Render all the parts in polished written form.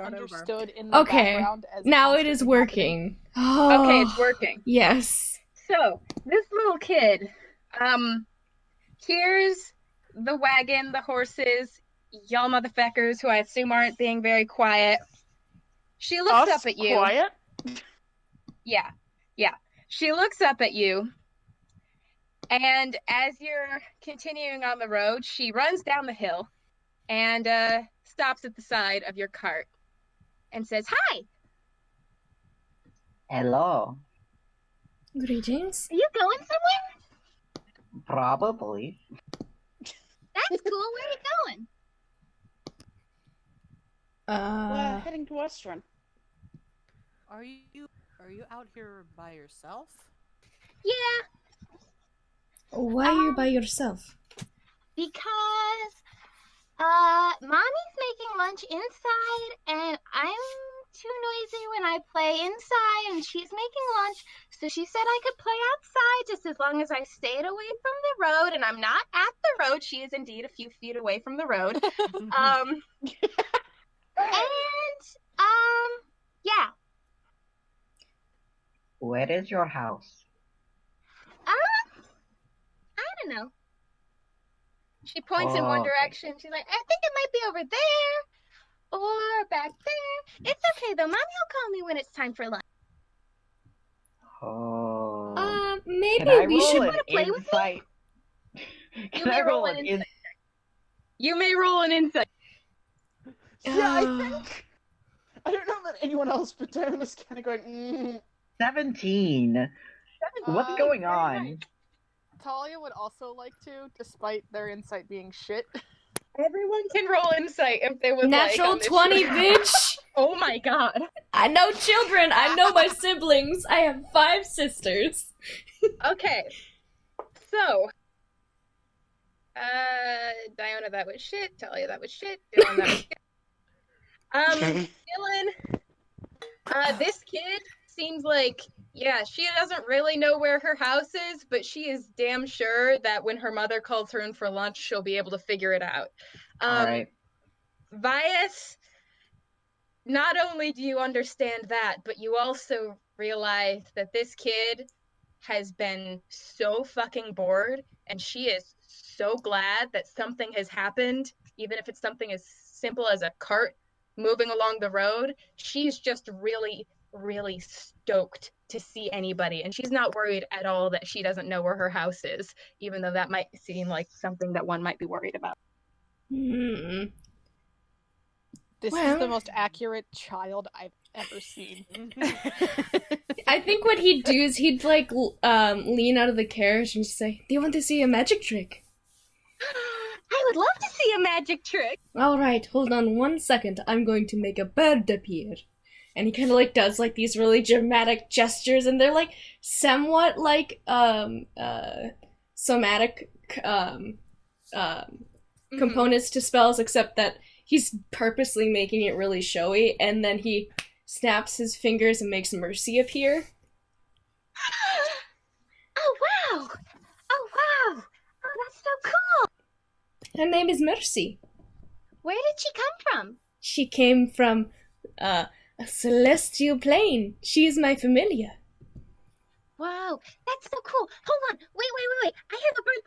start over. understood in the background as now it is constantly working. Okay, it's working. Yes. So, this little kid, here's the wagon, the horses, y'all motherfuckers who I assume aren't being very quiet. She looks up at you. Quiet? Yeah. She looks up at you, and as you're continuing on the road, she runs down the hill and stops at the side of your cart and says, "Hi! Hello. Greetings. Are you going somewhere? Probably. That's cool. Where are you going?" We're heading to Western. Are you out here by yourself? Yeah, Why are you by yourself? because mommy's making lunch inside and I'm too noisy when I play inside and she's making lunch, so she said I could play outside just as long as I stayed away from the road, and I'm not at the road. She is indeed a few feet away from the road. Yeah. Where is your house? I don't know. She points in one Okay. direction. She's like, I think it might be over there or back there. It's okay though. Mommy will call me when it's time for lunch. Oh. Maybe Can I we roll should an play with me? insight? Can I roll an insight? You may roll an insight. Yeah, I think. I don't know about anyone else, but Darren is kind of going. 17. What's going on? nice. Talia would also like to, despite their insight being shit. Everyone can roll insight if they would Natural like. 20, bitch! Oh my god. I know children. I know my siblings. I have 5 sisters. Okay. So. Diona, that was shit. Talia, that was shit. Dylan, that was shit. Dylan, this kid seems like, yeah, she doesn't really know where her house is, but she is damn sure that when her mother calls her in for lunch, she'll be able to figure it out. Alright. Vias, not only do you understand that, but you also realize that this kid has been so fucking bored, and she is so glad that something has happened, even if it's something as simple as a cart moving along the road. She's just really, really stoked to see anybody, and she's not worried at all that she doesn't know where her house is, even though that might seem like something that one might be worried about. Hmm. This is the most accurate child I've ever seen. I think what he'd do is he'd like lean out of the carriage and say, "Do you want to see a magic trick?" I would love to see a magic trick. All right, hold on 1 second. I'm going to make a bird appear. And he kind of like does like these really dramatic gestures, and they're like somewhat like somatic components to spells, except that he's purposely making it really showy, and then he snaps his fingers and makes Mercy appear. Oh wow! Oh wow! Oh, that's so cool! Her name is Mercy. Where did she come from? She came from a celestial plane. She is my familiar. Wow, that's so cool. Hold on. Wait. I have a bird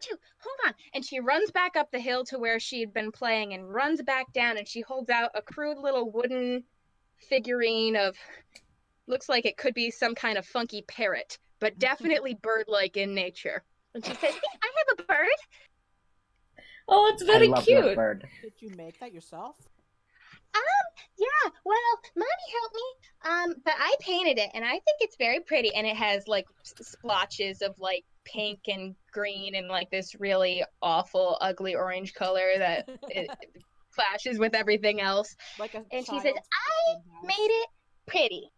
too. Hold on. And she runs back up the hill to where she had been playing and runs back down, and she holds out a crude little wooden figurine of, looks like it could be some kind of funky parrot, but definitely bird-like in nature. And she says, "I have a bird." Oh, it's very I love cute. that bird. Did you make that yourself? Yeah, well, Mommy helped me, but I painted it, and I think it's very pretty, and it has, like, splotches of, like, pink and green and, like, this really awful, ugly orange color that it clashes with everything else. Like a And she child's says, I house. made it pretty.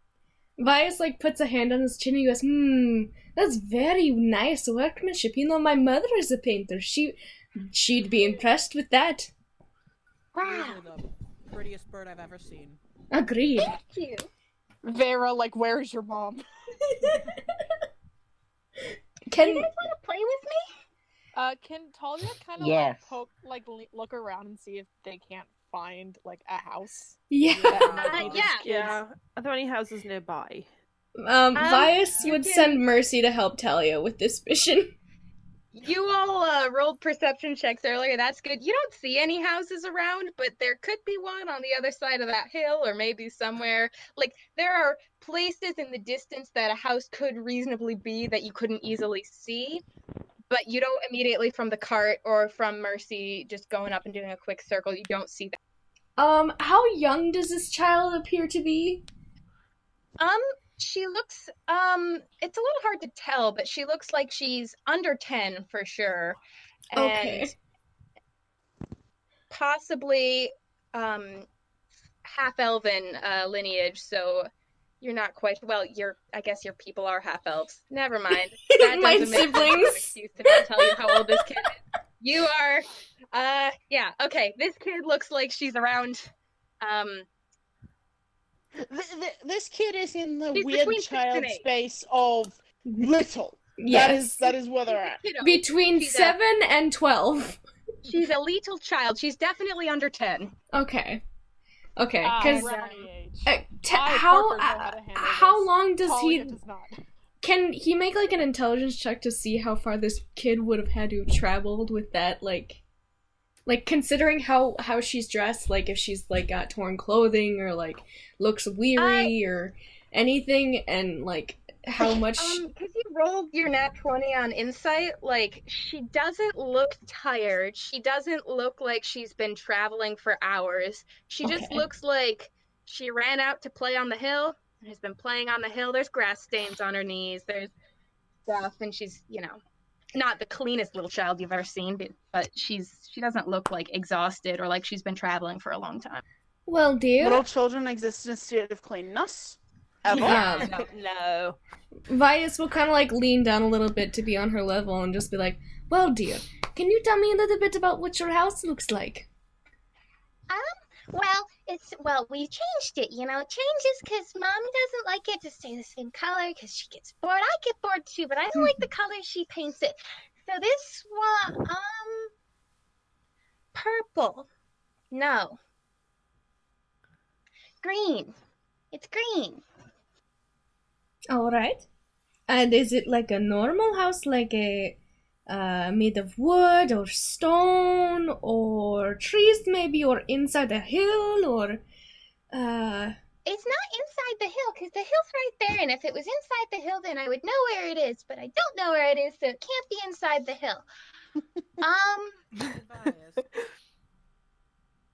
Vias like puts a hand on his chin and he goes, that's very nice workmanship. You know, my mother is a painter. She'd be impressed with that. Wow. You're the prettiest bird I've ever seen. Agreed. Thank you. Vera, like, where's your mom? Do you guys want to play with me? Can Talia kind of Yes. look around and see if they can't find like a house. Yeah. That might be this Yeah. kid's- Yeah. Are there any houses nearby? Vias you would can- send Mercy to help Talia with this mission. You all rolled perception checks earlier. That's good. You don't see any houses around, but there could be one on the other side of that hill, or maybe somewhere. Like, there are places in the distance that a house could reasonably be that you couldn't easily see, but you don't immediately from the cart or from Mercy just going up and doing a quick circle, you don't see that. How young does this child appear to be? She looks, it's a little hard to tell, but she looks like she's under 10 for sure. And Okay. possibly, half-elven lineage, so you're not quite, well, I guess your people are half-elves. Never mind. That My doesn't make siblings. an excuse to not tell you how old this kid is. You are, yeah, okay, this kid looks like she's around, This kid is in the She's weird between 6 and child 8. space of little. Yes. That is where they're at. kiddo. Between She's 7 and 12. She's a little child. She's definitely under 10. Okay. Okay, Ah, because brownie age. how Parker know how to handle how this. long does Talia he? does not. Can he make like an intelligence check to see how far this kid would have had to have traveled with that? Like considering how she's dressed, like if she's like got torn clothing or like looks weary or anything, and like how much. Because you rolled your nat 20 on insight, like, she doesn't look tired. She doesn't look like she's been traveling for hours. She just Okay. looks like she ran out to play on the hill and has been playing on the hill. There's grass stains on her knees. There's stuff, and she's, not the cleanest little child you've ever seen, but she doesn't look like exhausted or like she's been traveling for a long time. Well, dear, Little children exist in a state of cleanness. Ever. No. Vias will kind of like lean down a little bit to be on her level and just be like, "Well, dear, can you tell me a little bit about what your house looks like?" Well, we changed it, It changes because Mommy doesn't like it to stay the same color because she gets bored. I get bored too, but I don't like the color she paints it. So this one, purple. No. Green. It's green. All right. And is it like a normal house, like a made of wood or stone or trees maybe, or inside a hill, or It's not inside the hill because the hill's right there, and if it was inside the hill, then I would know where it is, but I don't know where it is, so it can't be inside the hill. Bias.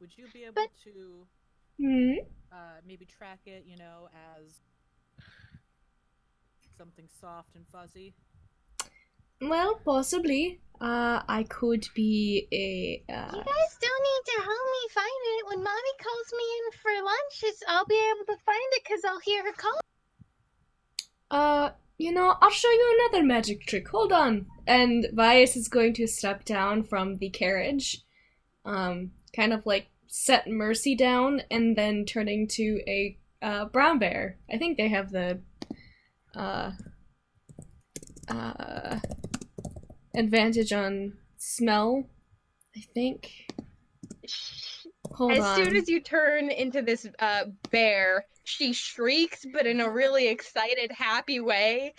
Would you be able But- to maybe track it, as something soft and fuzzy? well, possibly. I could be a You guys don't need to help me find it. When Mommy calls me in for lunch, I'll be able to find it because I'll hear her call. I'll show you another magic trick. Hold on. And Vias is going to step down from the carriage, kind of like set Mercy down, and then turning to a brown bear. I think they have the advantage on smell, I think. Hold As on. soon as you turn into this bear, she shrieks, but in a really excited, happy way,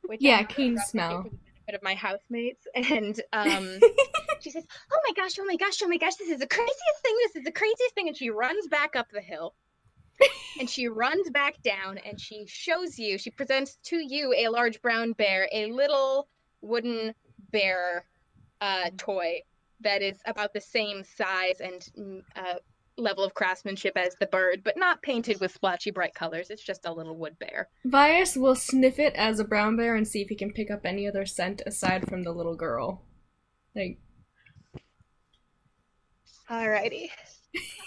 Which Yeah, I'm keen replicate smell. for the benefit of my housemates, and she says, "Oh my gosh, oh my gosh, oh my gosh! This is the craziest thing! This is the craziest thing!" And she runs back up the hill, and she runs back down, and she presents to you a large brown bear, a little wooden bear toy that is about the same size and level of craftsmanship as the bird, but not painted with splotchy bright colors. It's just a little wood bear. Vias will sniff it as a brown bear and see if he can pick up any other scent aside from the little girl. Like, Alrighty.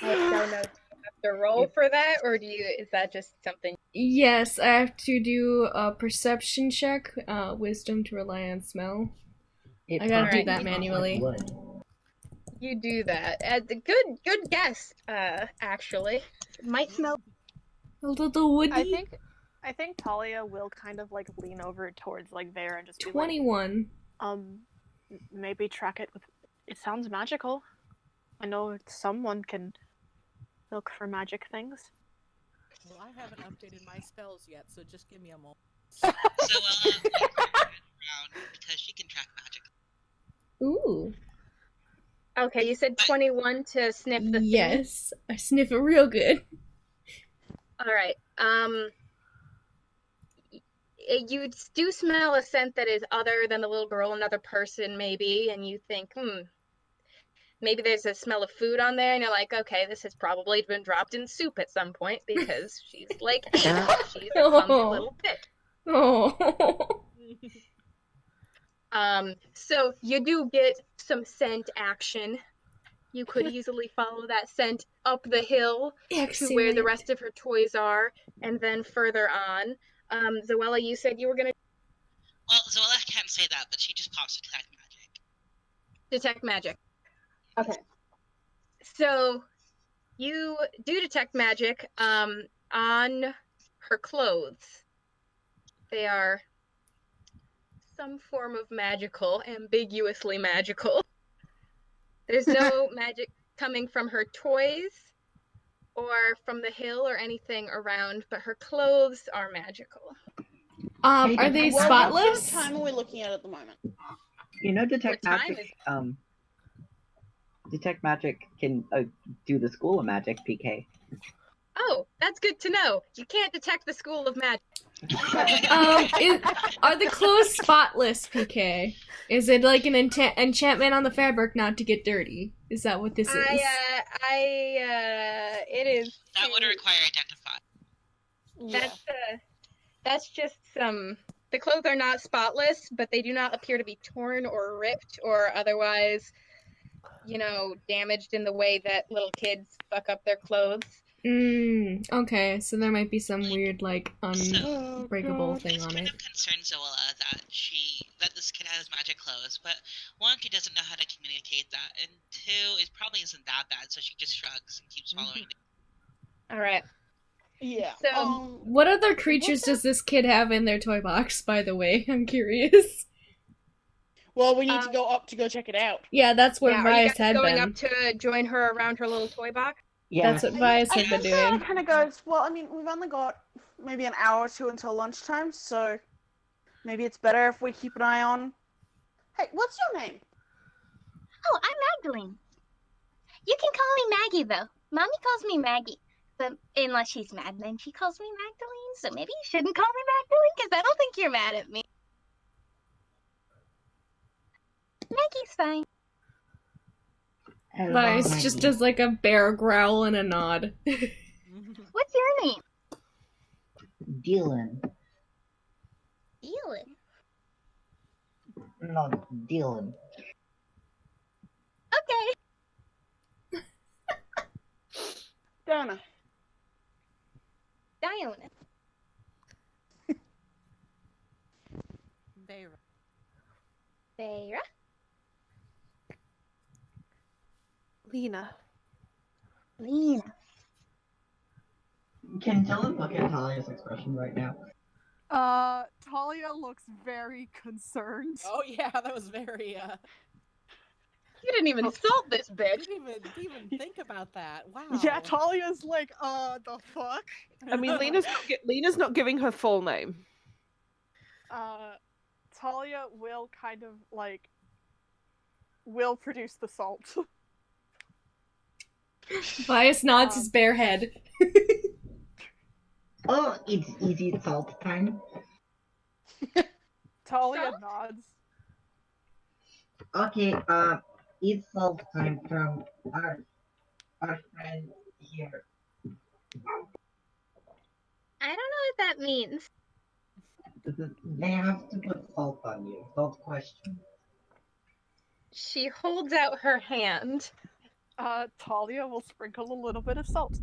I don't know. Do you have to roll for that, or is that just something? yes, I have to do a perception check, wisdom to rely on smell. I gotta do that manually. You do that. Good guess, actually. Might smell. A little woody. I think Talia will kind of like lean over towards like Vera and just be 21. like, maybe track it with. It sounds magical. I know someone can look for magic things. Well, I haven't updated my spells yet, so just give me a moment. Zoella around because she can track magic. Ooh. Okay, you said 21 to sniff the thing? Yes, I sniff it real good. Alright, you do smell a scent that is other than the little girl, another person maybe, and you think, maybe there's a smell of food on there, and you're like, okay, this has probably been dropped in soup at some point because she's like 8. She's a hungry little bitch. Oh. So you do get some scent action. You could easily follow that scent up the hill to where the rest of her toys are, and then further on. Zoella, you said you were gonna... Well, Zoella can't say that, but she just pops detect magic. Detect magic. Okay. So, you do detect magic, on her clothes. They are some form of magical, ambiguously magical. There's no magic coming from her toys or from the hill or anything around, but her clothes are magical. Are they spotless? What time are we looking at the moment? You know, detect What time magic. Detect magic can do the school of magic, PK. Oh, that's good to know. You can't detect the school of magic. Are the clothes spotless, PK? Is it like an enchantment on the fabric not to get dirty? Is that what this is? It is. That would require identify. That's just some... The clothes are not spotless, but they do not appear to be torn or ripped or otherwise, damaged in the way that little kids fuck up their clothes. Okay, so there might be some weird, unbreakable thing on it. Kind of concerns Zoella that this kid has magic clothes, but one, she doesn't know how to communicate that, and two, it probably isn't that bad, so she just shrugs and keeps following it. Alright. Yeah. So, what other creatures does this kid have in their toy box, by the way? I'm curious. Well, we need to go up to go check it out. Yeah, that's where Vias had going been. up to join her around her little toy box? Yeah. That's what Vias had been doing. Kind of goes, well, I mean, we've only got maybe an hour or two until lunchtime, so maybe it's better if we keep an eye on... Hey, what's your name? Oh, I'm Magdalene. You can call me Maggie, though. Mommy calls me Maggie. But unless she's mad, then she calls me Magdalene, so maybe you shouldn't call me Magdalene, because I don't think you're mad at me. Maggie's fine. Vias just does like a bear growl and a nod. What's your name? Dylan. Dylan. No, Dylan. Okay. Donna. Diona. Vera. Vera. Lena. Lena. Can Dylan look at Talia's expression right now? Talia looks very concerned. Oh yeah, that was very You didn't even insult this bitch. didn't even think about that. Wow. Yeah, Talia's like, the fuck? I mean, Lena's not giving her full name. Talia will kind of, will produce the salt. Vias nods his bare head. Oh, it's easy salt time. Talia Salt? nods. Okay, it's salt time from our friend here. I don't know what that means. They have to put salt on you. Salt question. She holds out her hand. Talia will sprinkle a little bit of salt.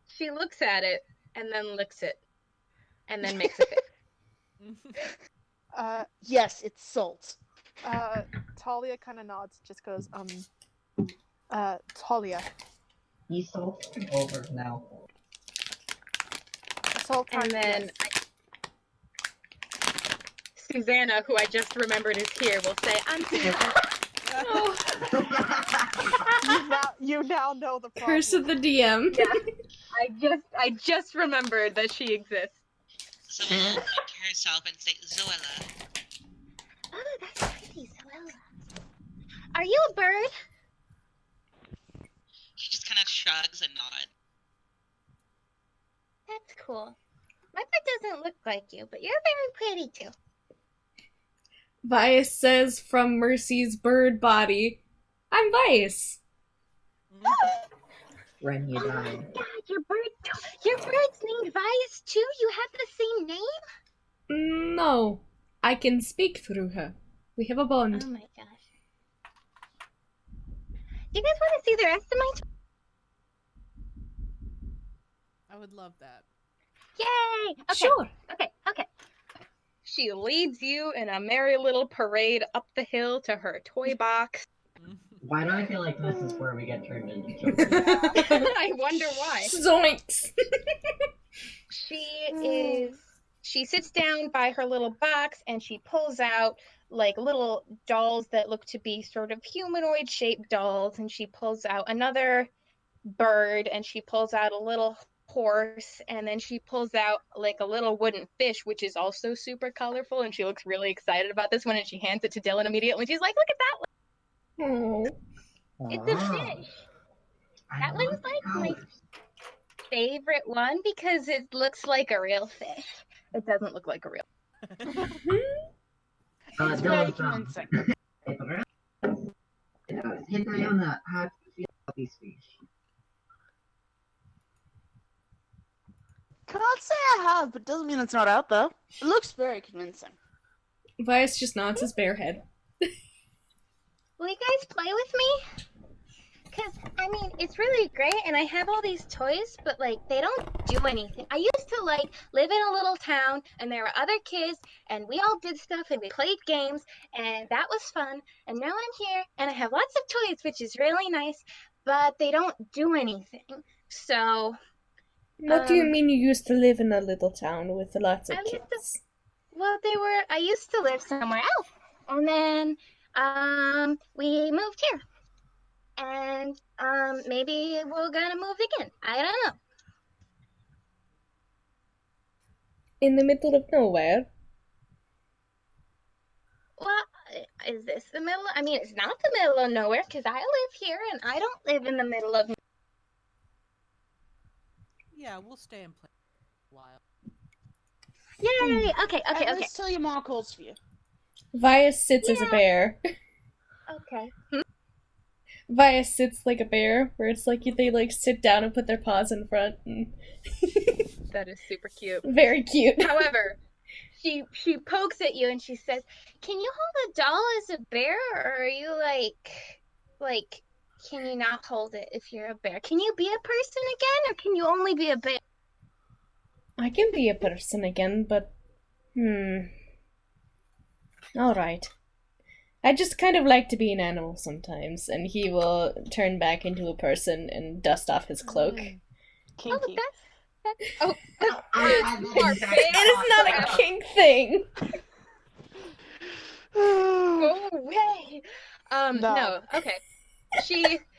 She looks at it, and then licks it, and then makes a face. Yes, it's salt. Talia kind of nods, just goes, Talia. He's salting over now. Salt time. And then Susanna, who I just remembered is here, will say, I'm Susanna. You now know the problem. Curse of the DM. Yeah, I just remembered that she exists. Zoella will look to herself and say, Zoella. Oh, that's pretty, Zoella. Are you a bird? She just kind of shrugs and nods. That's cool. My bird doesn't look like you, but you're very pretty too. Vias says from Mercy's bird body, I'm Vias. When you Oh die. my god, your bird's named Vias too? You have the same name? No, I can speak through her. We have a bond. Oh my gosh. Do you guys want to see the rest of my I would love that. Yay! Okay. Sure. Okay. She leads you in a merry little parade up the hill to her toy box. Why do I feel like this is where we get turned into children? I wonder why. Zoinks! She sits down by her little box and she pulls out like little dolls that look to be sort of humanoid shaped dolls, and she pulls out another bird, and she pulls out a little horse, and then she pulls out like a little wooden fish, which is also super colorful, and she looks really excited about this one, and she hands it to Dylan immediately. She's like, look at that one. Oh. It's a fish. That one's like my favorite one because it looks like a real fish. It doesn't look like a real. It's very convincing. Hintay on that. How do you feel about these fish? Can't say I have, but doesn't mean it's not out there. It looks very convincing. Vias just nods his bare head. Will you guys play with me? Because, I mean, it's really great, and I have all these toys, but, like, they don't do anything. I used to, like, live in a little town, and there were other kids, and we all did stuff, and we played games, and that was fun. And now I'm here, and I have lots of toys, which is really nice, but they don't do anything. So... What do you mean you used to live in a little town with lots of I used to- kids? Well, I used to live somewhere else, and then, we moved here. And, maybe we're gonna move again. I don't know. In the middle of nowhere? Well, is this the middle? I mean, it's not the middle of nowhere, because I live here, and I don't live in the middle of... Yeah, we'll stay and play a while. Yay! Okay. At least till your mom calls for you. Vias sits as a bear. Okay. Vias sits like a bear, where it's like they like sit down and put their paws in front. And... That is super cute. Very cute. However, She pokes at you and she says, "Can you hold a doll as a bear, or are you like, can you not hold it if you're a bear? Can you be a person again, or can you only be a bear?" I can be a person again, but... Alright. I just kind of like to be an animal sometimes, and he will turn back into a person and dust off his cloak. Kinky. Oh, It is not a kink thing! go away. No. Okay.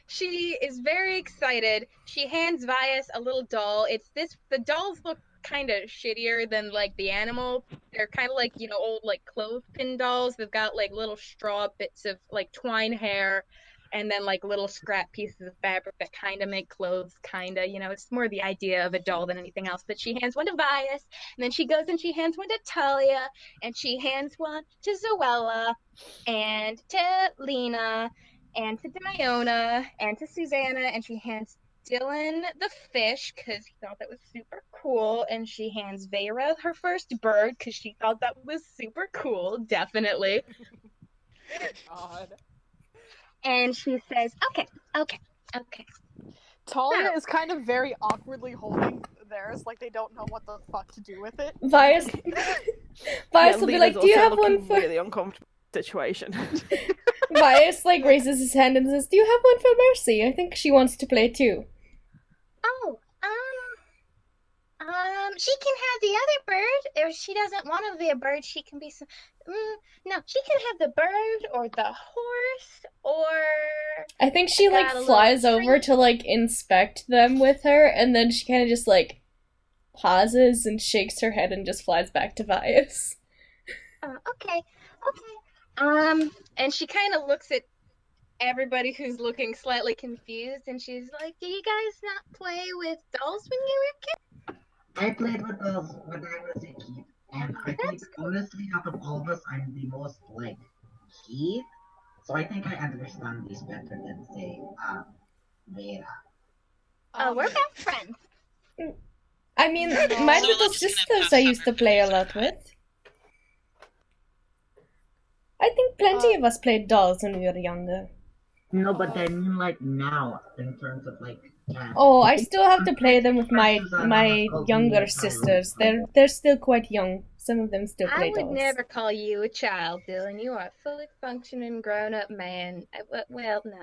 She is very excited. She hands Vias a little doll. The dolls look kind of shittier than like the animal. They're kind of like, old like clothespin dolls. They've got like little straw bits of like twine hair, and then like little scrap pieces of fabric that kind of make clothes, it's more the idea of a doll than anything else. But she hands one to Vias, and then she goes and she hands one to Talia, and she hands one to Zoella, and to Lena, and to Diona, and to Susanna, and she hands Dylan the fish because he thought that was super cool, and she hands Vera her first bird because she thought that was super cool, definitely. God. and she says, "Okay." Talia is kind of very awkwardly holding theirs, like they don't know what the fuck to do with it. Vias will be like, "Do you have one for..." Really uncomfortable situation. Vias like raises his hand and says, "Do you have one for Mercy? I think she wants to play too." Oh, She can have the other bird. If she doesn't want to be a bird, she can be some. No, she can have the bird or the horse or. I think she, like, got a flies little over tree. to, like, inspect them with her, and then she kind of just, like, pauses and shakes her head and just flies back to Vias. Okay. And she kind of looks at everybody who's looking slightly confused, and she's like, "Do you guys not play with dolls when you were kids?" I played with those when I was a kid, and I think honestly, out of all of us, I'm the most like kid. So I think I understand this better than say, Vera. We're best friends. I mean, my So little Lila's gonna sisters pounce I on used her to play a fingers lot and with. I think plenty of us played dolls when we were younger. No, but I mean like now, in terms of like. Oh, I still have to I'm play them pretty with sure my Susanna has called me younger a child. sisters. They're still quite young. Some of them still play I would dolls. never call you a child, Dylan. You are a fully functioning grown-up man. Well, no.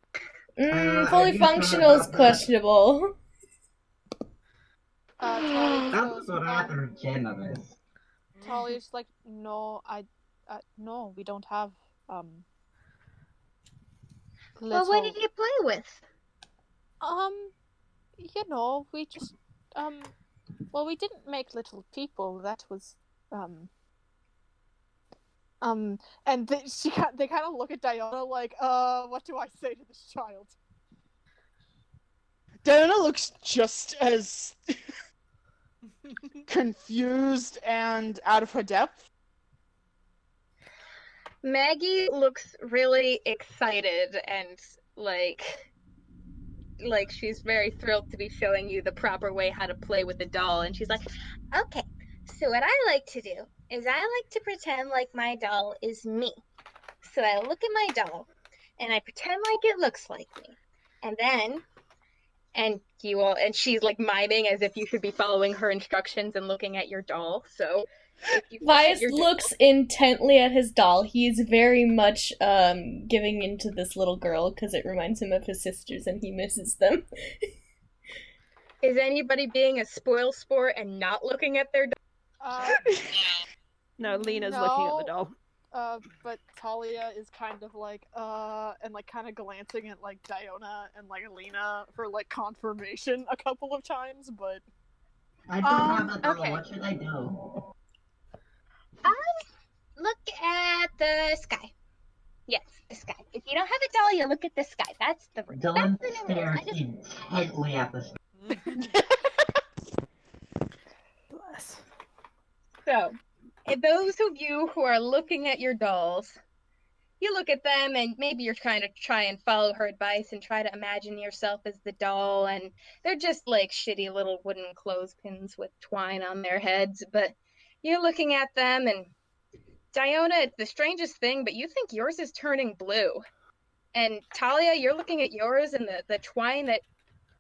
Fully I functional is guess that- questionable. Talia just That's goes, rather generous. Talia's like, no, no, we don't have, Well, what did you play with? you know, we just, well, we didn't make little people. That was, and they kind of look at Diana like, what do I say to this child? Diana looks just as confused and out of her depth. Maggie looks really excited and like she's very thrilled to be showing you the proper way how to play with a doll, and she's like, Okay, so what I like to do is I like to pretend like my doll is me. So I look at my doll and I pretend like it looks like me. And then and she's like miming as if you should be following her instructions and looking at your doll. So if you look at Vias your doll- looks intently at his doll. He is very much giving into this little girl because it reminds him of his sisters and he misses them. Is anybody being a spoil sport and not looking at their doll? No, Lena's looking at the doll. But Talia is kind of like, and like kind of glancing at like Diona and like Lena for like confirmation a couple of times, but. I don't have a doll. okay. What should I do? look at the sky. Yes, the sky. If you don't have a doll, you look at the sky. That's the rule. Dylan That's the new stares rules. intently at the sky. Bless. So, and those of you who are looking at your dolls, you look at them and maybe you're trying to try and follow her advice and try to imagine yourself as the doll, and they're just like shitty little wooden clothespins with twine on their heads, but you're looking at them, and Diona, it's the strangest thing, but you think yours is turning blue. And Talia, you're looking at yours, and the twine that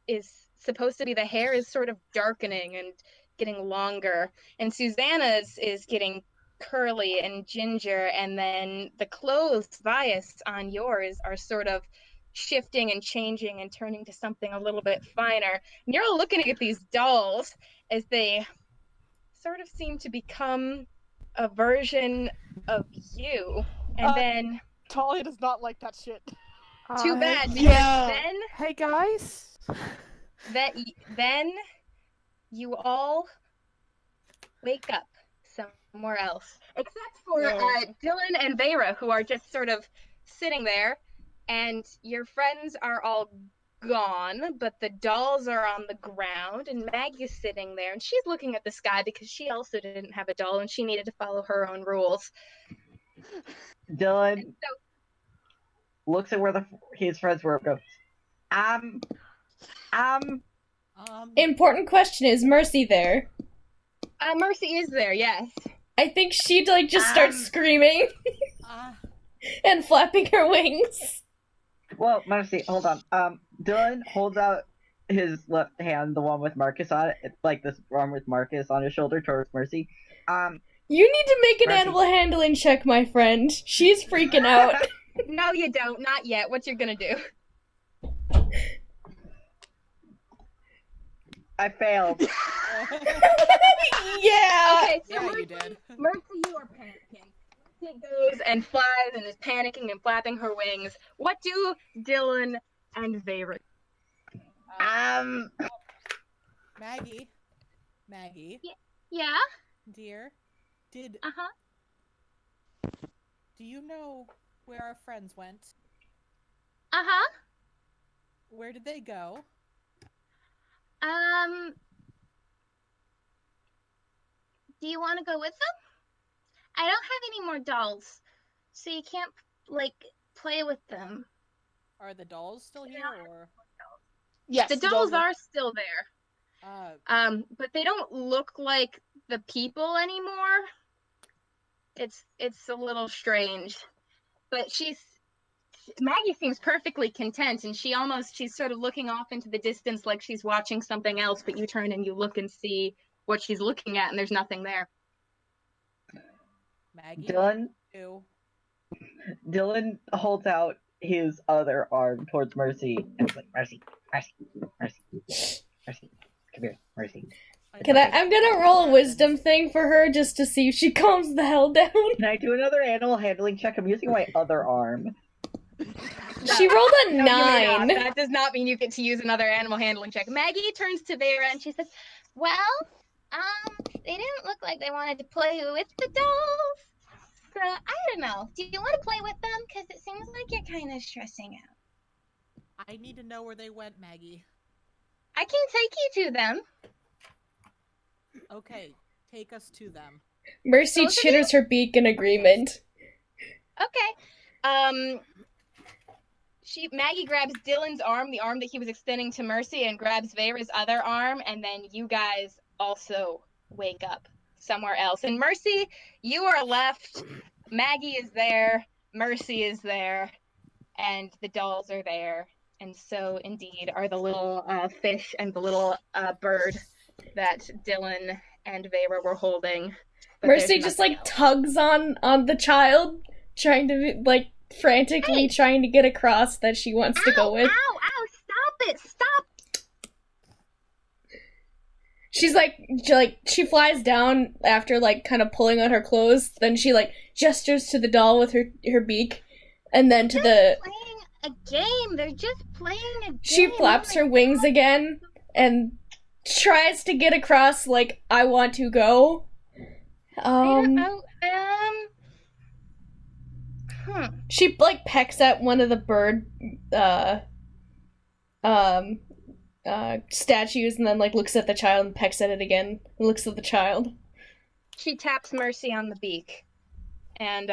is supposed to be the hair is sort of darkening and getting longer. And Susanna's is getting curly and ginger, and then the clothes, Vias, on yours are sort of shifting and changing and turning to something a little bit finer. And you're looking at these dolls as they sort of seem to become a version of you. And then Talia does not like that shit. too bad, because Yeah. Hey guys. then you all wake up somewhere else, except for Dylan and Vera, who are just sort of sitting there, and your friends are all gone, but the dolls are on the ground, and Maggie's sitting there, and she's looking at the sky because she also didn't have a doll, and she needed to follow her own rules. Dylan And so looks at where his friends were. Goes, Important question, is Mercy there? Mercy is there, yes. I think she'd like just start screaming and flapping her wings. Well, Mercy, hold on. Dylan holds out his left hand, the one with Marcus on it. It's like this one with Marcus on his shoulder towards Mercy. You need to make an Mercy. animal handling check, my friend. She's freaking out. No, you don't. Not yet. What you gonna do? I failed. Yeah. Okay, so Yeah, Mercy, you did. Mercy, you are panicking. Mercy goes and flies and is panicking and flapping her wings. What do Dylan and Veyron? Maggie, Yeah. dear, Uh huh. do you know where our friends went? Uh huh. Where did they go? Do you want to go with them? I don't have any more dolls, so you can't like play with them. Are the dolls still here, or? Yes, The dolls are still there. But they don't look like the people anymore. It's a little strange. But Maggie seems perfectly content, and she's sort of looking off into the distance like she's watching something else, but you turn and you look and see what she's looking at, and there's nothing there. Maggie, Dylan holds out his other arm towards Mercy and is like, Mercy, come here, Mercy. I'm gonna roll a wisdom thing for her just to see if she calms the hell down. Can I do another animal handling check? I'm using my other arm. She rolled a No, you may 9. not. That does not mean you get to use another animal handling check. Maggie turns to Vera and she says, Well, they didn't look like they wanted to play with the dolls. So I don't know. Do you want to play with them? Because it seems like you're kind of stressing out. I need to know where they went, Maggie. I can take you to them. Okay, take us to them. Mercy chitters her beak in agreement. Okay. Maggie grabs Dylan's arm, the arm that he was extending to Mercy, and grabs Vera's other arm, and then you guys also wake up somewhere else. And Mercy, you are left. Maggie is there. Mercy is there. And the dolls are there. And so, indeed, are the little fish and the little bird that Dylan and Vera were holding. But Mercy just, tugs on the child, trying to, frantically trying to get across that she wants to go with. Ow, stop it, stop. She's she flies down after, kind of pulling on her clothes, then she, gestures to the doll with her beak, and then to the... Playing a game, they're just playing a game. She flaps her wings again, and tries to get across, I want to go. She pecks at one of the bird statues and then looks at the child and pecks at it again and looks at the child. She taps Mercy on the beak. And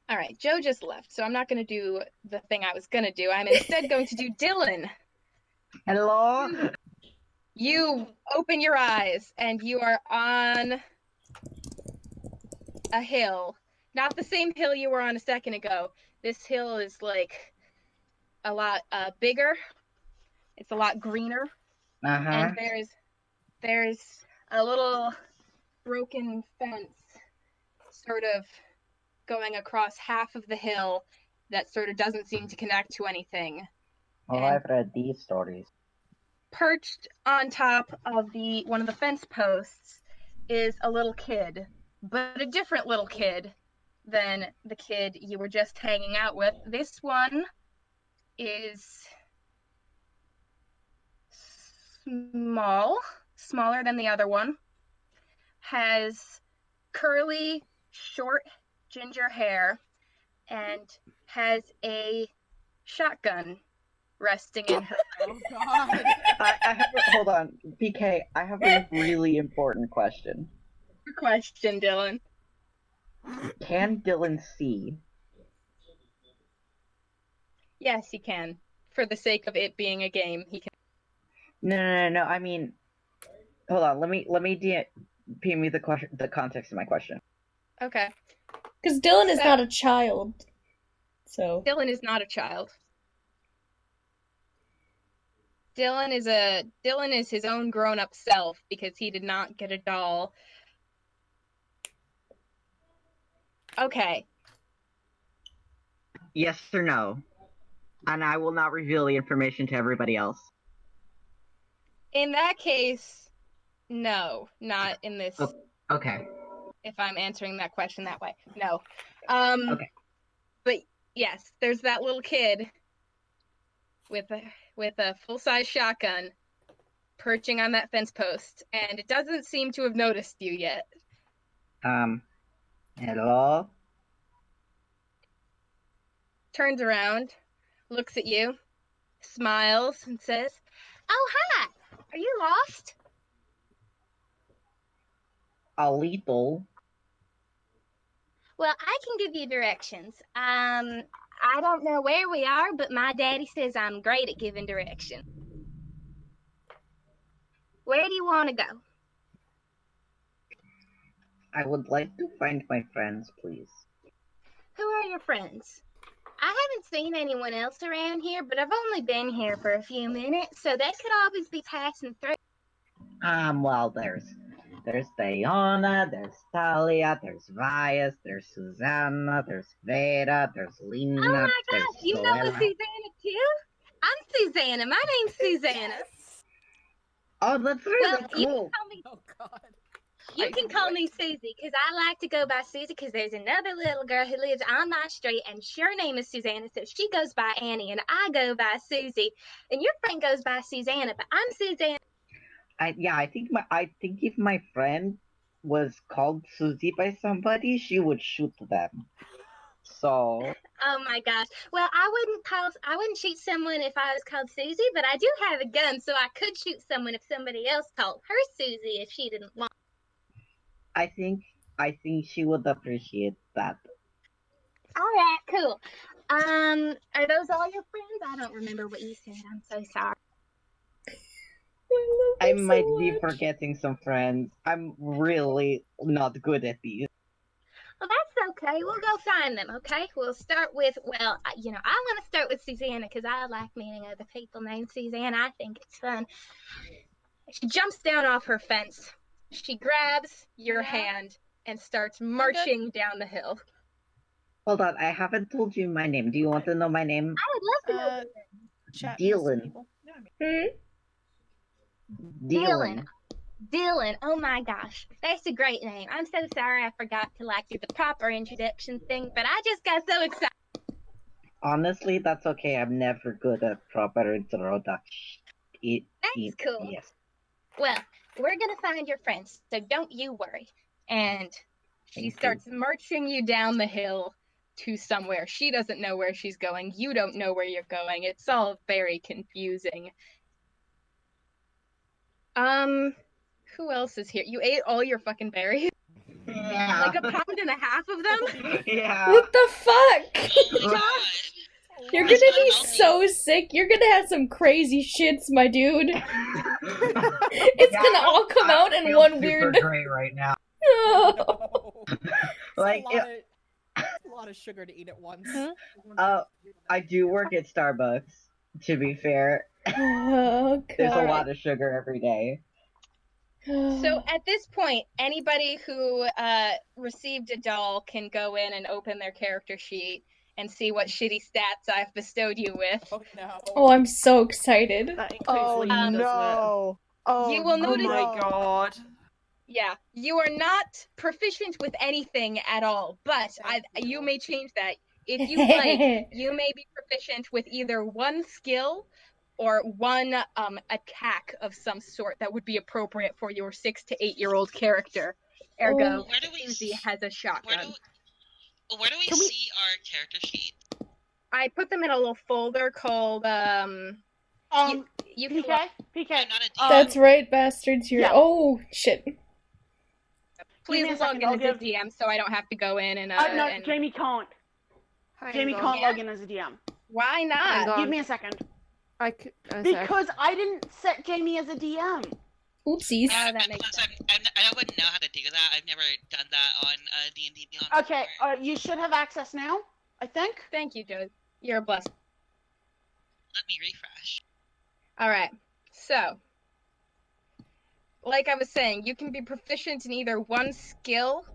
alright, Joe just left, so I'm not gonna do the thing I was gonna do. I'm instead going to do Dylan. Hello? You open your eyes and you are on a hill. Not the same hill you were on a second ago. This hill is a lot bigger. It's a lot greener. And there's a little broken fence sort of going across half of the hill that sort of doesn't seem to connect to anything. Well, I've read these stories. Perched on top of one of the fence posts is a little kid, but a different little kid than the kid you were just hanging out with. This one is smaller than the other one, has curly, short, ginger hair, and has a shotgun resting in her. Oh God! Hold on, BK. I have a really important question. Good question, Dylan. Can Dylan see? Yes, he can. For the sake of it being a game, he can. No. I mean, hold on. Let me PM me the question, the context of my question. Okay. Because Dylan is not a child. So Dylan is not a child. Dylan is his own grown-up self because he did not get a doll. Okay. Yes or no? And I will not reveal the information to everybody else. In that case, no, not in this. Oh, okay. If I'm answering that question that way, no. Okay. But yes, there's that little kid with a full-size shotgun perching on that fence post, and it doesn't seem to have noticed you yet. Hello? Turns around, looks at you, smiles, and says, Oh, hi! Are you lost? A little. Well, I can give you directions. I don't know where we are, but my daddy says I'm great at giving direction. Where do you want to go? I would like to find my friends, please. Who are your friends? I haven't seen anyone else around here, but I've only been here for a few minutes, so they could always be passing through. Well, there's Diana, there's Talia, there's Vias, there's Susanna, there's Vera, there's Lena, Oh my there's gosh, you know a Joella. Susanna too? I'm Susanna. My name's Susanna. Oh, that's really Well, you can cool. call me Oh God. You can call me Susie, because I like to go by Susie, because there's another little girl who lives on my street, and her name is Susanna, so she goes by Annie, and I go by Susie, and your friend goes by Susanna, but I'm Susanna. I think if my friend was called Susie by somebody, she would shoot them. So Oh my gosh. Well, I wouldn't shoot someone if I was called Susie, but I do have a gun, so I could shoot someone if somebody else called her Susie if she didn't want. I think she would appreciate that. All right, cool. Are those all your friends? I don't remember what you said. I'm so sorry. I might be forgetting some friends. I'm really not good at these. Well, that's okay. We'll go find them, okay? We'll start with, I want to start with Susanna because I like meeting other people named Susanna. I think it's fun. She jumps down off her fence. She grabs your hand and starts marching down the hill. Hold on, I haven't told you my name. Do you want to know my name? I would love to know. Dylan. Dylan. Dylan. Oh my gosh. That's a great name. I'm so sorry I forgot to do the proper introduction thing, but I just got so excited. Honestly, that's okay. I'm never good at proper introduction. That's cool. Yes. Well, we're going to find your friends, so don't you worry. And she starts marching you down the hill to somewhere. She doesn't know where she's going. You don't know where you're going. It's all very confusing. Who else is here? You ate all your fucking berries? Yeah. Like 1.5 pounds of them? Yeah. What the fuck? You're gonna be so sick. You're gonna have some crazy shits, my dude. It's gonna all come out in one weird. Great right now. Oh. Like a lot of sugar to eat at once. I do work at Starbucks. To be fair, Oh, there's a God. lot of sugar every day. So at this point, anybody who received a doll can go in and open their character sheet and see what shitty stats I've bestowed you with. Oh no. Oh, I'm so excited. Oh no. Oh, You will notice. Oh my god. Yeah, you are not proficient with anything at all, but you may change that. If you like, you may be proficient with either one skill or one attack of some sort that would be appropriate for your 6 to 8 year old character. Ergo, Where do we Susie has a shotgun. Where do we see our character sheet? I put them in a little folder called you can PK. That's right, bastards. You're. Yeah. Oh, shit. please me a log second, in I'll as give- a DM so I don't have to go in and No, and Jamie can't. Jamie can't log in as a DM. why not? Give me a second. A sec. Because I didn't set Jamie as a DM. Oopsies. Oh, that makes sense. I wouldn't know how to do that. I've never done that on D&D Beyond. Okay, you should have access now, I think. Thank you, Joe. You're a blessing. Let me refresh. All right. So, like I was saying, you can be proficient in either one skill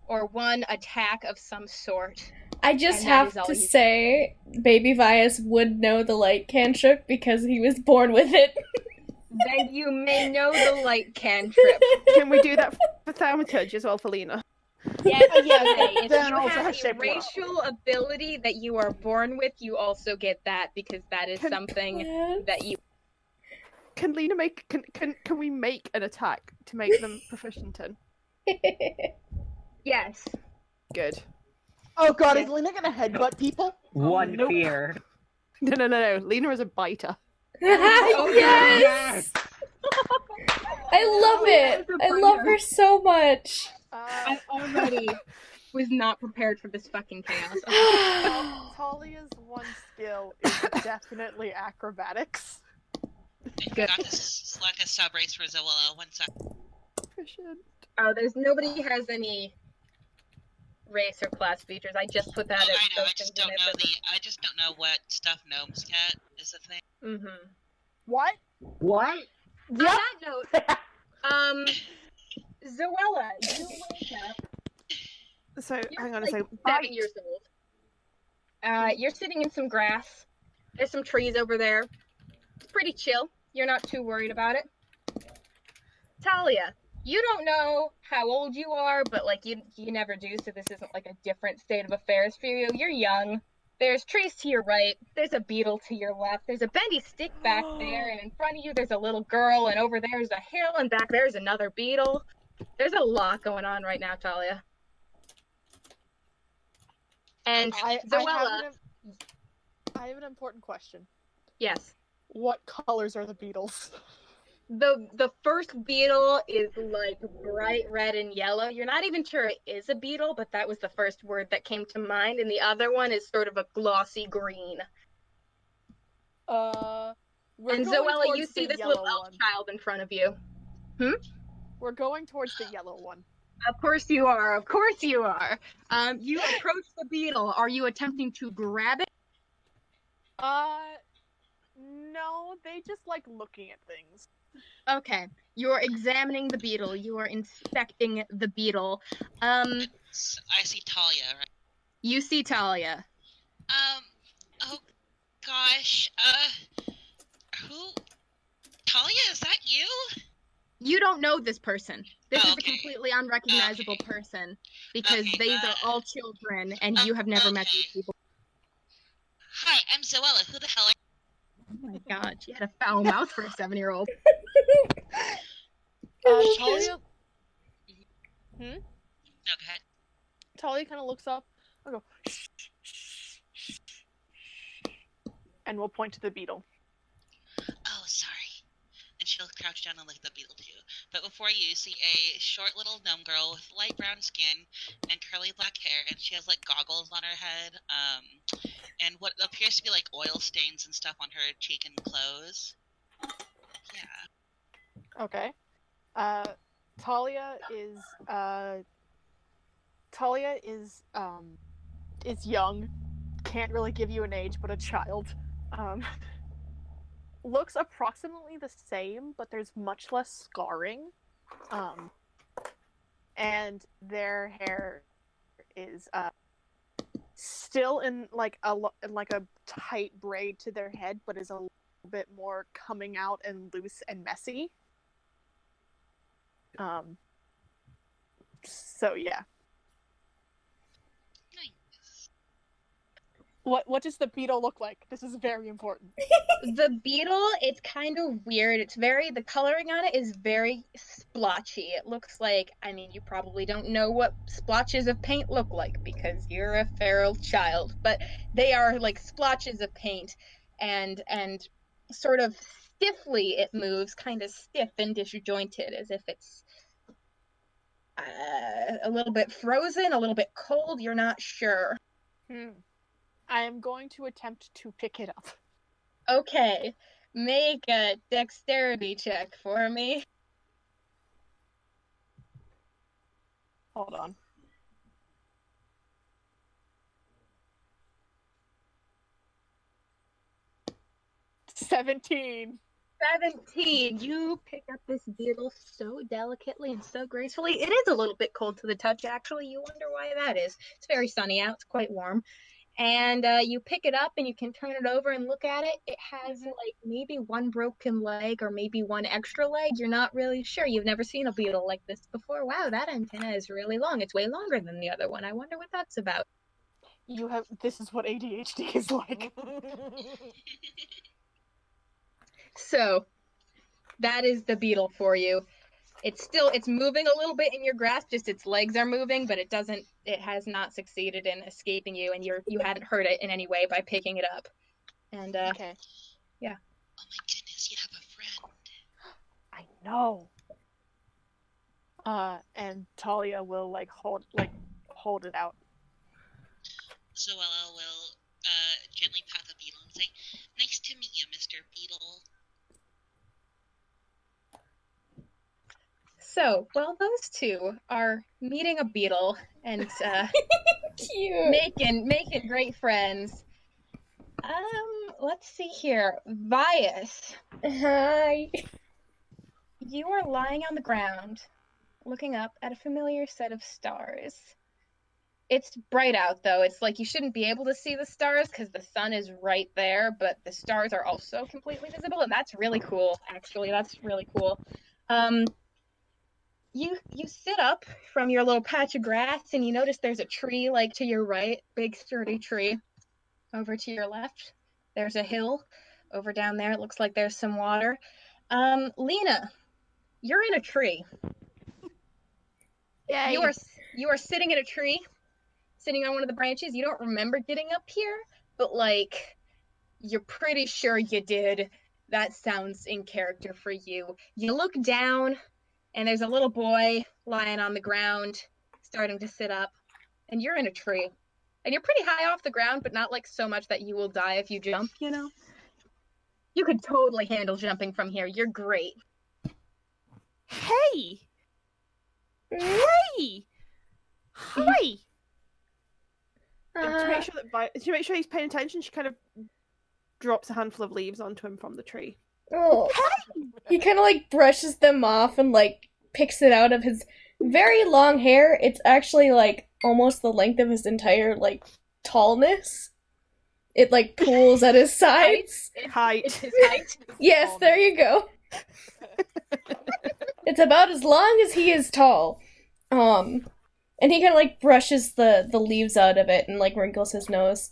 or one attack of some sort. I just And that have is all to you- say, Baby Vias would know the light cantrip because he was born with it. then you may know the light cantrip. Can we do that for Thaumaturge as well for Lena? Yes, Yeah, if Dan you also have has a shape water. racial ability that you are born with, you also get that because that is something that you. Can Lena make? Can we make an attack to make them proficient in? Yes. Good. Oh god, Yes. is Lena gonna headbutt people? One nope. fear. No. Lena is a biter. Oh, Yes! I love it. I love her so much. I already was not prepared for this fucking chaos. Talia's one skill is definitely acrobatics. I forgot to select a sub race for Zoella. 1 sec. Proficient. Oh, there's nobody has any race or class features. I just put that. Oh, I know. I just don't know I just don't know what stuff gnomes get is a thing. Mm-hmm. What? What? On that note, Zoella, you wake up. So You're hang on a like second. 7 years old. You're sitting in some grass. There's some trees over there. It's pretty chill. You're not too worried about it. Talia, you don't know how old you are, but like you never do, so this isn't like a different state of affairs for you. You're young. There's trees to your right. There's a beetle to your left. There's a bendy stick back there, and in front of you there's a little girl, and over there's a hill, and back there's another beetle. There's a lot going on right now, Talia. And Zoella. I have an important question. Yes. What colors are the beetles? The first beetle is like bright red and yellow. You're not even sure it is a beetle, but that was the first word that came to mind. And the other one is sort of a glossy green. And Zoella, you see this little elf child in front of you. We're going towards the yellow one. Of course you are. Of course you are. You approach the beetle. Are you attempting to grab it? No, they just like looking at things. Okay. You're examining the beetle. You are inspecting the beetle. I see Talia, right? You see Talia. Oh gosh. Who? Talia, is that you? You don't know this person. This is a Okay. completely unrecognizable person because these are all children and you have never met these people. Hi, I'm Zoella. Who the hell are you? Oh my god, she had a foul mouth for a 7-year-old. Talia. No, go ahead. Talia kind of looks up. I'll go. Shh, shh, shh, and we'll point to the beetle. Oh, sorry. And she'll crouch down and lick the beetle too. But before you see a short little gnome girl with light brown skin and curly black hair, and she has like goggles on her head, and what appears to be like oil stains and stuff on her cheek and clothes. Yeah. Okay. Talia is young. Can't really give you an age, but a child. Looks approximately the same, but there's much less scarring. And their hair is still in like a tight braid to their head, but is a little bit more coming out and loose and messy. So yeah. Nice. What does the beetle look like? This is very important. The beetle, it's kind of weird. The coloring on it is very splotchy. It looks like, I mean, you probably don't know what splotches of paint look like because you're a feral child, but they are like splotches of paint and sort of stiffly it moves, kind of stiff and disjointed as if it's a little bit frozen, a little bit cold, you're not sure. I am going to attempt to pick it up. Okay, make a dexterity check for me. Hold on. 17. 17. You pick up this beetle so delicately and so gracefully. It is a little bit cold to the touch, actually. You wonder why that is. It's very sunny out. It's quite warm. And you pick it up and you can turn it over and look at it. It has like maybe one broken leg or maybe one extra leg. You're not really sure. You've never seen a beetle like this before. Wow, that antenna is really long. It's way longer than the other one. I wonder what that's about. This is what ADHD is like. So that is the beetle for you. It's moving a little bit in your grasp, just its legs are moving, but it has not succeeded in escaping you, and you hadn't hurt it in any way by picking it up. And Okay. Yeah. Oh my goodness, you have a friend. I know. And Talia will hold it out. So Ella will gently pat the beetle and say, "Nice to meet you, Mr. Beetle." So, while those two are meeting a beetle and Cute. making great friends, let's see here. Vias, Hi. you are lying on the ground, looking up at a familiar set of stars. It's bright out, though. It's like you shouldn't be able to see the stars because the sun is right there, but the stars are also completely visible, and that's really cool, actually. That's really cool. You sit up from your little patch of grass and you notice there's a tree like to your right, big sturdy tree. Over to your left, there's a hill. Over down there, it looks like there's some water. Lena, you're in a tree. Yay. You are sitting in a tree, sitting on one of the branches. You don't remember getting up here, but like you're pretty sure you did. That sounds in character for you. You look down and there's a little boy lying on the ground, starting to sit up, and you're in a tree. And you're pretty high off the ground, but not like so much that you will die if you jump, you know? You could totally handle jumping from here. You're great. Hey! Hey! Hi! To make sure he's paying attention, she kind of drops a handful of leaves onto him from the tree. Oh. He kind of like brushes them off and like picks it out of his very long hair. It's actually like almost the length of his entire like tallness. It like pools at his sides. Height. It's his height. Yes, there you go. It's about as long as he is tall. And he kind of like brushes the leaves out of it and like wrinkles his nose.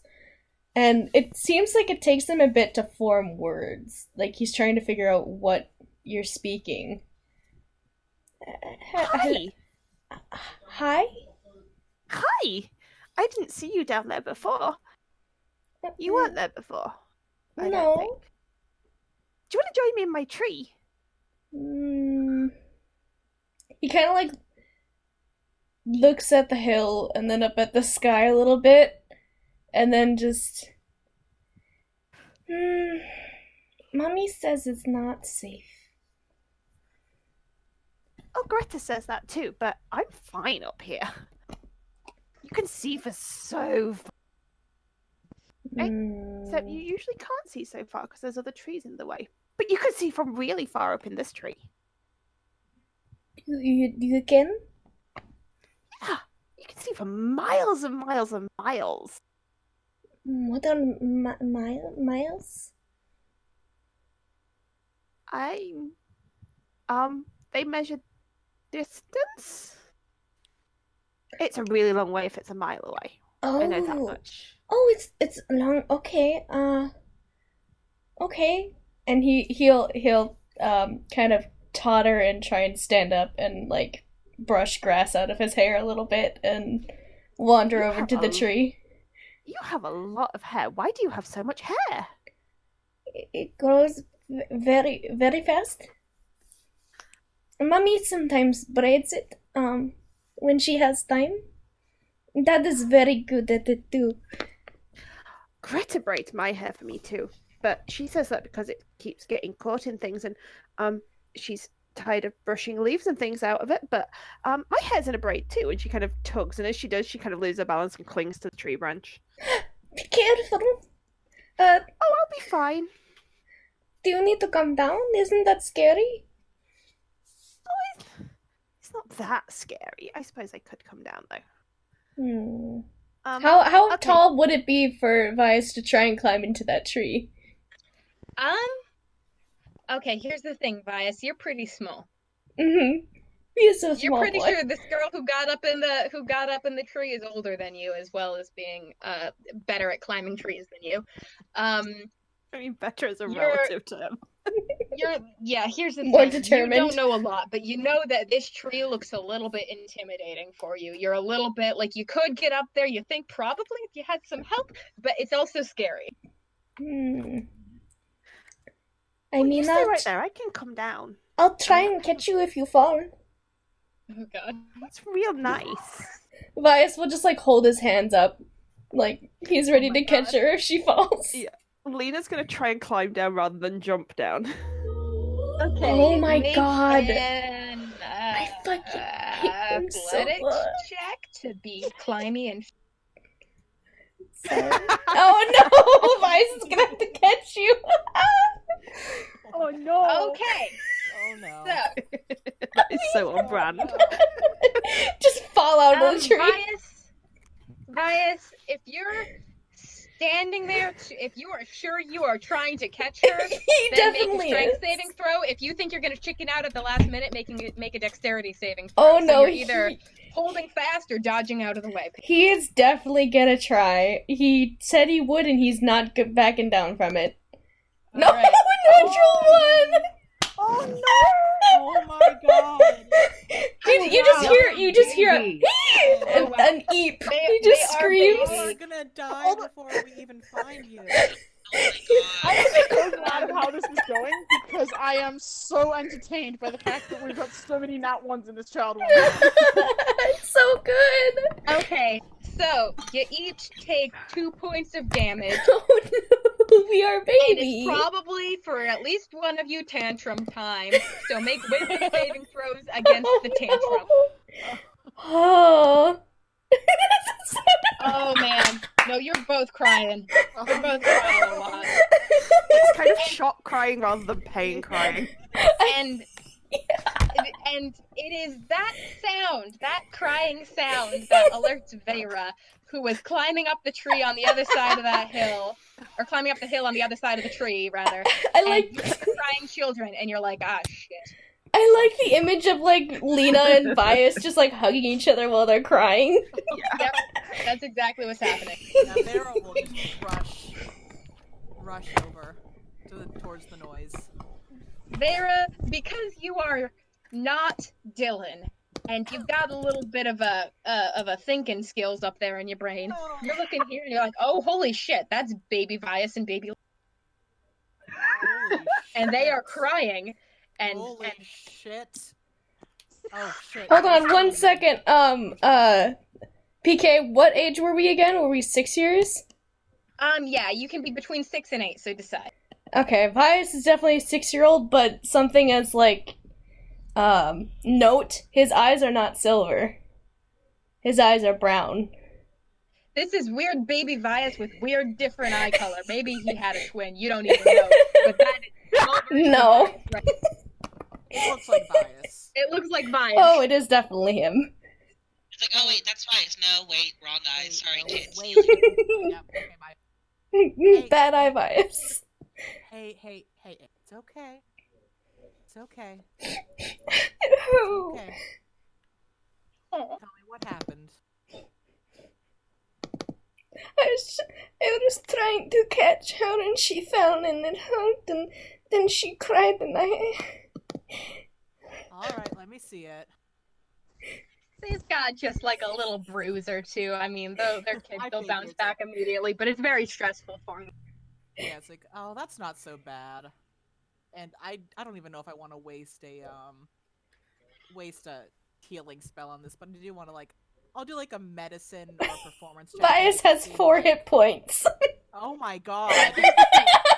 And it seems like it takes him a bit to form words. Like he's trying to figure out what you're speaking. Hi! Hi? Hi! I didn't see you down there before. You weren't there before. I don't think. Do you want to join me in my tree? He kind of like looks at the hill and then up at the sky a little bit, and then just. Mommy says it's not safe. Oh, Greta says that too, but I'm fine up here. You can see for so far. Except you usually can't see so far because there's other trees in the way. But you can see from really far up in this tree. You can? Yeah, you can see for miles and miles and miles. What are miles? They measure distance. It's a really long way if it's a mile away. Oh. I know that much. Oh, it's long. Okay. Okay. And he'll kind of totter and try and stand up and like brush grass out of his hair a little bit and wander over to the tree. You have a lot of hair. Why do you have so much hair? It grows very, very fast. Mommy sometimes braids it when she has time. Dad is very good at it too. Greta braids my hair for me too, but she says that because it keeps getting caught in things, and she's tired of brushing leaves and things out of it. But my hair's in a braid too, and she kind of tugs, and as she does, she kind of loses her balance and clings to the tree branch. Be careful. Oh, I'll be fine. Do you need to come down? Isn't that scary? Oh, it's not that scary. I suppose I could come down though. How okay. tall would it be for Vice to try and climb into that tree? Okay, here's the thing, Bias. You're pretty small. Mm-hmm. He is a You're small pretty boy. sure this girl who got up in the tree is older than you, as well as being better at climbing trees than you. I mean, better is a You're- relative term. Here's the More thing. determined. You don't know a lot, but you know that this tree looks a little bit intimidating for you. You're a little bit like you could get up there. You think probably if you had some help, but it's also scary. I mean, you stay right there. I can come down. I'll try and catch you if you fall. Oh god. That's real nice. Vias will just like hold his hands up, like he's ready to catch God. her if she falls. Yeah. Lena's gonna try and climb down rather than jump down. Okay. Oh my make god. an, I fucking hate him so athletics much. check to be climby and. Oh no! Vice is gonna have to catch you. Oh no. Okay. Oh no. So. That is so on brand. Just fall out of the tree. Bias, if you're standing there, if you are sure you are trying to catch her, He then make a definitely strength is. saving throw. If you think you're going to chicken out at the last minute, make a dexterity saving throw. Oh So no! you're either holding fast or dodging out of the way. He is definitely gonna try. He said he would, and he's not backing down from it. No, All right. natural one. Oh no. Oh my god. You just hear Baby. an eep. They- He just they are screams. We're gonna die before we even find you. I'm so glad of how this is going because I am so entertained by the fact that we've got so many nat ones in this child one. It's so good. Okay, so you each take 2 points of damage. Oh no, we are And baby. it's probably for at least one of you tantrum time. So make wisdom saving throws against the tantrum. Oh. Oh man, no, you're both crying. You're both crying a lot. It's kind of shock crying rather than pain crying. And it is that sound, that crying sound, that alerts Vera, who was climbing up the tree on the other side of that hill, or climbing up the hill on the other side of the tree, rather. I like and you see crying children, and you're like, ah, shit. I like the image of like Lena and Bias just like hugging each other while they're crying. Yep, that's exactly what's happening. Now Vera will just rush over towards the noise. Vera, because you are not Dylan, and you've got a little bit of a thinking skills up there in your brain, you're looking here and you're like, oh, holy shit, that's baby Vias and baby, Holy and they shit. are crying, and Holy shit. Oh shit. Hold on 1 second. PK, what age were we again? Were we 6 years? yeah, you can be between 6 and 8, so decide. Okay, Vias is definitely a 6-year-old, but something as like note, his eyes are not silver. His eyes are brown. This is weird baby Vias with weird different eye color. Maybe he had a twin, you don't even know. But that is No. right. It looks like bias. It looks like Vias. Oh, it is definitely him. It's like, oh wait, that's Vice. No, wait, wrong guy. Sorry, kids. Wait. Yep, okay, bye. Bad eye Vias. Hey, it's okay. It's okay. Oh. Okay. Tell me what happened. I was trying to catch her and she fell and it hurt and then she cried and Alright, let me see it. He's got just like a little bruise or two. I mean, though their kids, I they'll figured. bounce back immediately, but it's very stressful for them. Yeah, it's like, oh, that's not so bad. And I don't even know if I want to waste a healing spell on this, but I do want to I'll do like a medicine or a performance check. Vias has 4 hit points. Oh my god.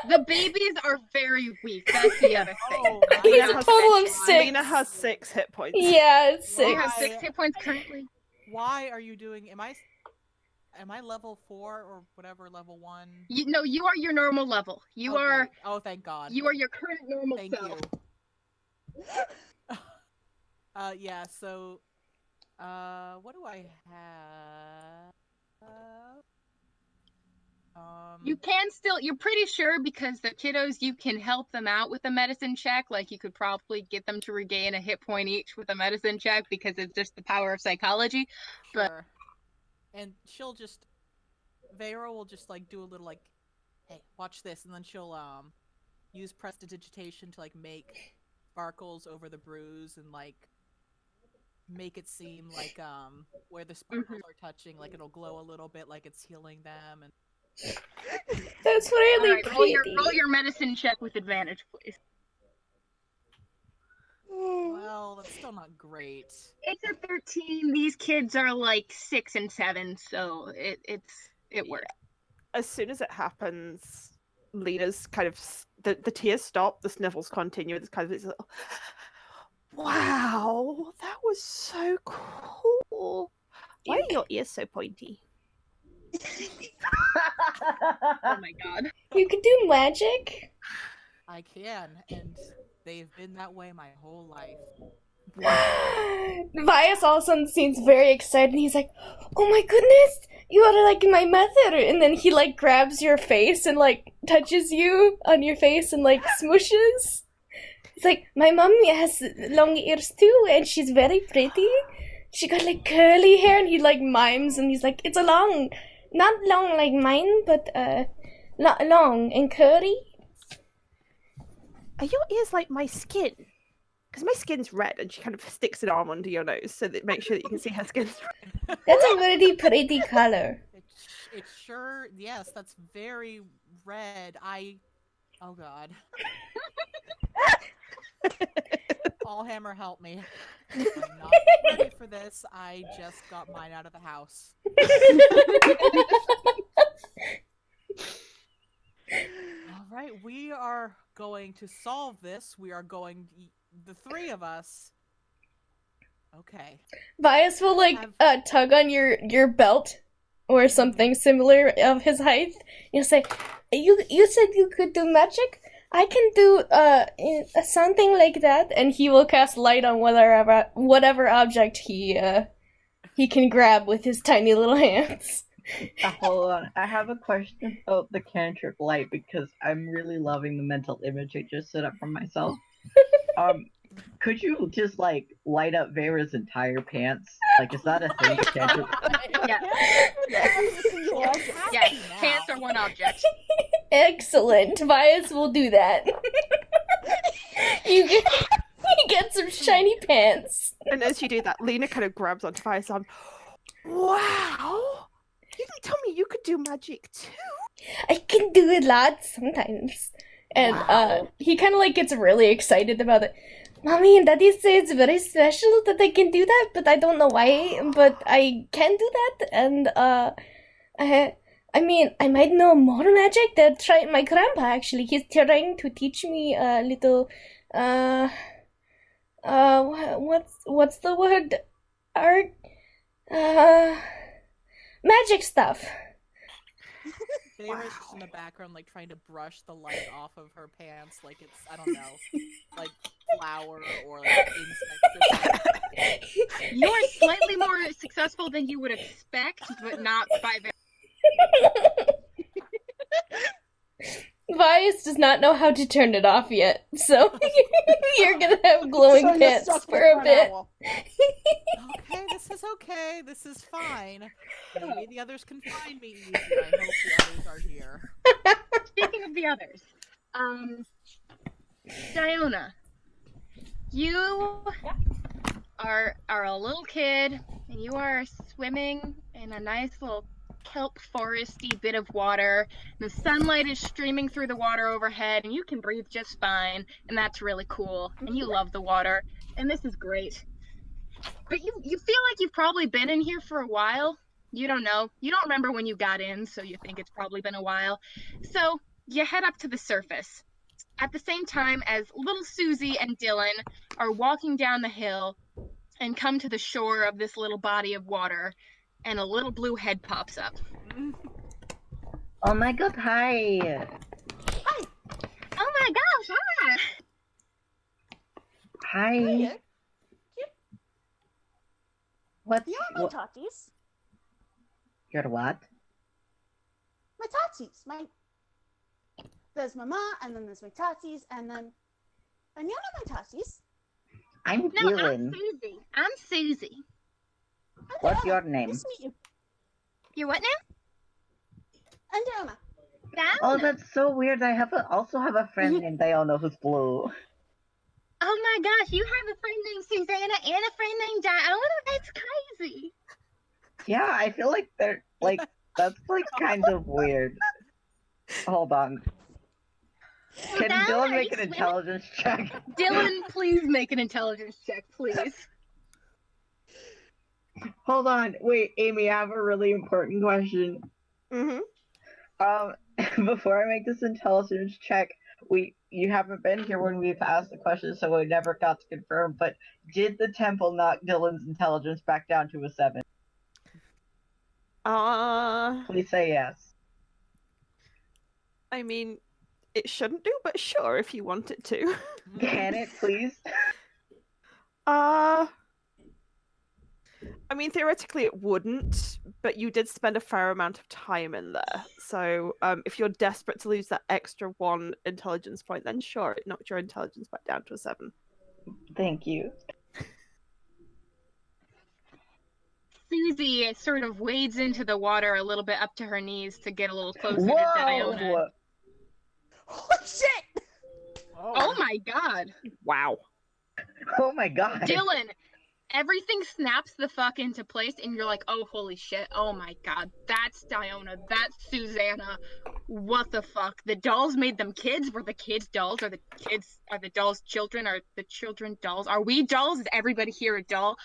The babies are very weak. That's the other thing. Oh, He's my a God. total of 6. Lena has 6 hit points. Yeah, it's You 6. have 6 hit points currently. Why are you doing? Am I level 4 or whatever level 1? No, you are your normal level. You Okay. are. Oh, thank God. You are your current normal Thank self. you. Yeah. So, what do I have? You can still, you're pretty sure because the kiddos, you can help them out with a medicine check. Like you could probably get them to regain a hit point each with a medicine check because it's just the power of psychology. Sure. And she'll just, Vera will just like do a little like, hey, watch this, and then she'll use prestidigitation to like make sparkles over the bruise and like make it seem like where the sparkles are touching, like it'll glow a little bit, like it's healing them. And That's really Alright, pretty. roll your medicine check with advantage, please. well, that's still not great. It's a 13. These kids are like 6 and 7, so it works. As soon as it happens, Lena's kind of the tears stop, the sniffles continue. It's kind of this little, wow, that was so cool. Why are your ears so pointy? Oh my god. You can do magic? I can, and they've been that way my whole life. Vias all of a sudden seems very excited and he's like, oh my goodness, you are like my mother. And then he like grabs your face and like touches you on your face and like smooshes. He's like, my mommy has long ears too and she's very pretty. She got like curly hair, and he like mimes and he's like, it's a long, not long like mine, but long and curly. Are your ears like my skin? Because my skin's red, and she kind of sticks an arm under your nose so that makes sure that you can see her skin's red. That's a really pretty color. It sure, yes, that's very red. Oh god. Allhammer, help me. I'm not ready for this. I just got mine out of the house. Alright, we are going to solve this. We are going, the three of us. Okay. Vias will like tug on your belt or something similar of his height. You'll say, you said you could do magic? I can do something like that, and he will cast light on whatever object he can grab with his tiny little hands. Hold on, I have a question about the cantrip light because I'm really loving the mental image I just set up for myself. Could you just like light up Vera's entire pants? Like, is that a thing? The cantrip? Yeah, pants are one object. Excellent. Vias will do that. You get some shiny pants. And as you do that, Lena kind of grabs onto Vias' arm. Wow! You didn't tell me you could do magic too. I can do it lots sometimes. And he kind of like gets really excited about it. Mommy and Daddy say it's very special that I can do that, but I don't know why, but I can do that, and I mean, I might know more magic. My grandpa actually, he's trying to teach me a little, what's the word? Art? Magic stuff. Vera's just in the background, like, trying to brush the light off of her pants, like it's, I don't know, like flour or like insect. You're slightly more successful than you would expect, but not by very. Vias does not know how to turn it off yet, so you're gonna have glowing pants for a bit. Okay, this is okay. This is fine. Maybe the others can find me easier. I hope the others are here. Speaking of the others, Diona, you are a little kid, and you are swimming in a nice little kelp foresty bit of water. The sunlight is streaming through the water overhead, and you can breathe just fine, and that's really cool. And you love the water, and this is great. But you feel like you've probably been in here for a while. You don't know. You don't remember when you got in, so you think it's probably been a while. So you head up to the surface. At the same time as little Susie and Dylan are walking down the hill and come to the shore of this little body of water, and a little blue head pops up. Oh my god, hi! Hi! Oh my gosh, hi! Hi! Hiya. What's Yeah, no totties. Your what? My tatsies. There's my ma, and then there's my tatsies, and you're not my tatsies. I'm No, I'm Dylan. Susie. I'm Susie. What's your name? Nice to meet you. You're what now? I'm Diana. Oh, Diana. that's so weird. I also have a friend named Diana who's blue. Oh my gosh, you have a friend named Susanna and a friend named Diana? That's crazy. Yeah, I feel like they're like that's like kind of weird. Hold on. Can Diana, Dylan are make you an swimming? intelligence check? Dylan, please make an intelligence check, please. Hold on. Wait, Amy, I have a really important question. Before I make this intelligence check, you haven't been here when we've asked the question, so we never got to confirm, but did the temple knock Dylan's intelligence back down to a 7? Please say yes. I mean, it shouldn't do, but sure, if you want it to. Can it, please? I mean, theoretically it wouldn't, but you did spend a fair amount of time in there. So, if you're desperate to lose that extra 1 intelligence point, then sure, it knocked your intelligence back down to a 7. Thank you. Susie sort of wades into the water a little bit up to her knees to get a little closer to Whoa! Diona. Holy shit! Oh my god. Wow. Oh my god. Dylan, everything snaps the fuck into place and you're like, oh holy shit, oh my god, that's Diona, that's Susanna. What the fuck? The dolls made them kids? Were the kids dolls? Are the dolls children? Are the children dolls? Are we dolls? Is everybody here a doll?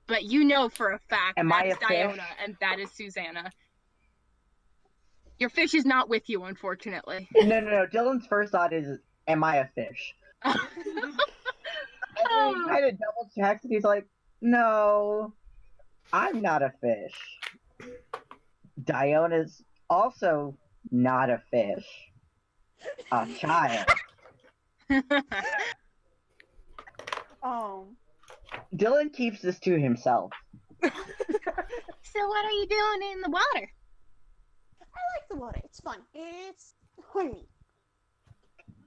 But you know for a fact Am I that's a fish? Diona and that is Susanna. Your fish is not with you, unfortunately. No. Dylan's first thought is, am I a fish? And then he kind of double checks and he's like, no, I'm not a fish. Diona's also not a fish. A child. Dylan keeps this to himself. So what are you doing in the water? I like the water. It's fun. It's homey.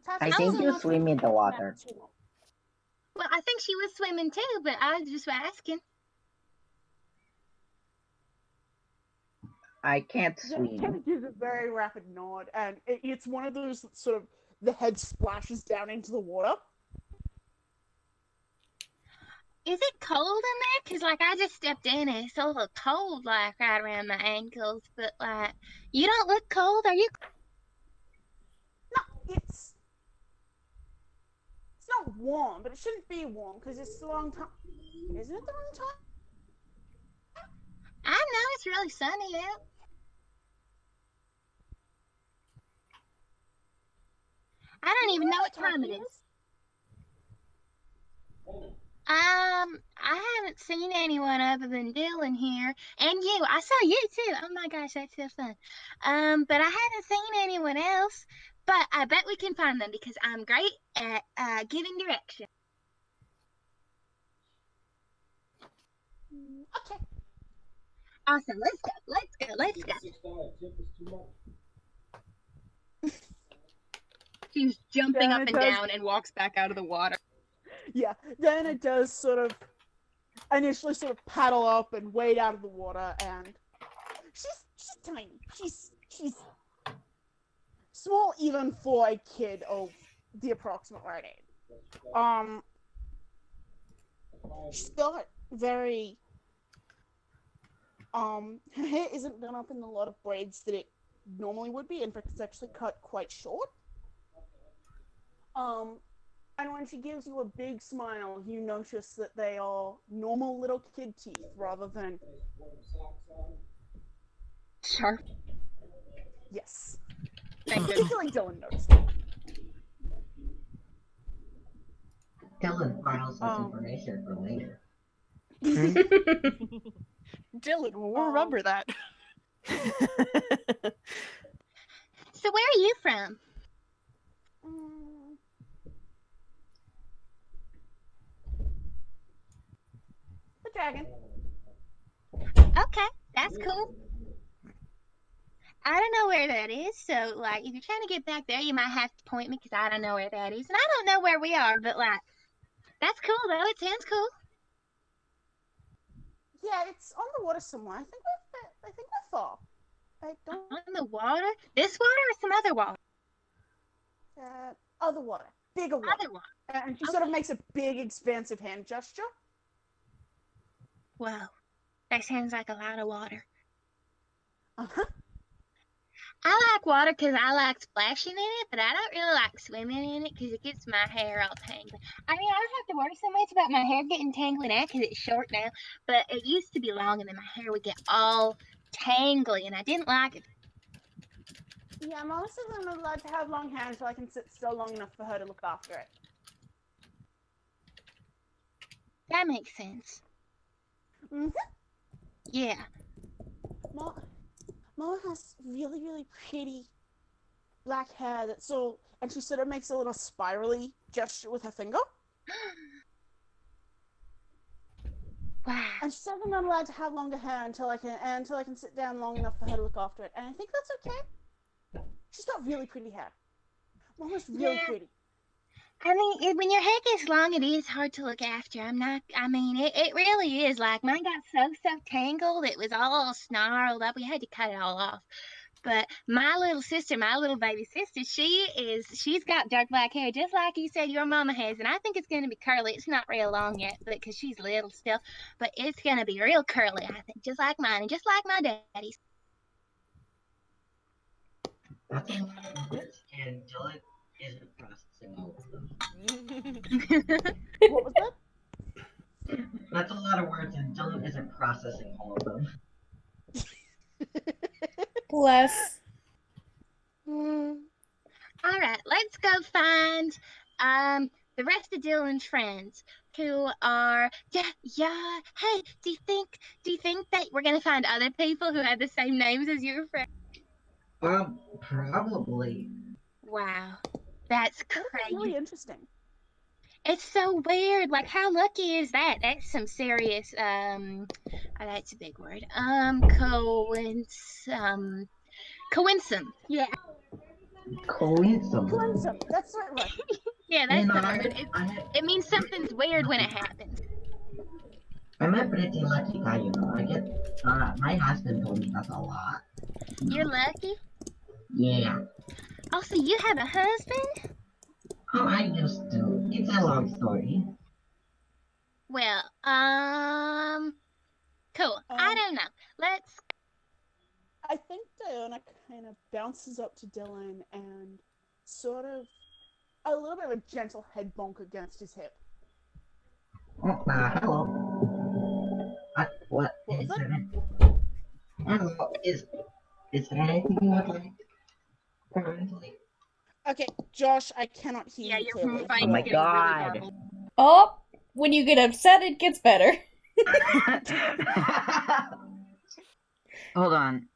I think you swim in the water. Well, I think she was swimming too, but I was just asking. I can't Kind swim. of gives a very rapid nod, and it's one of those that sort of the head splashes down into the water. Is it cold in there? Because, like, I just stepped in and it's a little cold, like, right around my ankles. But, like, you don't look cold, are you? No, it's not warm, but it shouldn't be warm because it's the wrong time. Isn't it the wrong time? I know it's really sunny out. I don't even know what time it is. I haven't seen anyone other than Dylan here. And you. I saw you too. Oh my gosh, that's so fun. But I haven't seen anyone else. But I bet we can find them because I'm great at giving direction. Okay. Awesome. Let's go. She's jumping Yeah, up it and does. down and walks back out of the water. Yeah, then it does sort of initially sort of paddle up and wade out of the water, and she's tiny. She's small even for a kid of the approximate right age. She's got very her hair isn't done up in a lot of braids that it normally would be. In fact, it's actually cut quite short. And when she gives you a big smile, you notice that they are normal little kid teeth rather than... Sharp. Yes. Thank you. Particularly Dylan noticed. Dylan files this information for later. Dylan, we'll remember that. So where are you from? The dragon. Okay, that's cool. I don't know where that is, so, like, if you're trying to get back there, you might have to point me, because I don't know where that is. And I don't know where we are, but, like, that's cool, though. It sounds cool. Yeah, it's on the water somewhere. I think we're far. I don't. On the water? This water or some other water? Other water, bigger water. Other water. And she sort of makes a big, expansive hand gesture. Wow. That sounds like a lot of water. Uh-huh. I like water because I like splashing in it, but I don't really like swimming in it because it gets my hair all tangled. I mean, I don't have to worry so much about my hair getting tangled now because it's short now, but it used to be long and then my hair would get all tangly and I didn't like it. Yeah, Mama says I'm allowed to have long hair until I can sit still long enough for her to look after it. That makes sense. Mm-hmm. Yeah. Mama has really, really pretty black hair that's all, and she sort of makes a little spirally gesture with her finger. Wow. And she says I'm not allowed to have longer hair until I can sit down long enough for her to look after it. And I think that's okay. She's got really pretty hair. Mama's really pretty. I mean, when your hair gets long, it is hard to look after. It really is. Like, mine got so tangled, it was all snarled up. We had to cut it all off. But my little baby sister, she's got dark black hair, just like you said your mama has. And I think it's going to be curly. It's not real long yet, but because she's little still. But it's going to be real curly, I think, just like mine and just like my daddy's. That's a lot of words, and Dylan isn't processing all of them. What was that? That's a lot of words, and Dylan isn't processing all of them. Bless. All right, let's go find the rest of Dylan's friends who are yeah. Hey, do you think that we're gonna find other people who have the same names as your friend? Probably. Wow, that's That's crazy. really interesting. It's so weird. Like, how lucky is that? That's some serious that's a big word. Coincidence. Yeah. Coincidence. That's the right word. Yeah, that's You know, the word. It means something's weird when it happens. I'm a pretty lucky guy, you know. I get, my husband told me that a lot. You're lucky? Yeah. Also, you have a husband? Oh, I used to. It's a long story. Well, cool. I don't know. Let's. I think Diona kind of bounces up to Dylan and sort of a little bit of a gentle head bonk against his hip. Hello. What is there? Hello. Is there anything you would like? Currently. Okay, Josh, I cannot hear Yeah, you your clearly. mic Oh my is getting God. really garbled. Oh, when you get upset, it gets better. Hold on.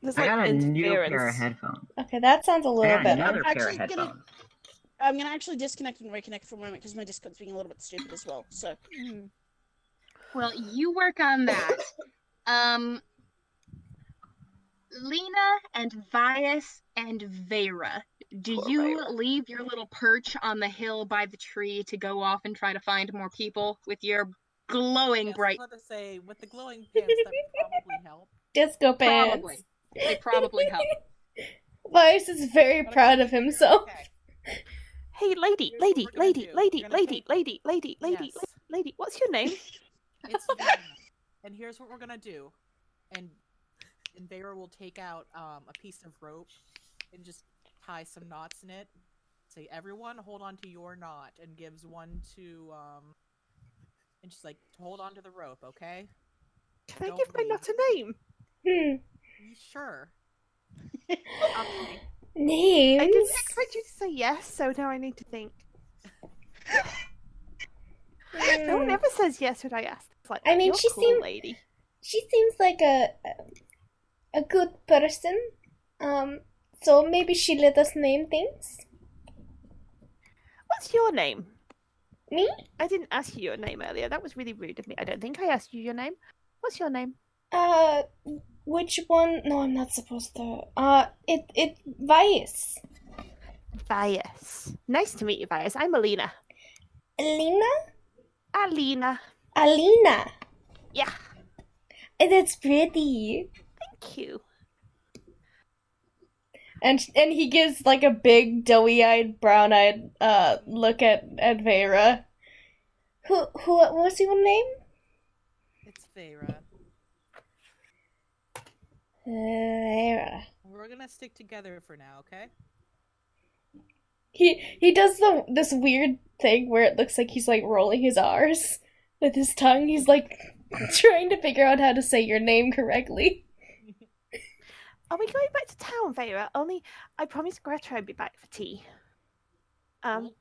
There's I like got a new pair of interference. headphones. Okay, that sounds a I little got better. another pair of Actually, headphones. I'm gonna actually disconnect and reconnect for a moment because my Discord's being a little bit stupid as well. So, Well, you work on that. Lena and Vias and Vera, do Poor you Vera. leave your little perch on the hill by the tree to go off and try to find more people with your glowing Yes, bright? I was about to say, with the glowing pants, that would probably help. Disco pants. Probably. They probably help. Vice is very proud of himself. Okay. Hey, lady, Here's what lady, we're gonna lady, do. lady, We're gonna lady, take- lady, lady, lady, Yes. lady. What's your name? It's Vera. And here's what we're gonna do. And Vera will take out a piece of rope and just tie some knots in it. Say, everyone hold on to your knot, and gives one to and she's like, hold on to the rope, okay? Can I Don't give my leave. knot a name? Sure. Okay. I Names? didn't expect you to say yes, so now I need to think. No one ever says yes when I ask. It's like, I mean, you're she cool, seemed- lady. She seems like a good person. So maybe she let us name things. What's your name? Me? I didn't ask you your name earlier. That was really rude of me. I don't think I asked you your name. What's your name? Which one? No, I'm not supposed to. Vice. Vias. Nice to meet you, Vias. I'm Alina. Alina? Alina. Alina. Yeah. That's pretty. Thank you. And he gives like a big doughy-eyed, brown-eyed look at Vera. What's your name? It's Vera. Vera. We're gonna stick together for now, okay? He does this weird thing where it looks like he's like rolling his R's with his tongue. He's like trying to figure out how to say your name correctly. Are we going back to town, Vera? Only I promised Greta I'd be back for tea. We'll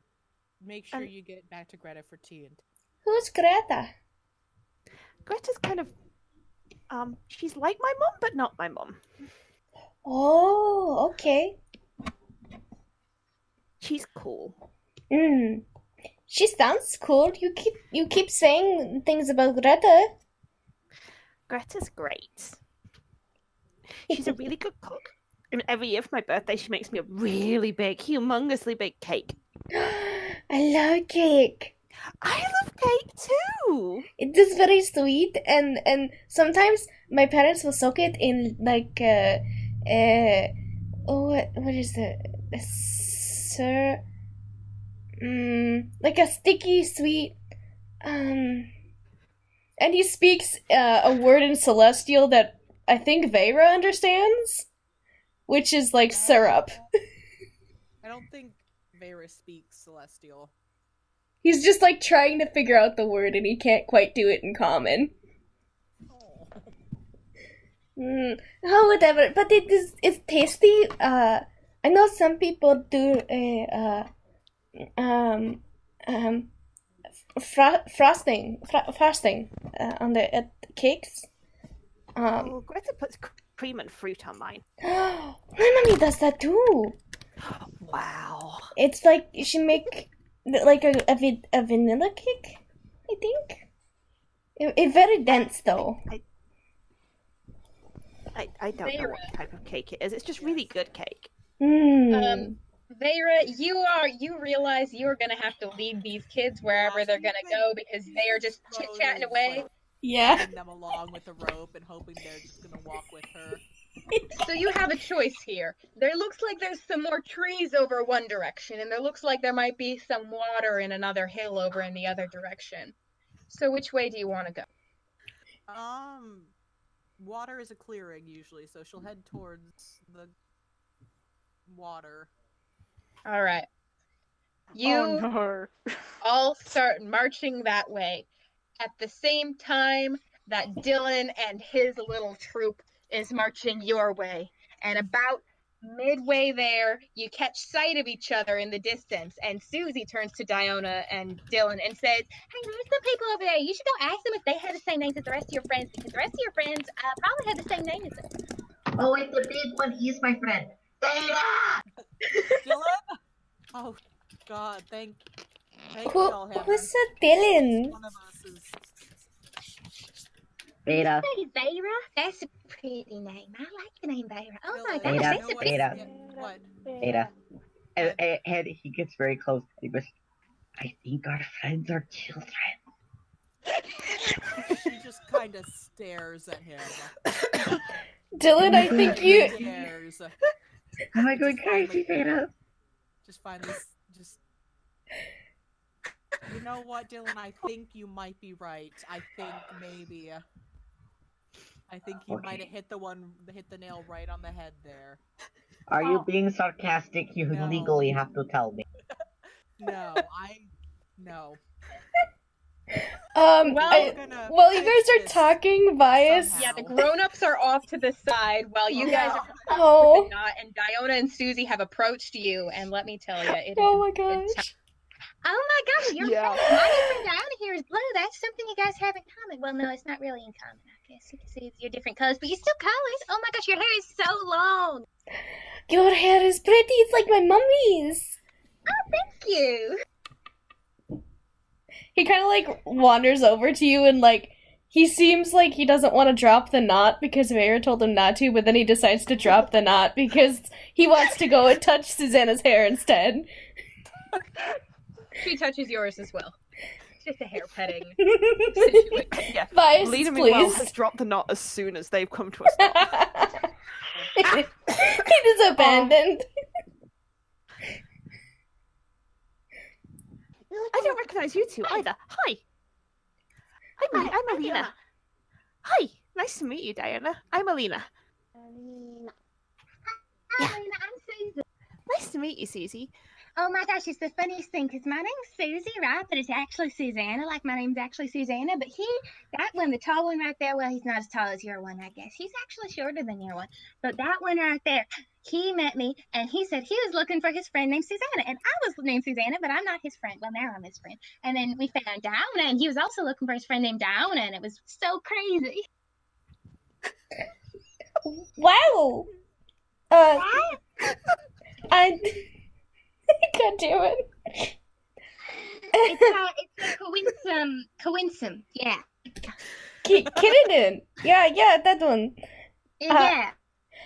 make sure you get back to Greta for tea. And Who's Greta? Greta's kind of she's like my mom, but not my mom. Oh, okay. She's cool. She sounds cool. You keep saying things about Greta. Greta's great. She's a really good cook. And every year for my birthday, she makes me a really big, humongously big cake. I love cake. I love cake too. It is very sweet, and sometimes my parents will soak it in like what is it? Like a sticky sweet and he speaks a word in Celestial that I think Vera understands, which is like syrup. I don't think Vera speaks Celestial. He's just like trying to figure out the word and he can't quite do it in common. Oh, whatever. But it's tasty. I know some people do frosting on the cakes. Greta puts cream and fruit on mine. My mommy does that too. Wow. It's like she make like a vanilla cake, I think. It's very dense though. I don't know what type of cake it is. It's just really good cake. Vera, you realize you are gonna have to lead these kids wherever they're gonna go because they are just chit-chatting away. Yeah. Holding them along with the rope and hoping they're just gonna walk with her. So you have a choice here. There looks like there's some more trees over one direction, and there looks like there might be some water in another hill over in the other direction. So which way do you want to go? Water is a clearing usually, so she'll head towards the water. All right. You all start marching that way at the same time that Dylan and his little troop is marching your way. And about midway there, you catch sight of each other in the distance, and Susie turns to Diona and Dylan and says, "Hey, there's some people over there. You should go ask them if they have the same names as the rest of your friends, because the rest of your friends probably have the same name as them." Oh, it's the big one. He's my friend. Dana! Dylan? Oh, God, thank y'all. Who's that Dylan? One of us is... Beta. Hey, Vera. That's a pretty name. I like the name Vera. Oh my Dylan, gosh, Beta. that's a Beta. What? Beta. And he gets very close. He goes, I think our friends are children. She just kind of stares at him. Dylan, I think you... Stares. Am I going crazy, Beta? Just finally, you know what, Dylan? I think you might be right. I think maybe. I think you might have hit the nail right on the head there. Are you being sarcastic? You No. legally have to tell me. No. While you guys are talking, Vias... Yeah, the grown-ups are off to the side while you guys are Oh. with the knot, and Diona and Susie have approached you, and let me tell you, it is Oh my gosh. Oh my gosh, your friend, my friend Diana here is blue. That's something you guys have in common. Well, no, it's not really in common. I guess you can see you're different colors, but you're still colors. Oh my gosh, your hair is so long. Your hair is pretty. It's like my mummy's. Oh, thank you. He kind of like wanders over to you and like He seems like he doesn't want to drop the knot because Vera told him not to, but then he decides to drop the knot because he wants to go and touch Susanna's hair instead. She touches yours as well. It's just a hair petting situation. Yeah. Vice, Lena meanwhile please. has dropped the knot as soon as they've come to a stop. He is abandoned. I don't recognize you two either. Hi. I'm Alina. Hi. Nice to meet you, Diana. I'm Alina. Hi, Lena, I'm Susie. Nice to meet you, Susie. Oh my gosh, it's the funniest thing because my name's Susie, right? But it's actually Susanna. Like my name's actually Susanna. But that one, the tall one right there, well, he's not as tall as your one, I guess. He's actually shorter than your one. But that one right there, he met me and he said he was looking for his friend named Susanna. And I was named Susanna, but I'm not his friend. Well, now I'm his friend. And then we found Diana and he was also looking for his friend named Diana. And it was so crazy. Wow. I can't do it. It's a coincidence. Yeah. Kiriden. Yeah, that one. Yeah.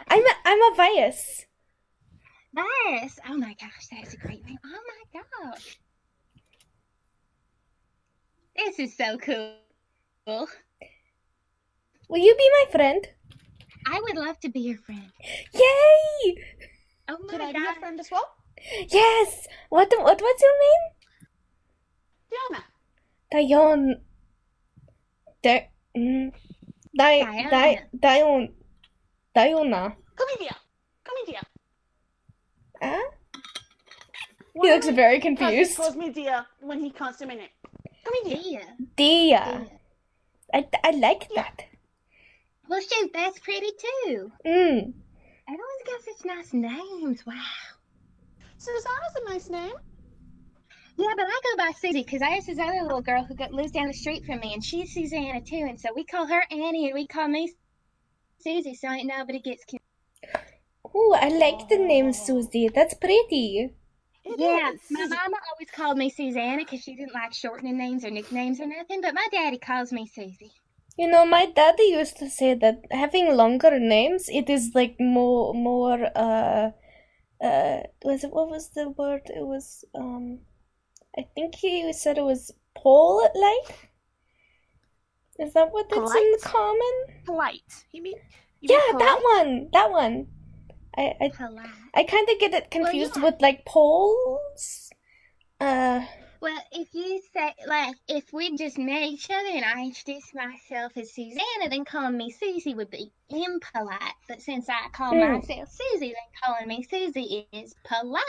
I'm a Vias. Nice. Oh my gosh, that's a great name. Oh my gosh. This is so cool. Will you be my friend? I would love to be your friend. Yay! Oh my Can I be god. your friend as well? Yes. What's your name? Diana. Dion. Diona. Come here. Come here. Huh? He looks very He confused. calls me Dia when he can't say my name. Come here. Dia. I like that. Well, shoot, that's pretty too. Mm. Everyone's got such nice names. Wow. Susanna's a nice name. Yeah, but I go by Susie because I have this other little girl who lives down the street from me, and she's Susanna too, and so we call her Annie, and we call me Susie, so ain't nobody gets confused. Ooh, I like the name Susie. That's pretty. Yeah, my mama always called me Susanna because she didn't like shortening names or nicknames or nothing, but my daddy calls me Susie. You know, my daddy used to say that having longer names, it is like more, what was the word? It was, I think he said it was Pole-like? Is that what it's in common? Polite. You mean Yeah, polite? that one. I kind of get it confused with like poles. Well, if you say, like, if we just met each other and I introduced myself as Susanna, then calling me Susie would be impolite. But since I call myself Susie, then calling me Susie is polite.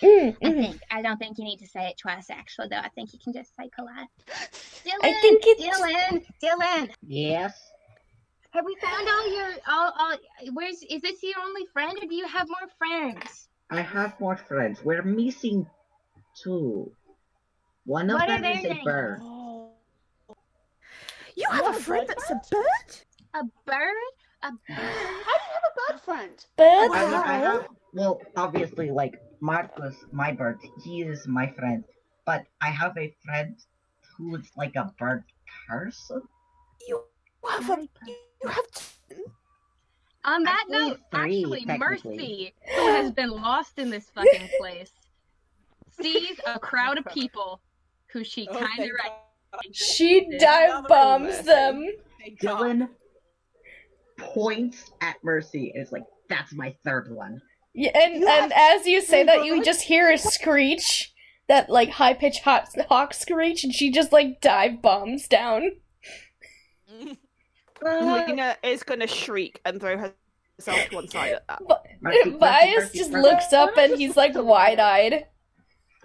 I don't think you need to say it twice, actually, though. I think you can just say polite. Dylan! Yes? Have we found is this your only friend, or do you have more friends? I have more friends. We're missing two. One of them is a bird. You have a friend that's a bird? A bird? How do you have a bird friend? I have, well, obviously, like, Marcus, my bird, he is my friend. But I have a friend who is like a bird person. On that Actually, note, three, Mercy, who has been lost in this fucking place, sees a crowd of people who she kind of recognizes. She dive bombs them. Dylan points at Mercy and is like, "That's my third one." Yeah, and as you say that, you just hear a screech, that like high pitched hawk screech, and she just like dive bombs down. Lena is gonna shriek and throw herself to one side at that. Bias just looks up and he's like wide eyed.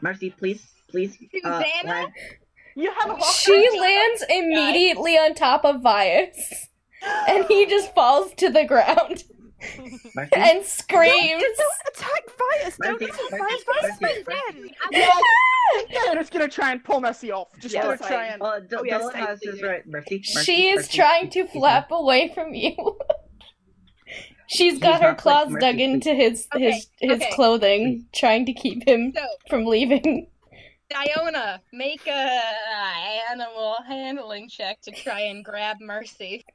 Mercy, please. Susanna? You have a hawk. She lands immediately on top of Vias, and he just falls to the ground Mercy? and screams. Don't attack Vias! Don't Mercy, attack Mercy, Vias! Vias is my Mercy, friend! Yeah, just gonna try and pull Mercy off. Just Yeah, gonna that's try fine. and. Dylan has his right. Mercy. She is trying to flap away from you. She's got her claws dug into his Okay. clothing, trying to keep him So, from leaving. Diona, make a animal handling check to try and grab Mercy.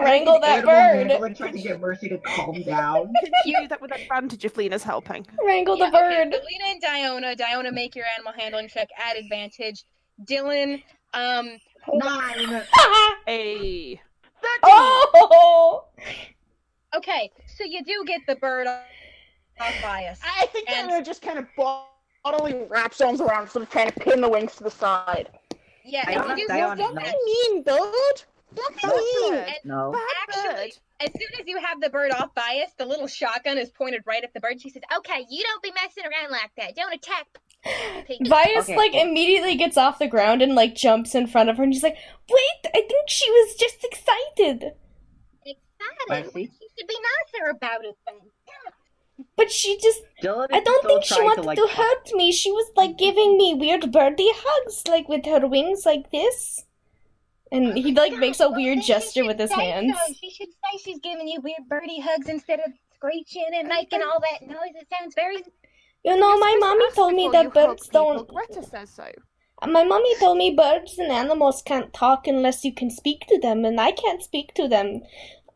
Wrangle that Animal bird. handling, trying to get Mercy to calm down. Can she do that with advantage if Lena's helping? Wrangle the Okay, bird. so Lena and Diona, make your animal handling check at advantage. Dylan, 9! Hey. Oh! okay, so you do get the bird off bias. I think Diana just kind of bodily wraps arms around, sort of trying to pin the wings to the side. Yeah, Diana, and you do Diana, Don't no. be mean, bird. Don't be mean. And No. actually, as soon as you have the bird off bias, the little shotgun is pointed right at the bird. She says, "Okay, you don't be messing around like that. Don't attack." Bias Okay, like well- immediately gets off the ground and like jumps in front of her and she's like, "Wait, I think she was just excited." Excited. Mercy? You should be nicer about it then. But she just Dylan I is don't still think she trying wanted like, to hurt me. She was like giving me weird birdie hugs, like with her wings like this. And he like makes a weird gesture with his hands. So. She should say she's giving you weird birdie hugs instead of screeching and making all that noise. It sounds very... You know, my mommy told me that birds don't. Greta says so. My mommy told me birds and animals can't talk unless you can speak to them, and I can't speak to them.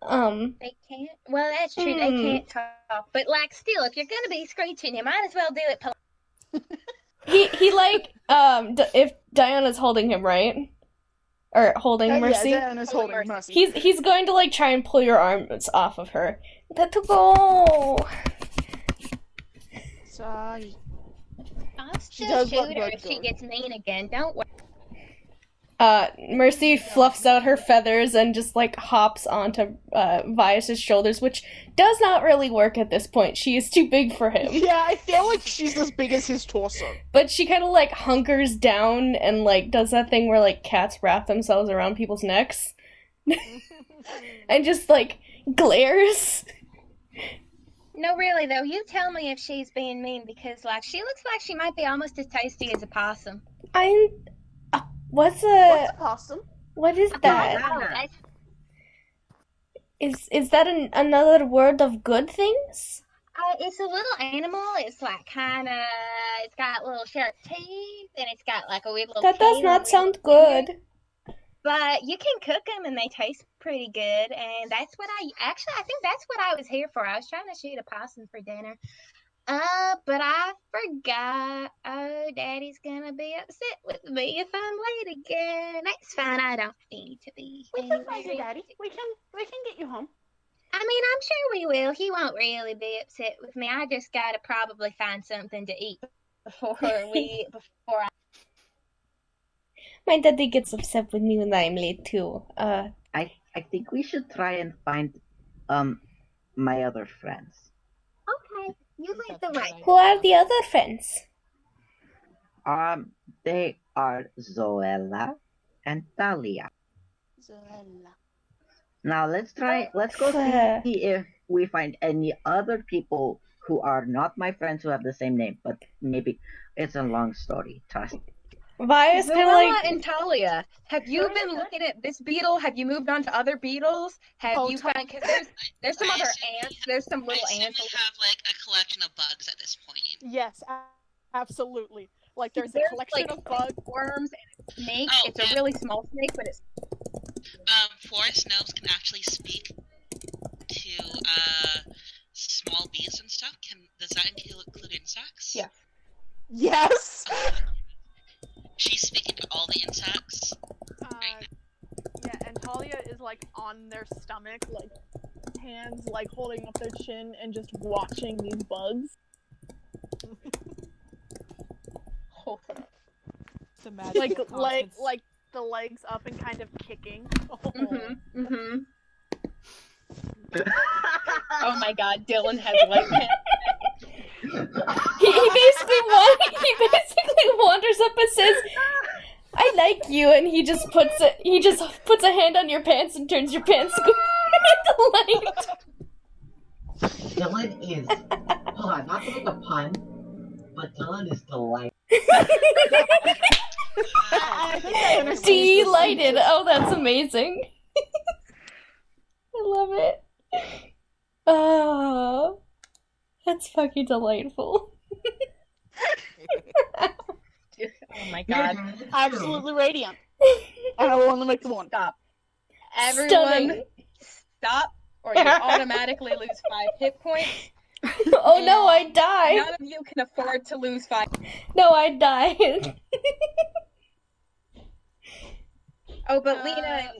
They can't? Well, that's true. They can't talk. But, like, still, if you're gonna be screeching, you might as well do it polite. He like, if Diana's holding him, right? Or holding Mercy? Yeah, Diana's holding Mercy. He's going to like try and pull your arms off of her. That to go. Sorry. I'll She still does let shoot her blood if she go. gets mean again. Don't worry. Mercy fluffs out her feathers and just like hops onto Vias's shoulders, which does not really work at this point. She is too big for him. Yeah, I feel like she's as big as his torso. But she kind of like hunkers down and like does that thing where like cats wrap themselves around people's necks and just like glares. No, really, though. You tell me if she's being mean because, like, she looks like she might be almost as tasty as a possum. What's a possum? What is that? Oh, that's... Is that another word of good things? It's a little animal. It's like it's got little sharp teeth, and it's got like a weird little That does tail not and sound weird good. But you can cook them, and they taste pretty good. And that's what I think that's what I was here for. I was trying to shoot a possum for dinner. But I forgot. Oh, Daddy's gonna be upset with me if I'm late again. That's fine. I don't need to be. We can find your daddy. We can get you home. I mean, I'm sure we will. He won't really be upset with me. I just gotta probably find something to eat before I. My daddy gets upset with me when I'm late too. I think we should try and find my other friends. Okay, you lead the way. Who are the other friends? They are Zoella and Talia. Zoella. Now let's go see if we find any other people who are not my friends who have the same name, but maybe it's a long story. Trust me. Vias kind of Zoella like and Talia, have you been looking at this beetle? Have you moved on to other beetles? Have you found, because there's some other ants, there's some little I ants. assume we have like a collection of bugs at this point. Yes, absolutely. Like there's a There's collection like of bugs. worms and a snake. Oh, It's a really small snake, but it's Forest gnomes can actually speak to small bees and stuff. Does that include insects? Yeah. Yes. She's speaking to all the insects. Yeah, and Talia is like on their stomach, like hands like holding up their chin and just watching these bugs. The magic of confidence. like the legs up and kind of kicking. Oh my God, Dylan has like he basically wanders up and says, "I like you," and he just puts a hand on your pants and turns your pants into light. Dylan is hold on, not to make a pun, but Dylan is delighted. Delighted. Oh, that's amazing. I love it. Oh, that's fucking delightful. my Your god. turn, it's Absolutely radiant. And I will only make the one. Stop. Everyone, Stunning. stop, or you automatically lose 5 hit points. Oh no, I died. None of you can afford to lose 5. No, I died. Oh, but Lena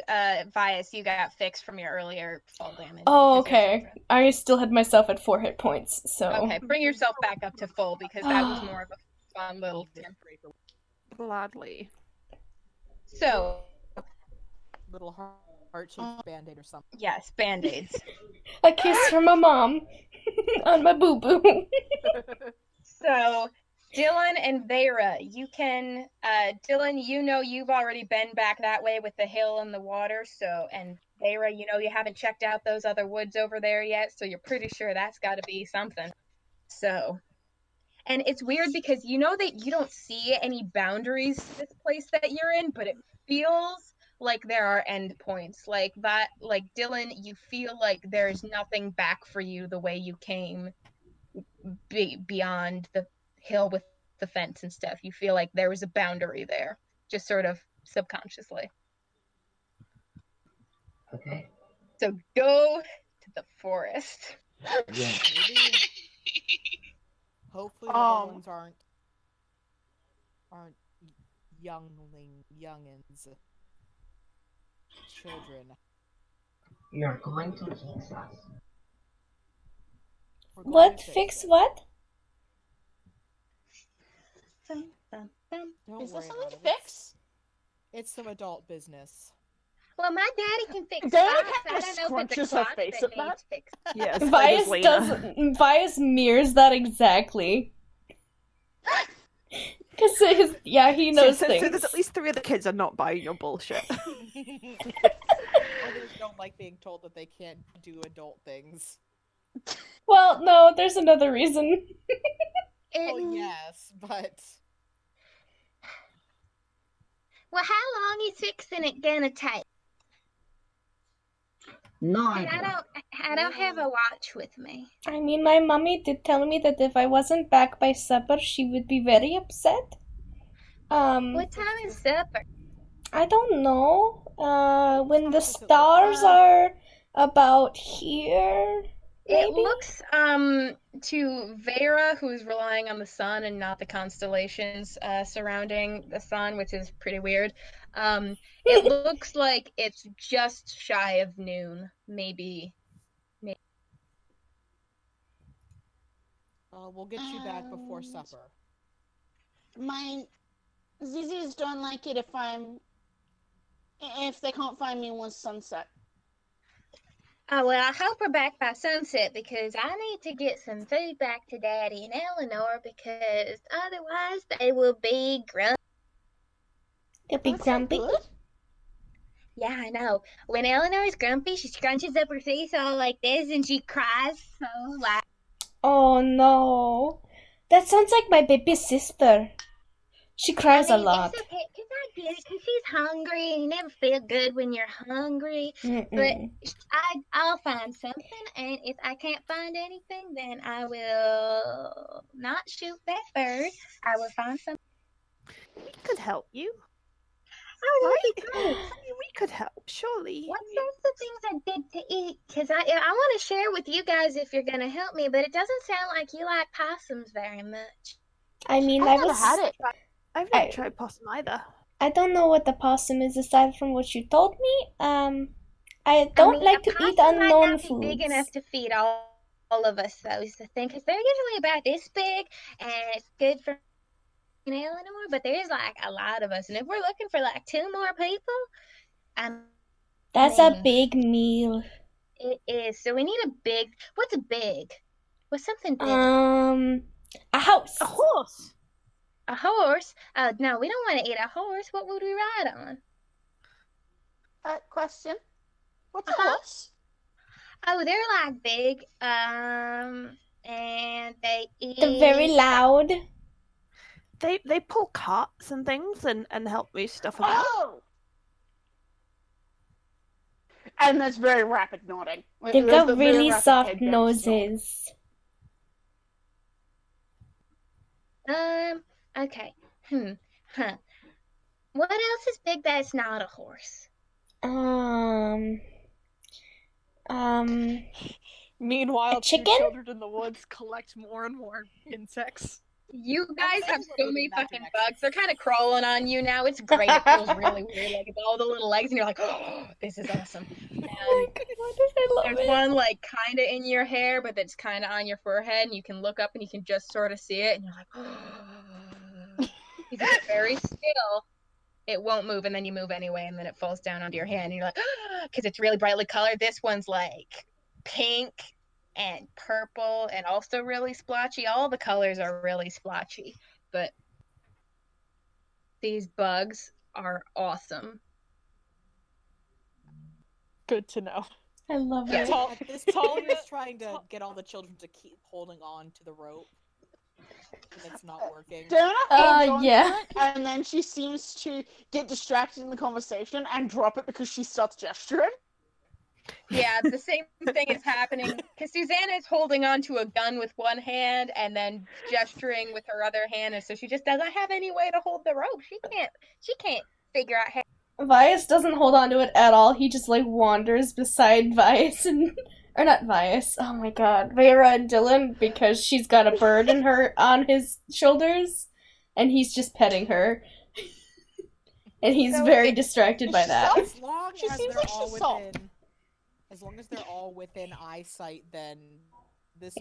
and Vias, you got fixed from your earlier fall damage. Oh, because you're okay. children. I still had myself at 4 hit points, so. Okay, bring yourself back up to full because that was more of a fun little tip. Gladly. So, Little heart-shaped band-aid or something. yes, band-aids. A kiss from my mom on my boo-boo. So, Dylan and Vera, you can, Dylan, you know you've already been back that way with the hill and the water, so, and Vera, you know you haven't checked out those other woods over there yet, so you're pretty sure that's gotta be something. So, and it's weird because you know that you don't see any boundaries to this place that you're in, but it feels like there are endpoints. Like that, like Dylan, you feel like there's nothing back for you the way you came beyond the hill with the fence and stuff. You feel like there was a boundary there, just sort of subconsciously. Okay. So go to the forest. Yeah. Hopefully the other ones aren't youngins. Children. You're going to fix us. We're going What? to Fix it. what? Dun, dun, dun. Don't Is there worry something about to it. fix? It's some adult business. Well, my daddy can fix Dana spots. kind I of don't know if it's a scrunches her clock face that at that. needs fixed. Yes, Vias Lena. Vias mirrors that exactly. Because he knows so things. there's at least 3 of the kids are not buying your bullshit. Others don't like being told that they can't do adult things. Well, no, there's another reason. Well, yes, but Well, how long is fixing it gonna take? No, And I don't have a watch with me. I mean, my mommy did tell me that if I wasn't back by supper, she would be very upset. What time is supper? I don't know. When the How does it look? stars are about here, It maybe? looks to Vera, who's relying on the sun and not the constellations surrounding the sun, which is pretty weird. It looks like it's just shy of noon, maybe. we'll get you back before supper. My ZZs don't like it if they can't find me once sunset. Oh, well, I hope we're back by sunset because I need to get some food back to Daddy and Eleanor because otherwise they will be grumpy. They'll be That's not grumpy. good. Yeah, I know. When Eleanor's grumpy, she scrunches up her face all like this and she cries so loud. Oh no. That sounds like my baby sister. She cries a lot. It's okay, because I get it, because she's hungry and you never feel good when you're hungry. Mm-mm. But I'll find something, and if I can't find anything, then I will not shoot that bird. I will find something. We could help you. Oh, that'd be great. I mean, we could help, surely. What sorts of things are good to eat? Because I want to share with you guys if you're going to help me, but it doesn't sound like you like possums very much. I mean, I've never had it. I've never tried possum either. I don't know what the possum is aside from what you told me. I don't like to eat unknown might not be big enough foods. to feed all of us, though, is the thing. Because they're usually about this big, and it's good for Eleanor, but there's like a lot of us. And if we're looking for like 2 more people, That's a big meal. It is. So we need a big. What's a big? What's something big? A house. A horse. A horse? No, we don't want to eat a horse. What would we ride on? Question. What's a Uh-huh. horse? Oh, they're like big. And they eat. They're very loud. They pull carts and things and help move stuff about. Oh! And there's very rapid nodding. They've There's got the very really rapid soft head bounce nod. noses. Okay. Huh. What else is big that's not a horse? Meanwhile, A two chicken? children in the woods collect more and more insects. You I guys was have thinking we're so moving many in that fucking direction. bugs. They're kind of crawling on you now. It's great. It feels really weird. Like it's all the little legs, and you're like, oh, this is awesome. Oh my god, I love There's it. one like kind of in your hair, but that's kind of on your forehead, and you can look up and you can just sort of see it, and you're like, oh. If it's very still, it won't move, and then you move anyway, and then it falls down onto your hand, and you're like, because it's really brightly colored. This one's like pink and purple, and also really splotchy. All the colors are really splotchy, but these bugs are awesome. Good to know. I love Yeah. it. At this point, is trying to get all the children to keep holding on to the rope. And it's not working. Dana holds on yeah. to it, and then she seems to get distracted in the conversation and drop it because she starts gesturing. Yeah, the same thing is happening because Susanna is holding on to a gun with one hand and then gesturing with her other hand, and so she just doesn't have any way to hold the rope. She can't figure out how. Vias doesn't hold on to it at all. He just like wanders beside Vias and or not Vias. Oh my god, Vera and Dylan, because she's got a bird in her on his shoulders, and he's just petting her, and he's very distracted by that. As long She as seems they're like all she's soft. within, as long as they're all within eyesight, then this.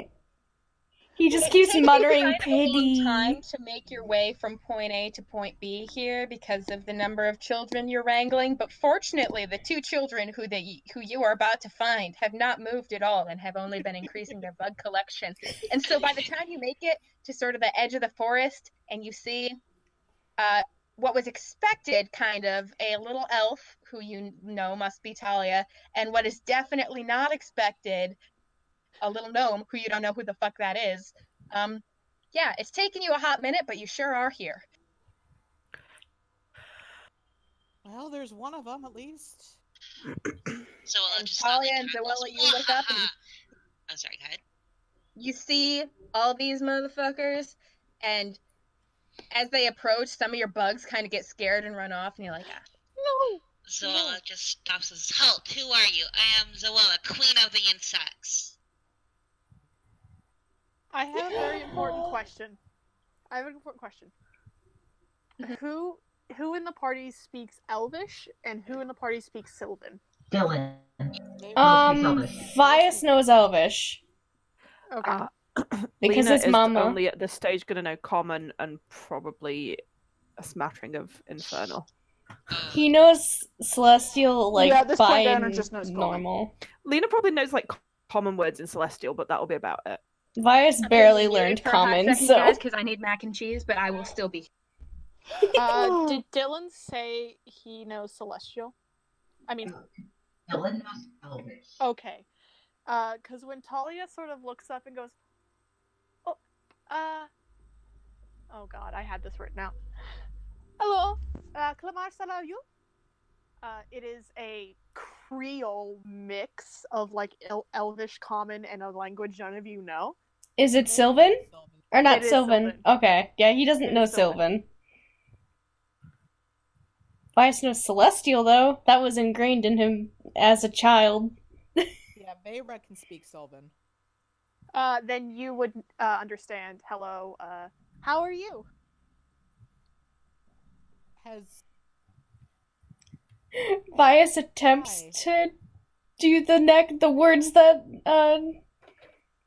He just It keeps takes you muttering, kind of a long "Pity." time to make your way from point A to point B here because of the number of children you're wrangling. But fortunately, the two children who you are about to find have not moved at all and have only been increasing their bug collection. And so by the time you make it to sort of the edge of the forest and you see what was expected, kind of a little elf who you know must be Talia, and what is definitely not expected, a little gnome who you don't know who the fuck that is. Yeah, it's taken you a hot minute, but you sure are here. Well, there's one of them at least. So I'll And just Talia not and like Zoella, you look up and I'm sorry, go ahead. you see all these motherfuckers, and as they approach, some of your bugs kind of get scared and run off, and you're like, No! Zoella just stops and says, "Halt! Who are you? I am Zoella, queen of the insects." I have a very important question. Who in the party speaks Elvish, and who in the party speaks Sylvan? Dylan. Vias knows Elvish. Okay. Because Lena his is mama. only at this stage going to know Common and probably a smattering of Infernal. He knows Celestial like Yeah, at this by point, Dana just knows Common. normal. Lena probably knows like common words in Celestial, but that'll be about it. Vias barely learned for a hot Common, second, so guys, because I need mac and cheese, but I will still be. Did Dylan say he knows Celestial? I mean, Dylan knows Elvish. okay. Because when Talia sort of looks up and goes, oh god, I had this written out. Hello, Clamar you? It is a Creole mix of like Elvish Common and a language none of you know. is it Sylvan? Or not It is Sylvan. Sylvan. Okay. Yeah, he doesn't It know is Sylvan. Sylvan. Vias knows Celestial though. That was ingrained in him as a child. Yeah, Mayra can speak Sylvan. Then you would understand. Hello, how are you? Has Vias attempts to do the words that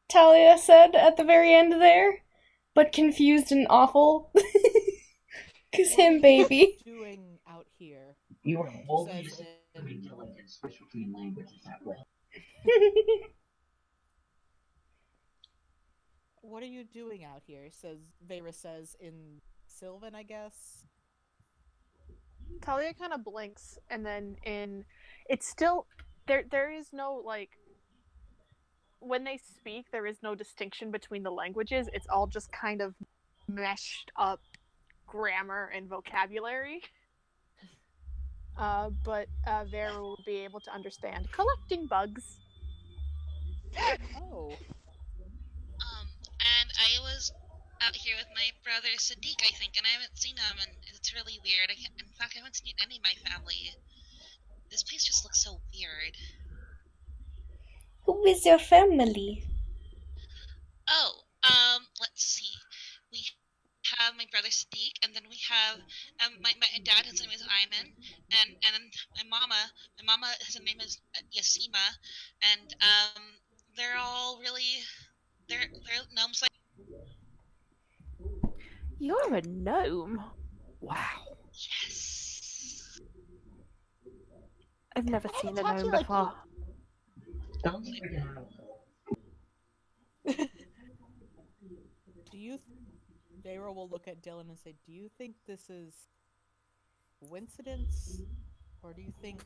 Talia said at the very end there, but confused and awful. Cause him, baby. doing out here? You are boldly Says assuming Dylan can switch between languages at will. What are you doing out here? Vera says in Sylvan, I guess. Talia kind of blinks, and then it's still there is no like when they speak there is no distinction between the languages. It's all just kind of meshed up grammar and vocabulary. But Vera will be able to understand collecting bugs. Oh. And I was out here with my brother Sadiq, I think, and I haven't seen him, and it's really weird. In fact, I haven't seen any of my family. This place just looks so weird. Who is your family? Oh, let's see. We have my brother Sadiq, and then we have my dad. His name is Ayman, and then my mama. His name is Yasima, and they're all really they're gnomes like. You're a gnome. Wow. Yes. I've never I seen a talk to gnome you like before. Don't freak out. Do you? Veyra will look at Dylan and say, "Do you think this is coincidence, or do you think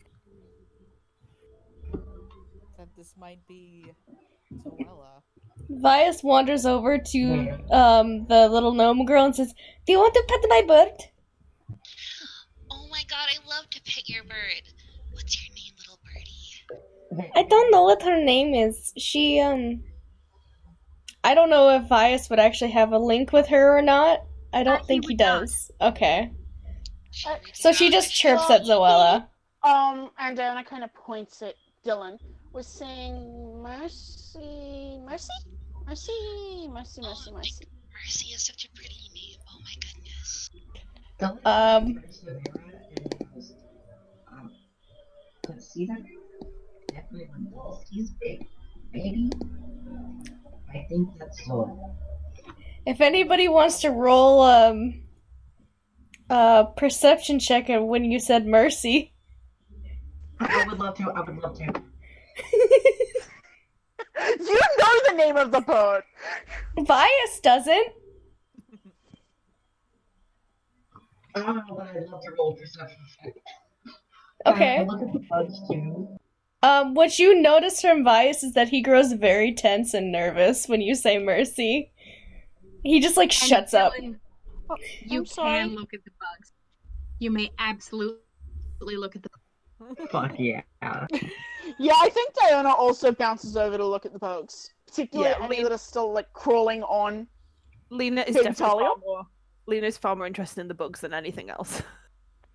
that this might be Zoella?" Vias wanders over to the little gnome girl and says, "Do you want to pet my bird?" Oh my god, I love to pet your bird. What's your name, little birdie? I don't know what her name is. She I don't know if Vias would actually have a link with her or not. I don't think he does. Okay. So she just chirps at Zoella. And Diana kind of points at Dylan, was saying, Mercy. Mercy is such a pretty name. Oh my goodness. See that? Everyone else, he's big. Maybe? I think that's so. If anybody wants to roll perception check at when you said mercy. I would love to. You know the name of the bird! Vias doesn't. Oh, but I'd love to roll perception check. Okay. I look at the bugs too. What you notice from Vias is that he grows very tense and nervous when you say mercy. He just like shuts up. You can look at the bugs. You may absolutely look at the Fuck yeah. Yeah, I think Diana also bounces over to look at the bugs. Particularly any that are still like crawling on. Lena is Big definitely Talia? Lena's far more interested in the bugs than anything else.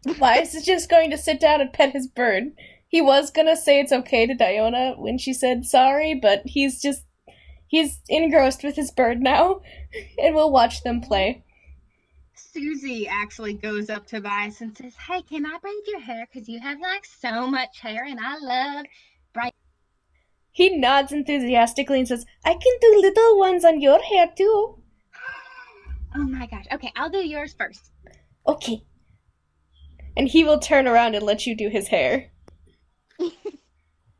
Vias is just going to sit down and pet his bird. He was gonna say it's okay to Diona when she said sorry, but he's engrossed with his bird now, and we'll watch them play. Susie actually goes up to Vice and says, "Hey, can I braid your hair? Because you have like so much hair and I love braid." He nods enthusiastically and says, "I can do little ones on your hair too." Oh my gosh. Okay, I'll do yours first. Okay. And he will turn around and let you do his hair.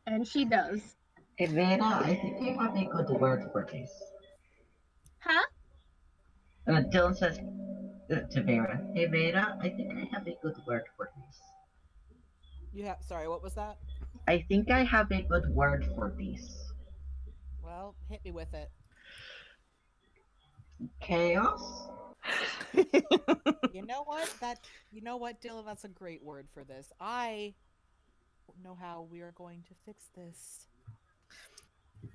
And she does. Hey, Vera, I think you have a good word for this. Huh? Dylan says to Vera, "Hey, Vera, I think I have a good word for this." Sorry, what was that? I think I have a good word for this. Well, hit me with it. Chaos? You know what, Dylan? That's a great word for this. I don't know how we are going to fix this.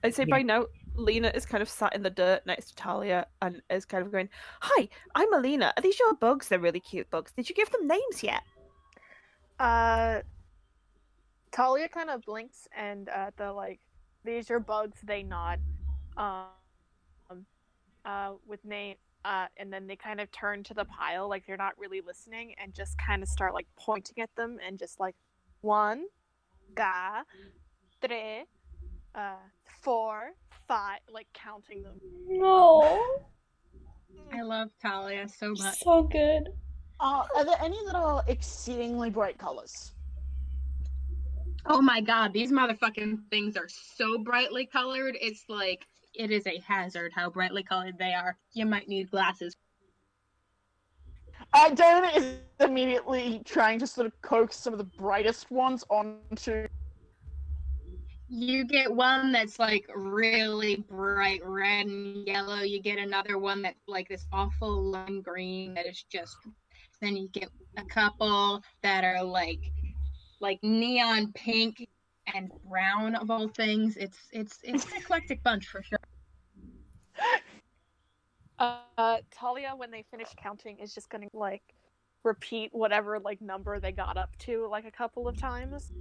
I'd say by now, Lena is kind of sat in the dirt next to Talia and is kind of going, "Hi, I'm Alina. Are these your bugs? They're really cute bugs. Did you give them names yet?" Talia kind of blinks and these are bugs, they nod. With name and then they kind of turn to the pile like they're not really listening and just kind of start like pointing at them and just like 1, 2, 3, 4, 5, like counting them. No. I love Talia so much. So good. Are there any that are exceedingly bright colors? Oh my god, these motherfucking things are so brightly colored. It's like, it is a hazard how brightly colored they are. You might need glasses. Diana is immediately trying to sort of coax some of the brightest ones onto. You get one that's like really bright red and yellow. You get another one that's like this awful lime green that is just. Then you get a couple that are like neon pink and brown of all things. It's an eclectic bunch for sure. Talia, when they finish counting, is just gonna like repeat whatever like number they got up to like a couple of times,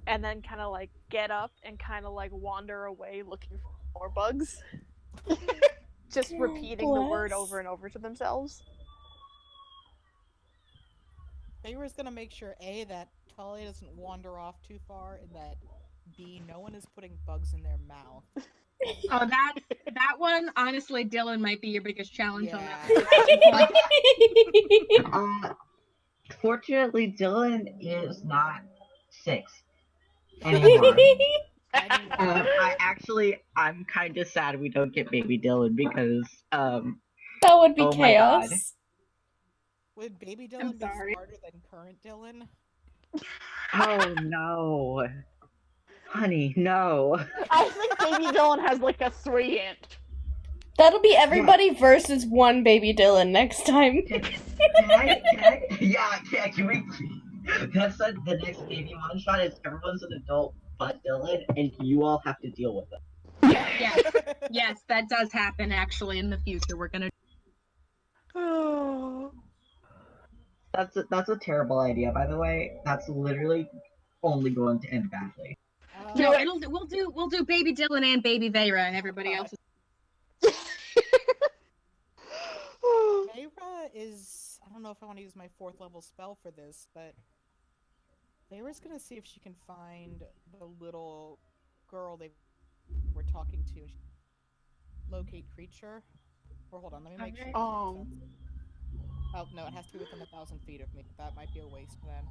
and then kind of like get up and kind of like wander away looking for more bugs, just repeating the word over and over to themselves. Feyre's gonna make sure A, that Talia doesn't wander off too far, and that B, no one is putting bugs in their mouth. Oh, that one, honestly, Dylan might be your biggest challenge on that. Fortunately, Dylan is not 6 anymore. I'm kind of sad we don't get baby Dylan because that would be oh chaos. my God. Would baby Dylan be smarter than current Dylan? Oh no. Honey, no. I think baby Dylan has like a 3 int. That'll be everybody versus one baby Dylan next time. Can we? That's the next baby one shot is everyone's an adult but Dylan, and you all have to deal with it. Yes, that does happen actually in the future. We're gonna. That's a terrible idea, by the way. That's literally only going to end badly. No, we'll do baby Dylan and baby Vera and everybody else. Feyre is... I don't know if I want to use my 4th level spell for this, but Feyre's gonna see if she can find the little girl they were talking to. Locate creature. Or hold on, let me make sure. Oh no, it has to be within 1,000 feet of me. That might be a waste then.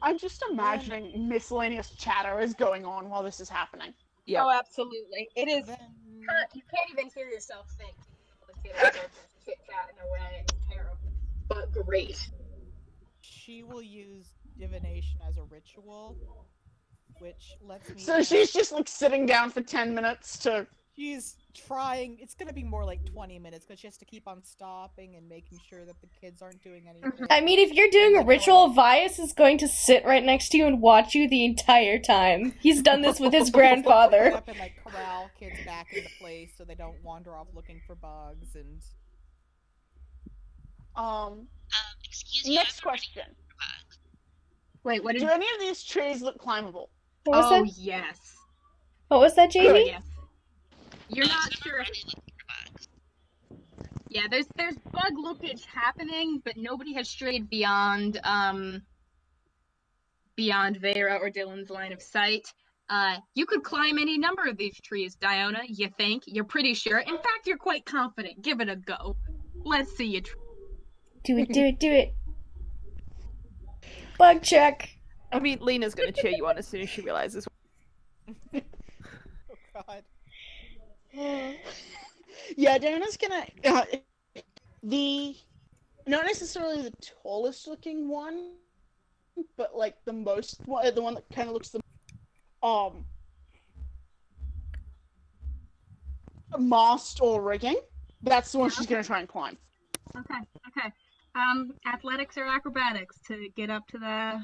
I'm just imagining miscellaneous chatter is going on while this is happening. Yeah. Oh, absolutely. It is. You can't even hear yourself think. The kids are just chit-chatting away. It's terrible. But great. She will use divination as a ritual, which lets me... So she's just like sitting down for 10 minutes to... She's trying. It's gonna be more like 20 minutes because she has to keep on stopping and making sure that the kids aren't doing anything. I mean, if you're doing a ritual, Vias is going to sit right next to you and watch you the entire time. He's done this with his grandfather. Up and like corral kids back into place so they don't wander off looking for bugs and. Excuse me. Next question. Wait, what did? Do any of these trees look climbable? What was that? Yes. What was that, Jamie? Yes. You're not sure. Yeah, there's bug lookage happening, but nobody has strayed beyond Vera or Dylan's line of sight. You could climb any number of these trees, Diona. You think? You're pretty sure. In fact, you're quite confident. Give it a go. Let's see you. Do it. Bug check. I mean, Lena's gonna cheer you on as soon as she realizes. Oh God. Yeah, Dana's gonna not necessarily the tallest looking one, but like the one that kind of looks the mast or rigging. That's the one she's gonna try and climb. Okay. Athletics or acrobatics to get up to the.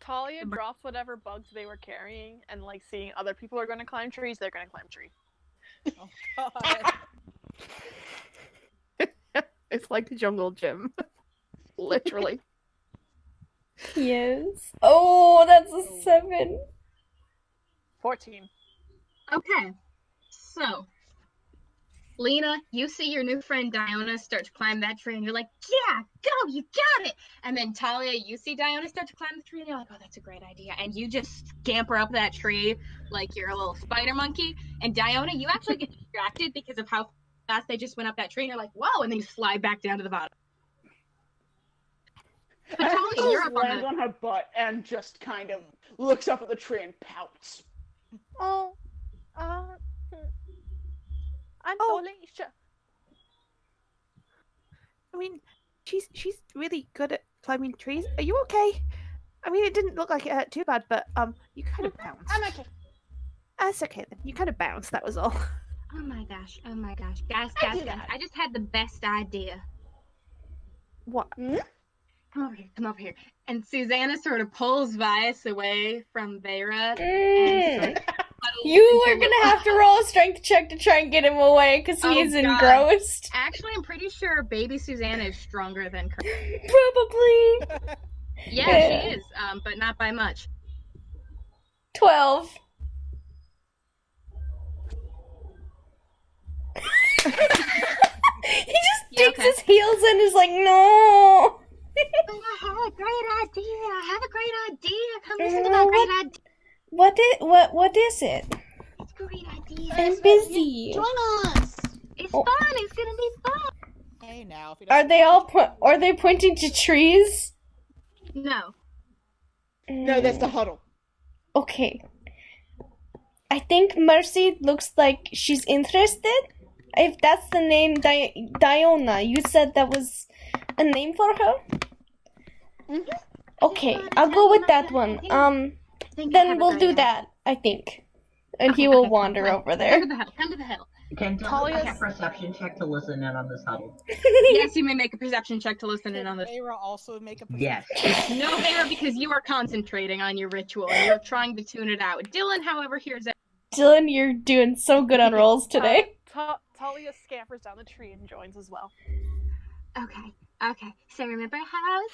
Talia drops whatever bugs they were carrying, and like seeing other people are going to climb trees, they're going to climb trees. Oh God. It's like the jungle gym. Literally. Yes. Oh, that's a 7. 14. Okay. So, Lena, you see your new friend Diona start to climb that tree, and you're like, yeah, go, you got it! And then Talia, you see Diona start to climb the tree, and you're like, oh, that's a great idea. And you just scamper up that tree like you're a little spider monkey. And Diona, you actually get distracted because of how fast they just went up that tree, and you're like, whoa, and then you slide back down to the bottom. But Talia, you're up lands on her butt and just kind of looks up at the tree and pouts. I'm Alicia. I mean, she's really good at climbing trees. Are you okay? I mean, it didn't look like it hurt too bad, but you kind of bounced. I'm okay. That's okay then. You kind of bounced. That was all. Oh my gosh. Guys. I just had the best idea. What? Come over here. And Susanna sort of pulls Vias away from Vera and You are gonna have to roll a strength check to try and get him away because Oh, he's God. engrossed. Actually, I'm pretty sure baby Susanna is stronger than Kirby. Probably. Yeah, she is, but not by much. 12. He just digs his heels in and is like, no. I have a great idea. I have a great idea. Come listen to my great idea. What is it? It's a great idea. I'm busy. Join us. It's fun. It's gonna be fun. Hey, now. If Are they all are they pointing to trees? No. No, that's the huddle. Okay. I think Mercy looks like she's interested. If that's the name, Diona, you said that was a name for her? Mm-hmm. Okay, I'll go with that one. Then we'll do that, I think. And he will wander over there. Come to the hill. Can Dylan make a perception check to listen in on this huddle? Yes, you may make a perception check to listen in on this. Vera also make a Yes. No, Vera, because you are concentrating on your ritual and you're trying to tune it out. Dylan, however, hears it. Dylan, you're doing so good on rolls today. Talia scampers down the tree and joins as well. Okay. So remember how I was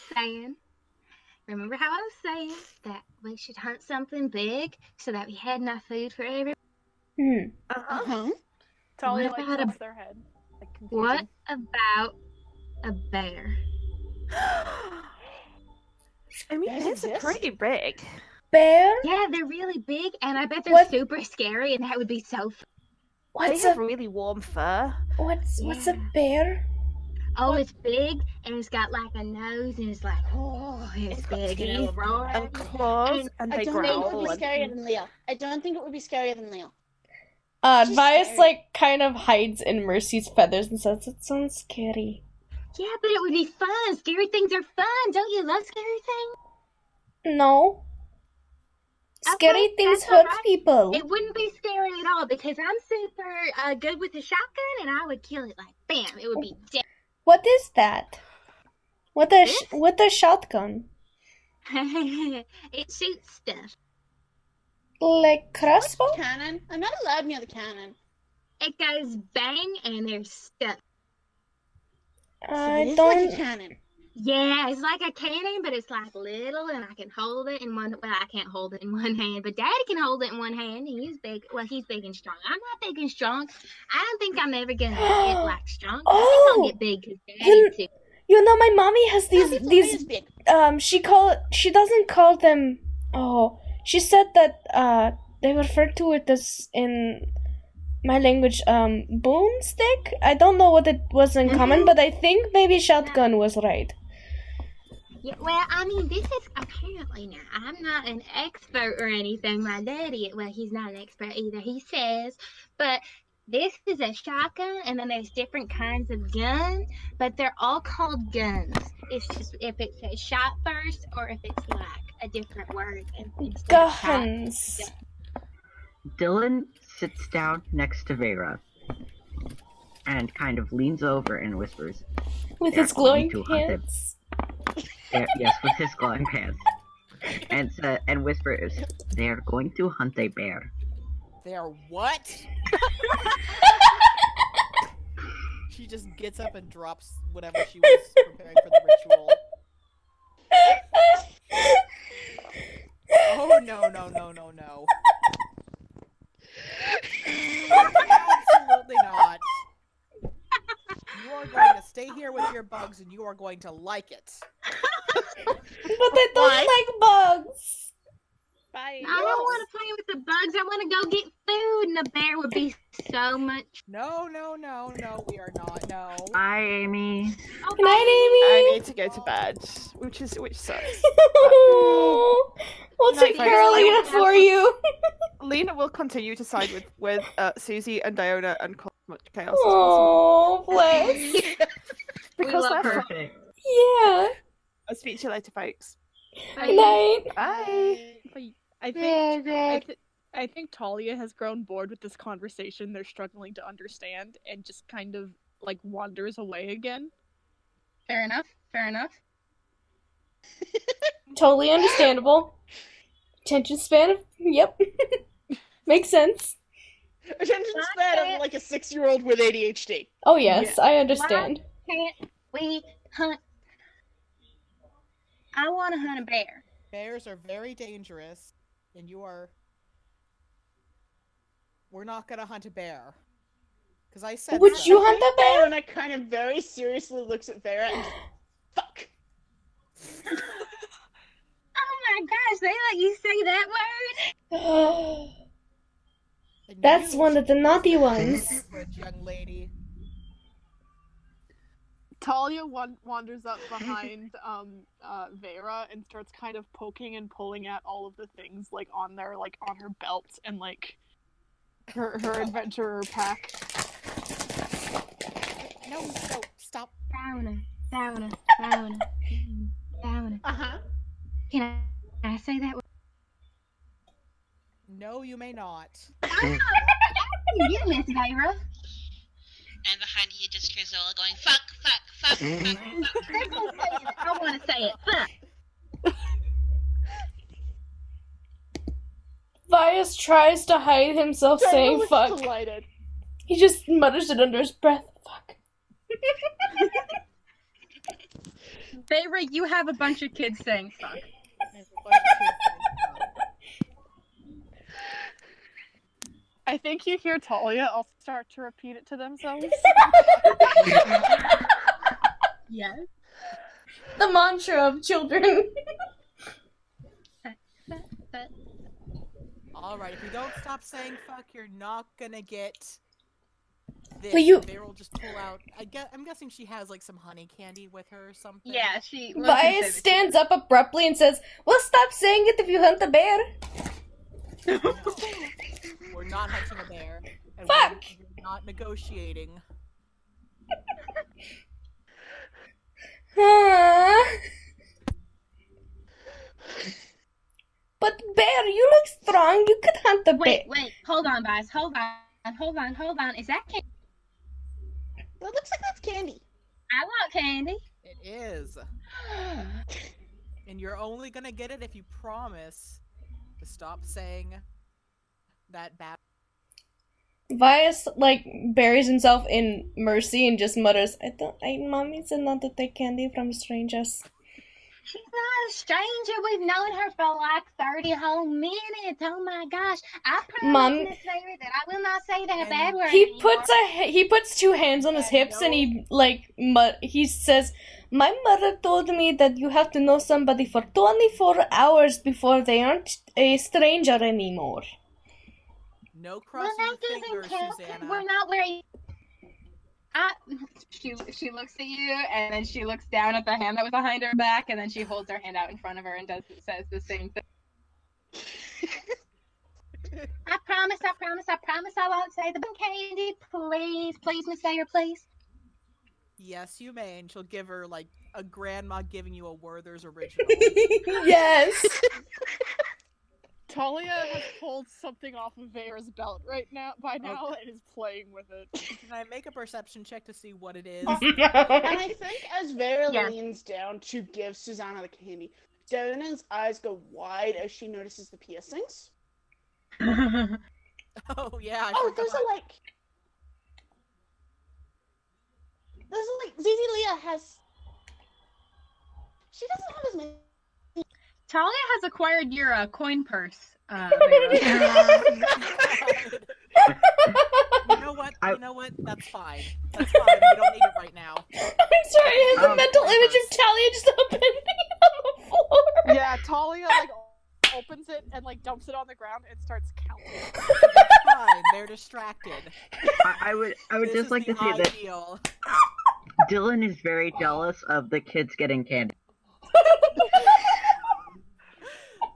saying that we should hunt something big so that we had enough food for everyone? Talia What like about tilts their head. Like, What about a bear? I mean, it's pretty big. Bear? Yeah, they're really big, and I bet they're super scary, and that would be so fun. They have really warm fur. What's a bear? Oh, it's big, and it's got like a nose, and it's like, oh, it's big, and it'll roar. And claws, and I they don't think it growl. would be scarier than Leo. I don't think it would be scarier than Leo. Vias like kind of hides in Mercy's feathers and says, "It sounds scary." Yeah, but it would be fun. Scary things are fun. Don't you love scary things? No. Scary things hurt people. It wouldn't be scary at all because I'm super good with a shotgun, and I would kill it like bam. It would be dead. What is that? What a shotgun? It shoots stuff. Like crossbow? Cannon? I'm not allowed near the cannon. It goes bang, and there's stuff. I It's don't. like a cannon. Yeah, it's like a cannon, but it's like little, and I can hold it in one. Well, I can't hold it in one hand, but Daddy can hold it in one hand. And he's big. Well, he's big and strong. I'm not big and strong. I don't think I'm ever gonna get like strong. I think I'll get big because Daddy too. You know, my mommy has these. She doesn't call them. Oh, she said that they refer to it as in my language boomstick. I don't know what it was in common, but I think maybe shotgun was right. Yeah, well, I mean, this is apparently now. I'm not an expert or anything. My daddy, well, he's not an expert either. He says, but this is a shotgun, and then there's different kinds of guns, but they're all called guns. It's just if it says shot first or if it's like a different word. Guns. Dylan sits down next to Vera and kind of leans over and whispers, With "They're his glowing going to hunt them." hands. Yes, with his glowing pants. And whispers, "They are going to hunt a bear." They are what? She just gets up and drops whatever she was preparing for the ritual. Oh, no. Absolutely not. You are going to stay here with your bugs, and you are going to like it. But I don't like bugs. Bye. I don't want to play with the bugs. I want to go get food, and the bear would be so much. No, we are not. No. Bye, Amy. Good night, I Amy. need to go to bed, which sucks. We'll take care of Lena for you. Lena will continue to side with Susie and Diona and cause much chaos. Oh, bless. Because love they're her. Perfect. Yeah. I'll speak to you later, folks. Good night. Bye. I think Talia has grown bored with this conversation they're struggling to understand and just kind of like wanders away again. Fair enough. Totally understandable. Attention span of. Yep. Makes sense. Attention span of like a 6-year-old with ADHD. Oh yes, I understand. Why can't we hunt? I want to hunt a bear. Bears are very dangerous, and we're not gonna hunt a bear. Because I said Would so. you hunt a bear? And I kind of very seriously looks at Vera and just, fuck. Oh my gosh, they let you say that word? And That's you one of the should naughty use that ones. language, young lady. Talia wanders up behind Vera and starts kind of poking and pulling at all of the things like on her belt and like her adventurer pack. No, stop. Downer. Uh-huh. Can I say that word? No, you may not. You, Miss Vera. And behind you, just Grizola going, fuck, fuck, fuck, fuck, fuck. They're gonna say it. I want to say it. Fuck. Vias tries to hide himself Vera saying looks fuck. delighted. He just mutters it under his breath. Fuck. Feyre, you have a bunch of kids saying fuck. I think you hear Talia all start to repeat it to themselves. Yes. The mantra of children. Alright, if you don't stop saying fuck, you're not gonna get this. But you- Bear will just pull out. I'm guessing she has like some honey candy with her or something. Yeah, she. Vias stands up abruptly and says, "Well, stop saying it if you hunt a bear." No, we're not hunting a bear. And Fuck! We're not negotiating. But bear, you look strong. You could hunt a bear. Wait. Hold on, guys. Hold on. Is that candy? It looks like that's candy. I want candy. It is. And you're only gonna get it if you promise to stop saying that bad. Vias buries himself in mercy and just mutters, Mommy said not to take candy from strangers." She's not a stranger. We've known her for like 30 whole minutes. Oh my gosh. I Mom- promise, Miss Mary, that I will not say that bad word He anymore. puts two hands on his hips and he says, "My mother told me that you have to know somebody for 24 hours before they aren't a stranger anymore." No Well, crossing that your doesn't fingers, count. Susanna. We're not wearing. She looks at you and then she looks down at the hand that was behind her back and then she holds her hand out in front of her and says the same thing. I promise I won't say the candy. Please, Miss Mayor, please. Yes, you may, and she'll give her like a grandma giving you a Werther's original. Yes. Talia has pulled something off of Vera's belt by now and is playing with it. Can I make a perception check to see what it is? And I think as Vera Yeah. leans down to give Susanna the candy, Donna's eyes go wide as she notices the piercings. Oh yeah. I forgot. Those are Zizi Leah has. She doesn't have as many. Talia has acquired your coin purse. Vera. You know what? That's fine. That's fine. We don't need it right now. I'm sorry, I have a mental image of Talia just opening on the floor. Yeah, Talia opens it and dumps it on the ground and starts counting. It's fine. They're distracted. I would This just is like the to say that ideal. Dylan is very jealous of the kids getting candy.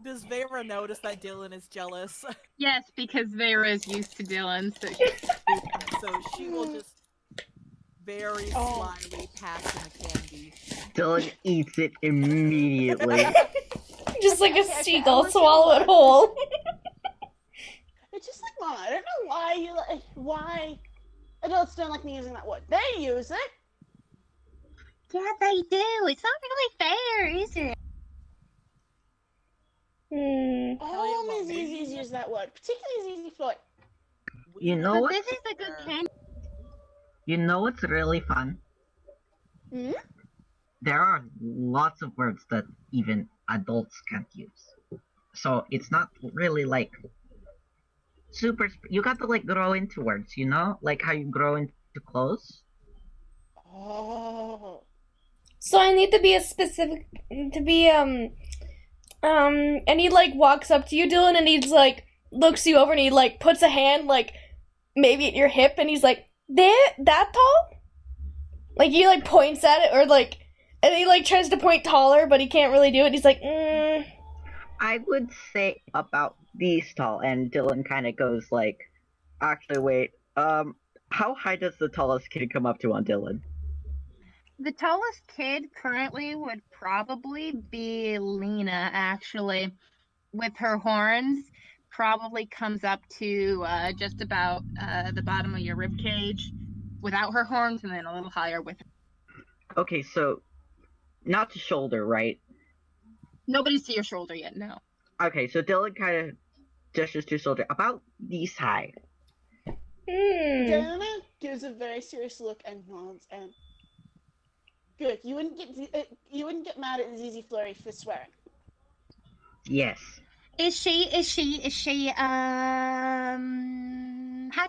Does Vera notice that Dylan is jealous? Yes, because Vera is used to Dylan, so So she will just very slyly pass him the candy. Dylan eats it immediately. Just like a seagull, swallow it whole. It's just like, Mama, I don't know why adults don't like me using that word. They use it. Yeah, they do. It's not really fair, is it? All Miss Easy's use use that word, particularly Zizi Floyd. You know But what? this is a good candy. You know what's really fun? Hmm? There are lots of words that even adults can't use. So it's not really like you got to like grow into words, you know? Like how you grow into clothes. Oh. So I need to be and he like walks up to you, Dylan, and he's like looks you over and he like puts a hand like maybe at your hip and he's like, that tall? Like he like points at it or like and he like tries to point taller but he can't really do it. He's like, I would say about these tall, and Dylan kind of goes like, actually, wait, how high does the tallest kid come up to on Dylan? The tallest kid currently would probably be Lena, actually, with her horns. Probably comes up to just about the bottom of your rib cage without her horns, and then a little higher with her. Okay, so not to shoulder, right? Nobody's to your shoulder yet, no. Okay, so Dylan kind of gestures to shoulder, about these high. Diana gives a very serious look and nods and good. You wouldn't get mad at Zizi Flurry for swearing. Yes. Is she how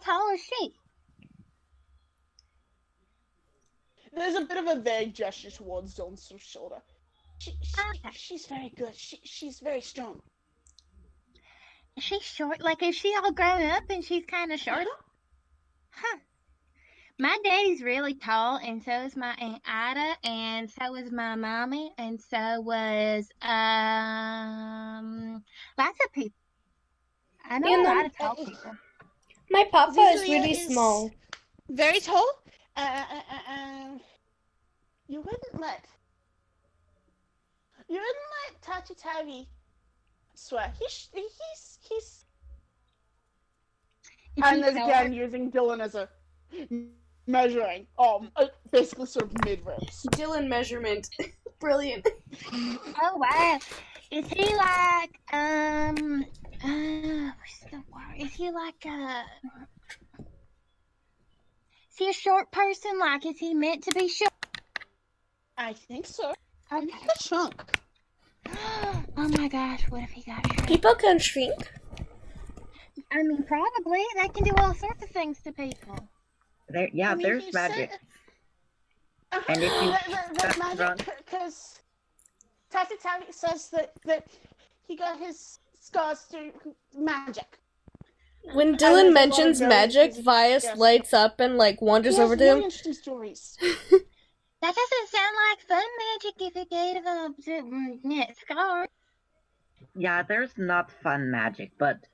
tall is she? There's a bit of a vague gesture towards Dylan's shoulder. She's very good. She's very strong. Is she short? Like, is she all grown up and she's kind of short? Huh. My daddy's really tall, and so is my Aunt Ida, and so is my mommy, and so was lots of people. I know a lot of tall people. My papa is Zizi really is small. Very tall. You wouldn't let Tachi Tavi swear. He's and there's again using Dylan as a measuring, basically sort of mid-ribs. Dylan measurement. Brilliant. Oh wow. Is he like what's the word? Is he like is he a short person? Like, is he meant to be short? I think so. Okay. He got shrunk. Oh my gosh, what if he got shrunk? People can shrink. I mean, probably. They can do all sorts of things to people. There's magic. And if you there's magic, because Tachi Tavi says that he got his scars through magic. When Dylan mentions magic, Vias lights up and like wanders over to him. Interesting stories. That doesn't sound like fun magic if it gave a scar. Yeah, there's not fun magic, but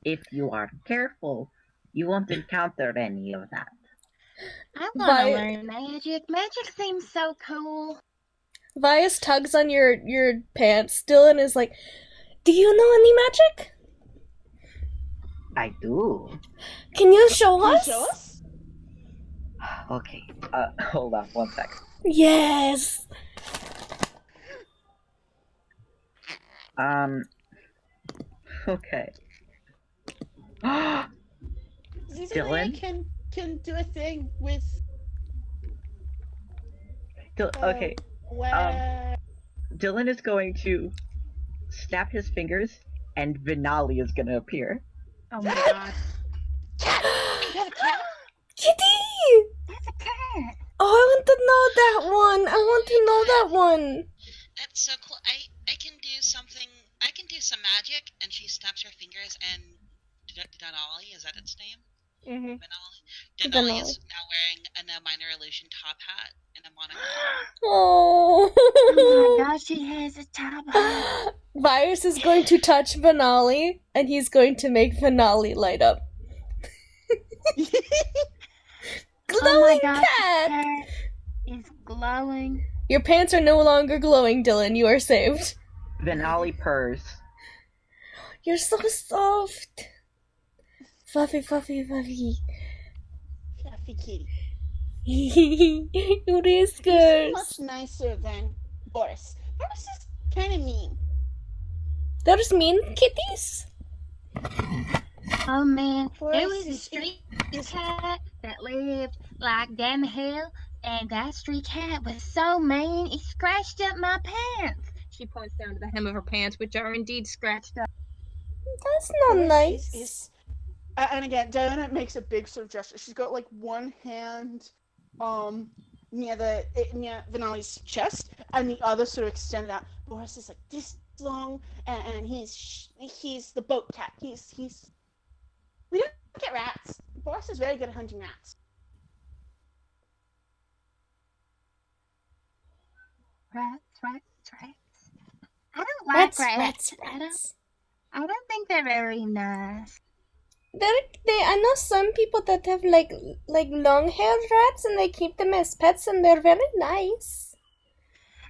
if you are careful, you won't encounter any of that. I want to learn magic. Magic seems so cool. Vias tugs on your pants. Dylan is like, do you know any magic? I do. Can you show us? Show us? Okay, hold on 1 sec. Yes! Okay. Dylan can do a thing with okay. Where... Dylan is going to snap his fingers and Vinali is gonna appear. Oh my god. Cat! Kitty! That's a cat! Oh, I want to know that one! I want to know that one! That's so cool. I can do something. I can do some magic, and she snaps her fingers, and Denali, is that its name? Mm-hmm. Denali is now wearing a minor illusion top hat and a monocle. Oh. Oh my gosh, she has a top hat. Virus is going to touch Vinali, and he's going to make Vinali light up. Glowing cat! cat is glowing. Your pants are no longer glowing, Dylan. You are saved. Vinali purrs. You're so soft. Fluffy, fluffy, fluffy. Fluffy kitty. You He's whiskers. much nicer than Boris. Boris is kind of mean. There's mean kitties? Oh man, there Forrest was a is- street is- cat that lived like down the hill, and that street cat was so mean it scratched up my pants. She points down to the hem of her pants, which are indeed scratched up. That's not Forrest nice. And again, Diana makes a big sort of gesture. She's got like one hand near Vinali's chest, and the other sort of extended out. Boris is like this long, and he's the boat cat. He's we don't get rats. Boris is very good at hunting rats. Rats. I don't like Rats. I don't think they're very nice. I know some people that have like long-haired rats, and they keep them as pets, and they're very nice.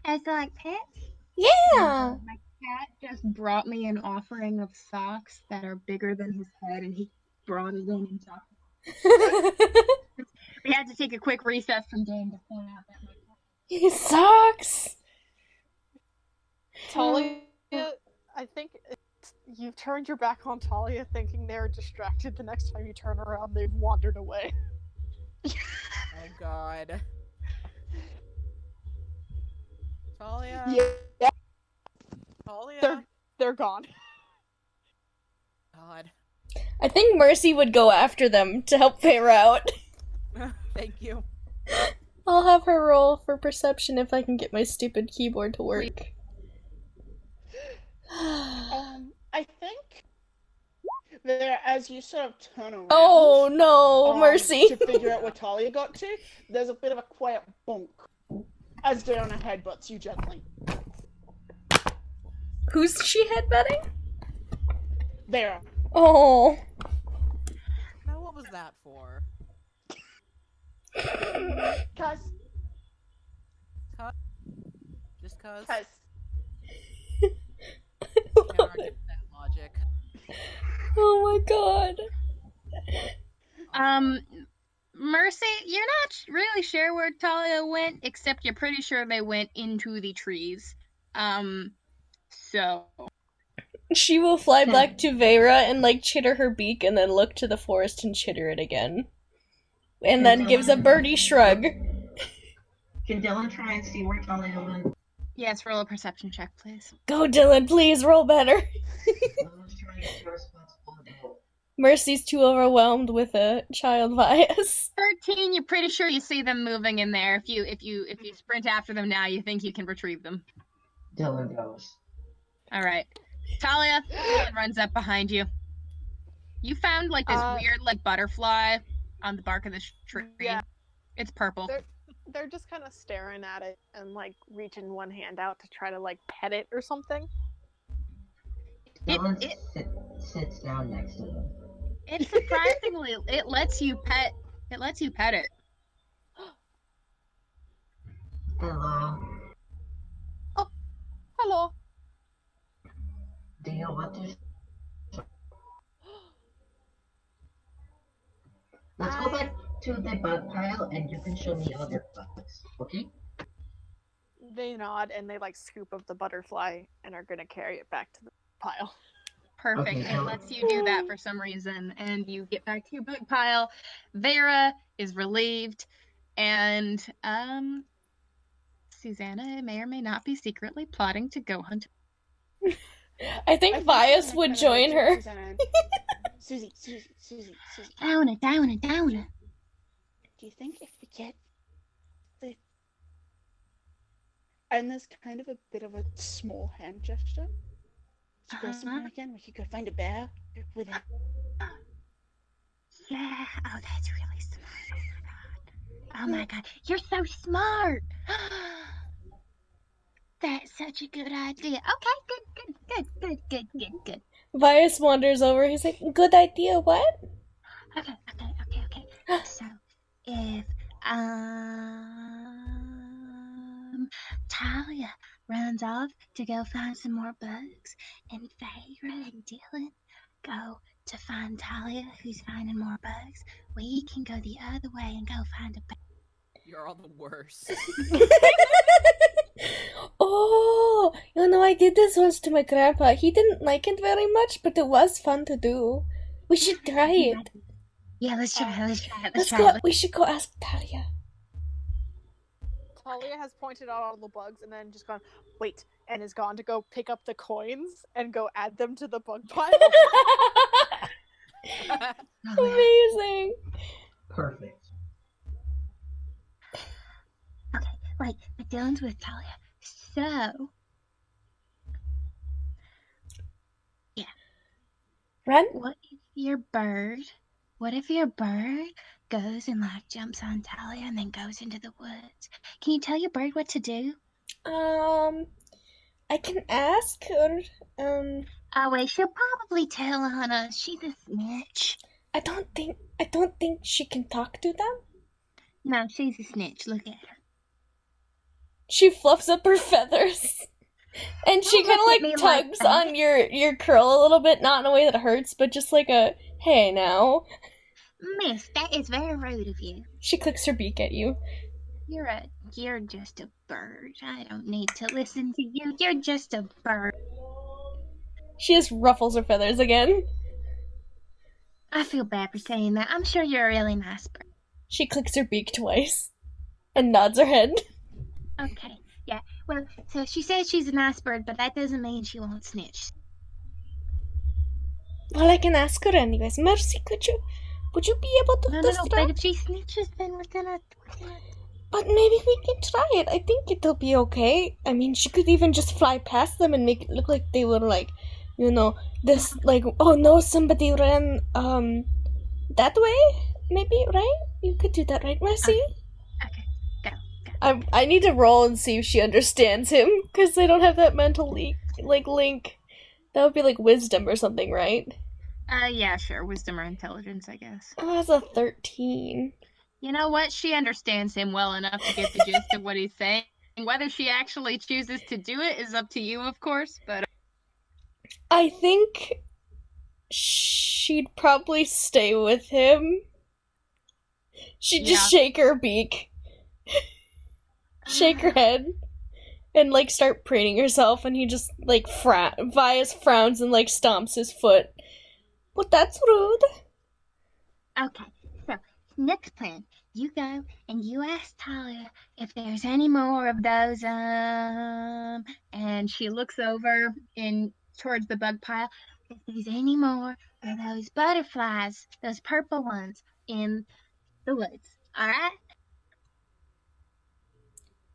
As like pets? Yeah. My cat just brought me an offering of socks that are bigger than his head, and he brought it in and talked. We had to take a quick recess from game to point out that my cat. He sucks. Talia, I think you've turned your back on Talia thinking they're distracted. The next time you turn around, they've wandered away. Oh god. Talia. Yeah. Talia. They're gone. God. I think Mercy would go after them to help Feyre out. Thank you. I'll have her roll for perception if I can get my stupid keyboard to work. I think there, as you sort of turn around. Oh no, Mercy! To figure out where Talia got to, there's a bit of a quiet bonk as Diana headbutts you gently. Who's she headbutting? There. Oh. Now what was that for? Cuz. Just cuz? Cuz. Can't argue with that logic. Oh my god. Mercy, you're not really sure where Talia went, except you're pretty sure they went into the trees. So. She will fly back to Vera and like chitter her beak and then look to the forest and chitter it again. And then gives a birdie shrug. Can Dylan try and see where Talia went? Yes, roll a perception check, please. Go, Dylan, please roll better. Dylan's trying to be responsible adult. Mercy's too overwhelmed with a child bias. 13, you're pretty sure you see them moving in there. If you sprint after them now, you think you can retrieve them. Dylan goes. Alright. Talia runs up behind you. You found like this weird like butterfly on the bark of this tree. Yeah. It's purple. They're just kind of staring at it and like reaching one hand out to try to like pet it or something. Dylan sits down next to them. It surprisingly it lets you pet it. Hello. Oh, hello. Do you want to? Let's go back to the bug pile and you can show me other bugs, okay? They nod and they like scoop up the butterfly and are gonna carry it back to the pile. Perfect. Okay, It so- lets you do that for some reason, and you get back to your bug pile. Vera is relieved, and Susanna may or may not be secretly plotting to go hunt. I think Vias would join her. Susie. Down it. Do you think if we get the... And there's kind of a bit of a small hand gesture. To go somewhere again, we could go find a bear with it. Yeah. Oh, that's really smart. Oh my god. You're so smart. That's such a good idea. Okay, good. Vias wanders over. He's like, good idea, what? Okay. So, if Talia runs off to go find some more bugs, and Feyre and Dylan go to find Talia, who's finding more bugs, we can go the other way and go find a bug. You're all the worst. Oh, you know, I did this once to my grandpa. He didn't like it very much, but it was fun to do. We should try it. Yeah, let's try it. Let's try it. Let's go. We should go ask Talia. Talia has pointed out all the bugs and then just gone, wait, and is gone to go pick up the coins and go add them to the bug pile. Amazing. Perfect. Okay, wait, but Dylan's with Talia. So, yeah. Run? What if your bird goes and like jumps on Talia and then goes into the woods? Can you tell your bird what to do? I can ask her. Oh wait, she'll probably tell on us. She's a snitch. I don't think she can talk to them. No, she's a snitch. Look at her. She fluffs up her feathers. And she kind of like tugs on your curl a little bit, not in a way that hurts, but just like a, hey now. Miss, that is very rude of you. She clicks her beak at you. You're just a bird. I don't need to listen to you. You're just a bird. She just ruffles her feathers again. I feel bad for saying that. I'm sure you're a really nice bird. She clicks her beak twice and nods her head. Okay, yeah. Well, so she says she's a nice bird, but that doesn't mean she won't snitch. Well, I can ask her anyways. Mercy, would you be able to No, but if she snitches, then we're gonna... But maybe we can try it. I think it'll be okay. I mean, she could even just fly past them and make it look like they were like, this, like, oh no, somebody ran, that way? Maybe, right? You could do that, right, Mercy? Okay, go. I need to roll and see if she understands him, because I don't have that mental link. That would be like wisdom or something, right? Yeah, sure. Wisdom or intelligence, I guess. Oh, that's a 13. You know what? She understands him well enough to get the gist of what he's saying. Whether she actually chooses to do it is up to you, of course, but... I think she'd probably stay with him. She'd just shake her beak. Shake her head. And, like, start preening herself, and he just, like, Vias frowns and, like, stomps his foot. But that's rude. Okay, so, next plan. You go, and you ask Talia if there's any more of those, And she looks over towards the bug pile. If there's any more of those butterflies, those purple ones, in the woods. Alright?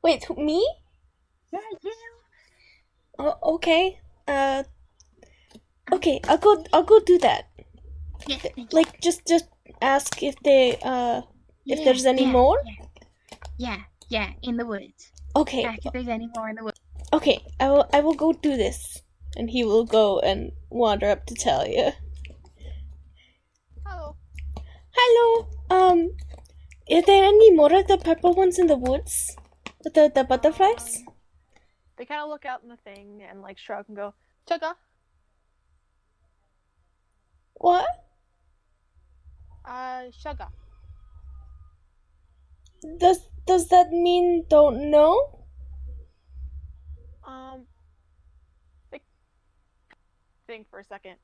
Wait, me? Yeah, you. Oh, okay. Okay, I'll go do that. Yes, thank you. Like, just ask if they, if there's any more? Yeah, in the woods. Okay. Ask if there's any more in the woods. Okay, I will go do this. And he will go and wander up to Talia. Hello. Hello, is there any more of the purple ones in the woods? The butterflies? They kind of look out in the thing and like shrug and go, Chugga. What? Chugga. Does that mean don't know? Think for a second.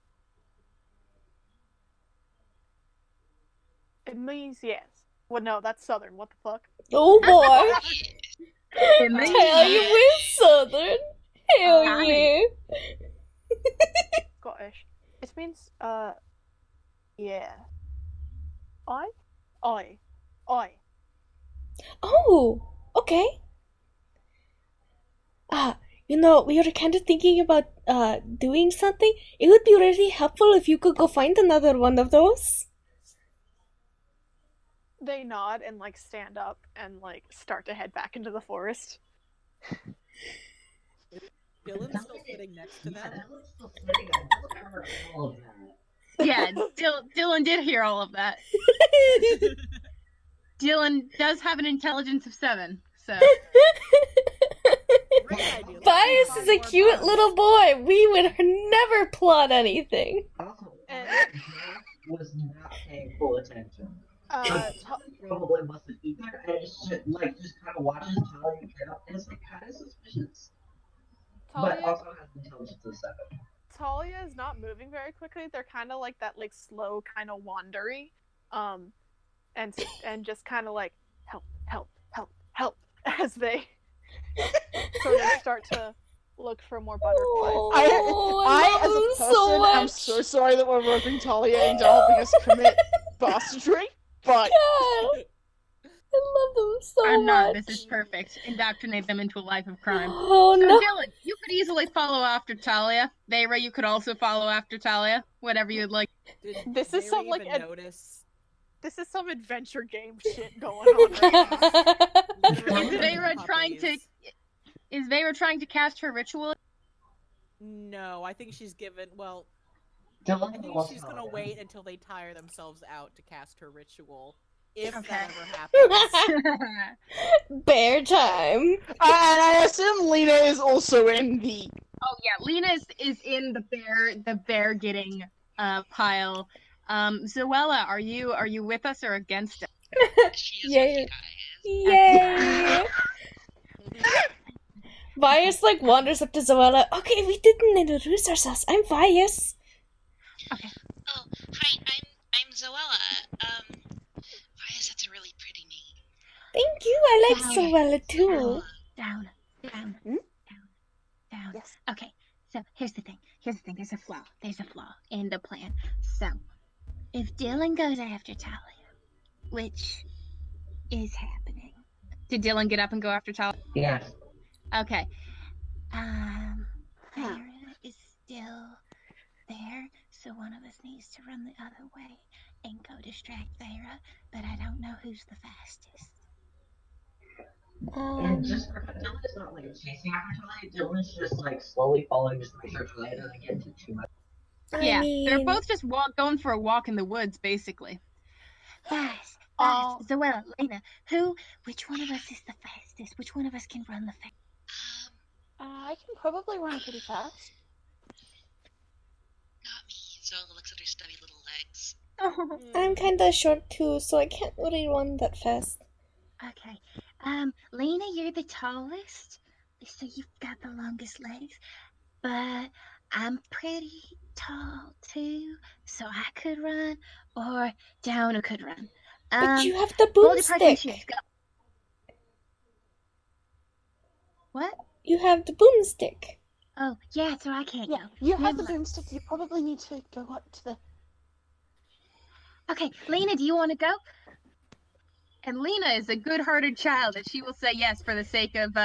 It means yes. Well, no, that's Southern. What the fuck? Oh boy. It means Hell, you win Southern. Hell yeah. Scottish. It means, yeah. I. Oh, okay. We were kind of thinking about doing something. It would be really helpful if you could go find another one of those. They nod and like stand up and like start to head back into the forest. Dylan's still sitting next to them. Yeah, Dylan did hear all of that. Dylan does have an intelligence of 7, so... Vias is a cute little boy. We would never plot anything. Also, was not paying full attention. Probably wasn't either, and just kind of watches Talia get up, and it's like kind of suspicious. but Talia, also has intelligence of 7. Talia is not moving very quickly. They're kind of like that, like slow, kind of wandery, and just kind of like help, help, help, help as they sort of start to look for more butterflies. I as a person, am so sorry that we're roping Talia into helping us commit bastardry, but God. I love them so I'm not. much. This is perfect. Indoctrinate them into a life of crime. Oh So, no. Dylan, you could easily follow after Talia. Veyra, you could also follow after Talia. Whatever you'd like. This is Veyra some like even notice? this is some adventure game shit going on right now. Is Veyra trying to cast her ritual? No, I think she's given. Well, Dylan I think will she's follow gonna them. wait until they tire themselves out to cast her ritual, if Okay. that ever happens. Bear time. and I assume Lena is also in the. Oh yeah, Lena is in the bear getting pile. Zoella, are you with us or against us? She is Yay. with you guys. Yay! Vias like wanders up to Zoella. Okay, we didn't introduce ourselves. I'm Vias. Okay. Oh, hi, I'm Zoella. Vias, that's a really pretty name. Thank you. I like Down. Zoella too. Down. Hmm? Down. Yes. Okay, so here's the thing. There's a flaw. There's a flaw in the plan. So, if Dylan goes after Talia, which is happening. Did Dylan get up and go after Talia? Yes. Okay. Veyra is still there, so one of us needs to run the other way and go distract Veyra, but I don't know who's the fastest. And just for Dylan is not like chasing after Talia, Dylan's just like slowly following just to make sure Talia doesn't get too much. Yeah, they're both just going for a walk in the woods, basically. Fast. Zoella, Lena, which one of us is the fastest? Which one of us can run the fastest? I can probably run pretty fast. Not me. Zola looks at her stubby little legs. Oh, I'm kinda short too, so I can't really run that fast. Okay. Lena, you're the tallest, so you've got the longest legs. But I'm pretty tall too, so I could run, or Downa could run. But you have the hold your parting boomstick. shoes, go. What? You have the boomstick. Oh, yeah, so I can't Yeah, go. you have the Never mind. boomstick. You probably need to go up to the. Okay, Lena, do you want to go? And Lena is a good-hearted child, and she will say yes for the sake of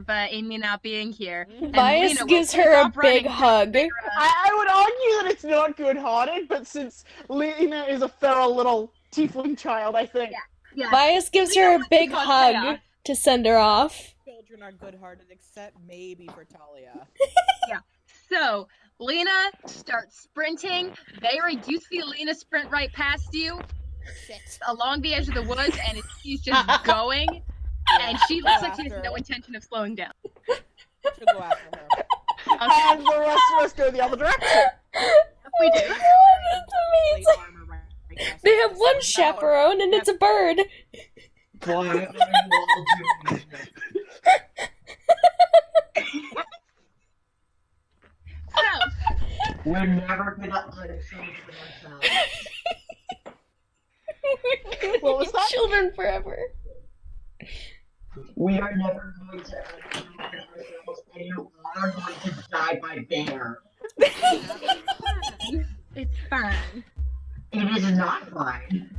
Amy not being here. And Vias Lena will gives take her a off running big to hug. I would argue that it's not good-hearted, but since Lena is a feral little tiefling child, I think. Yeah. Vias gives Lena her a wants to big cause hug chaos. to send her off. Children are good-hearted, except maybe for Talia. So, Lena starts sprinting. Veyra, you see Lena sprint right past you Shit. along the edge of the woods, and she's just going. And she looks like she has no intention of slowing down. She'll go after her. Okay. And the rest of us go the other direction. We do. That's amazing. Plate armor right next They to have us. one chaperone, and it's a bird. Why are you all doing this? So, We're never gonna unchain ourselves. What was that? Children forever. We are never going to unchain ourselves, and you are going to die by bear. it's fine. It is not fine.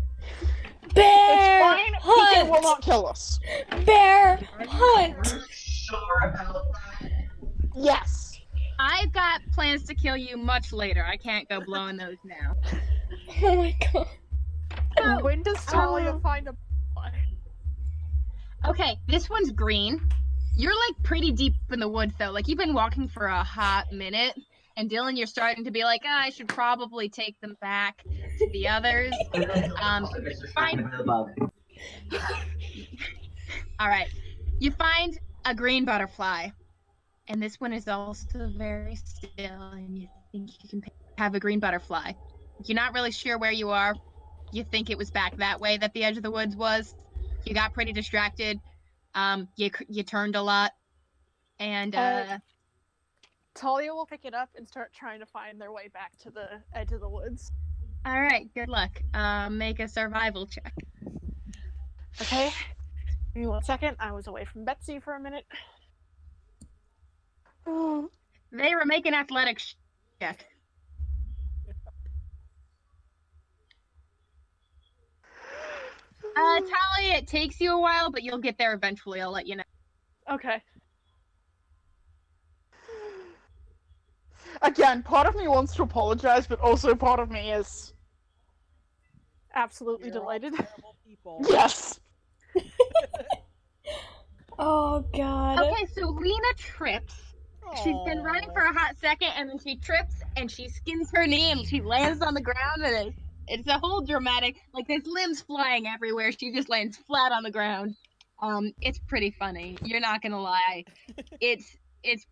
Bear It's fine. PK will hunt. not kill us. Bear Are hunt. you sure about that? Yes. I've got plans to kill you much later. I can't go blowing those now. Oh my god. When does Talia find a Okay, this one's green. You're like pretty deep in the woods though. Like you've been walking for a hot minute. And Dylan, you're starting to be like, I should probably take them back to the others. Fine. All right. You find a green butterfly. And this one is also very still. And you think you can have a green butterfly. You're not really sure where you are. You think it was back that way that the edge of the woods was. You got pretty distracted. You turned a lot. And Talia will pick it up and start trying to find their way back to the edge of the woods. All right, good luck. Make a survival check. Okay. Give me 1 second. I was away from Betsy for a minute. They were making athletics check. Talia, it takes you a while, but you'll get there eventually. I'll let you know. Okay. Again, part of me wants to apologize, but also part of me is Absolutely You're all delighted. terrible people. yes. Oh god. Okay, so Lena trips. She's been running for a hot second, and then she trips, and she skins her knee, and she lands on the ground, and it's a whole dramatic, like, there's limbs flying everywhere. She just lands flat on the ground. It's pretty funny. You're not gonna lie. It's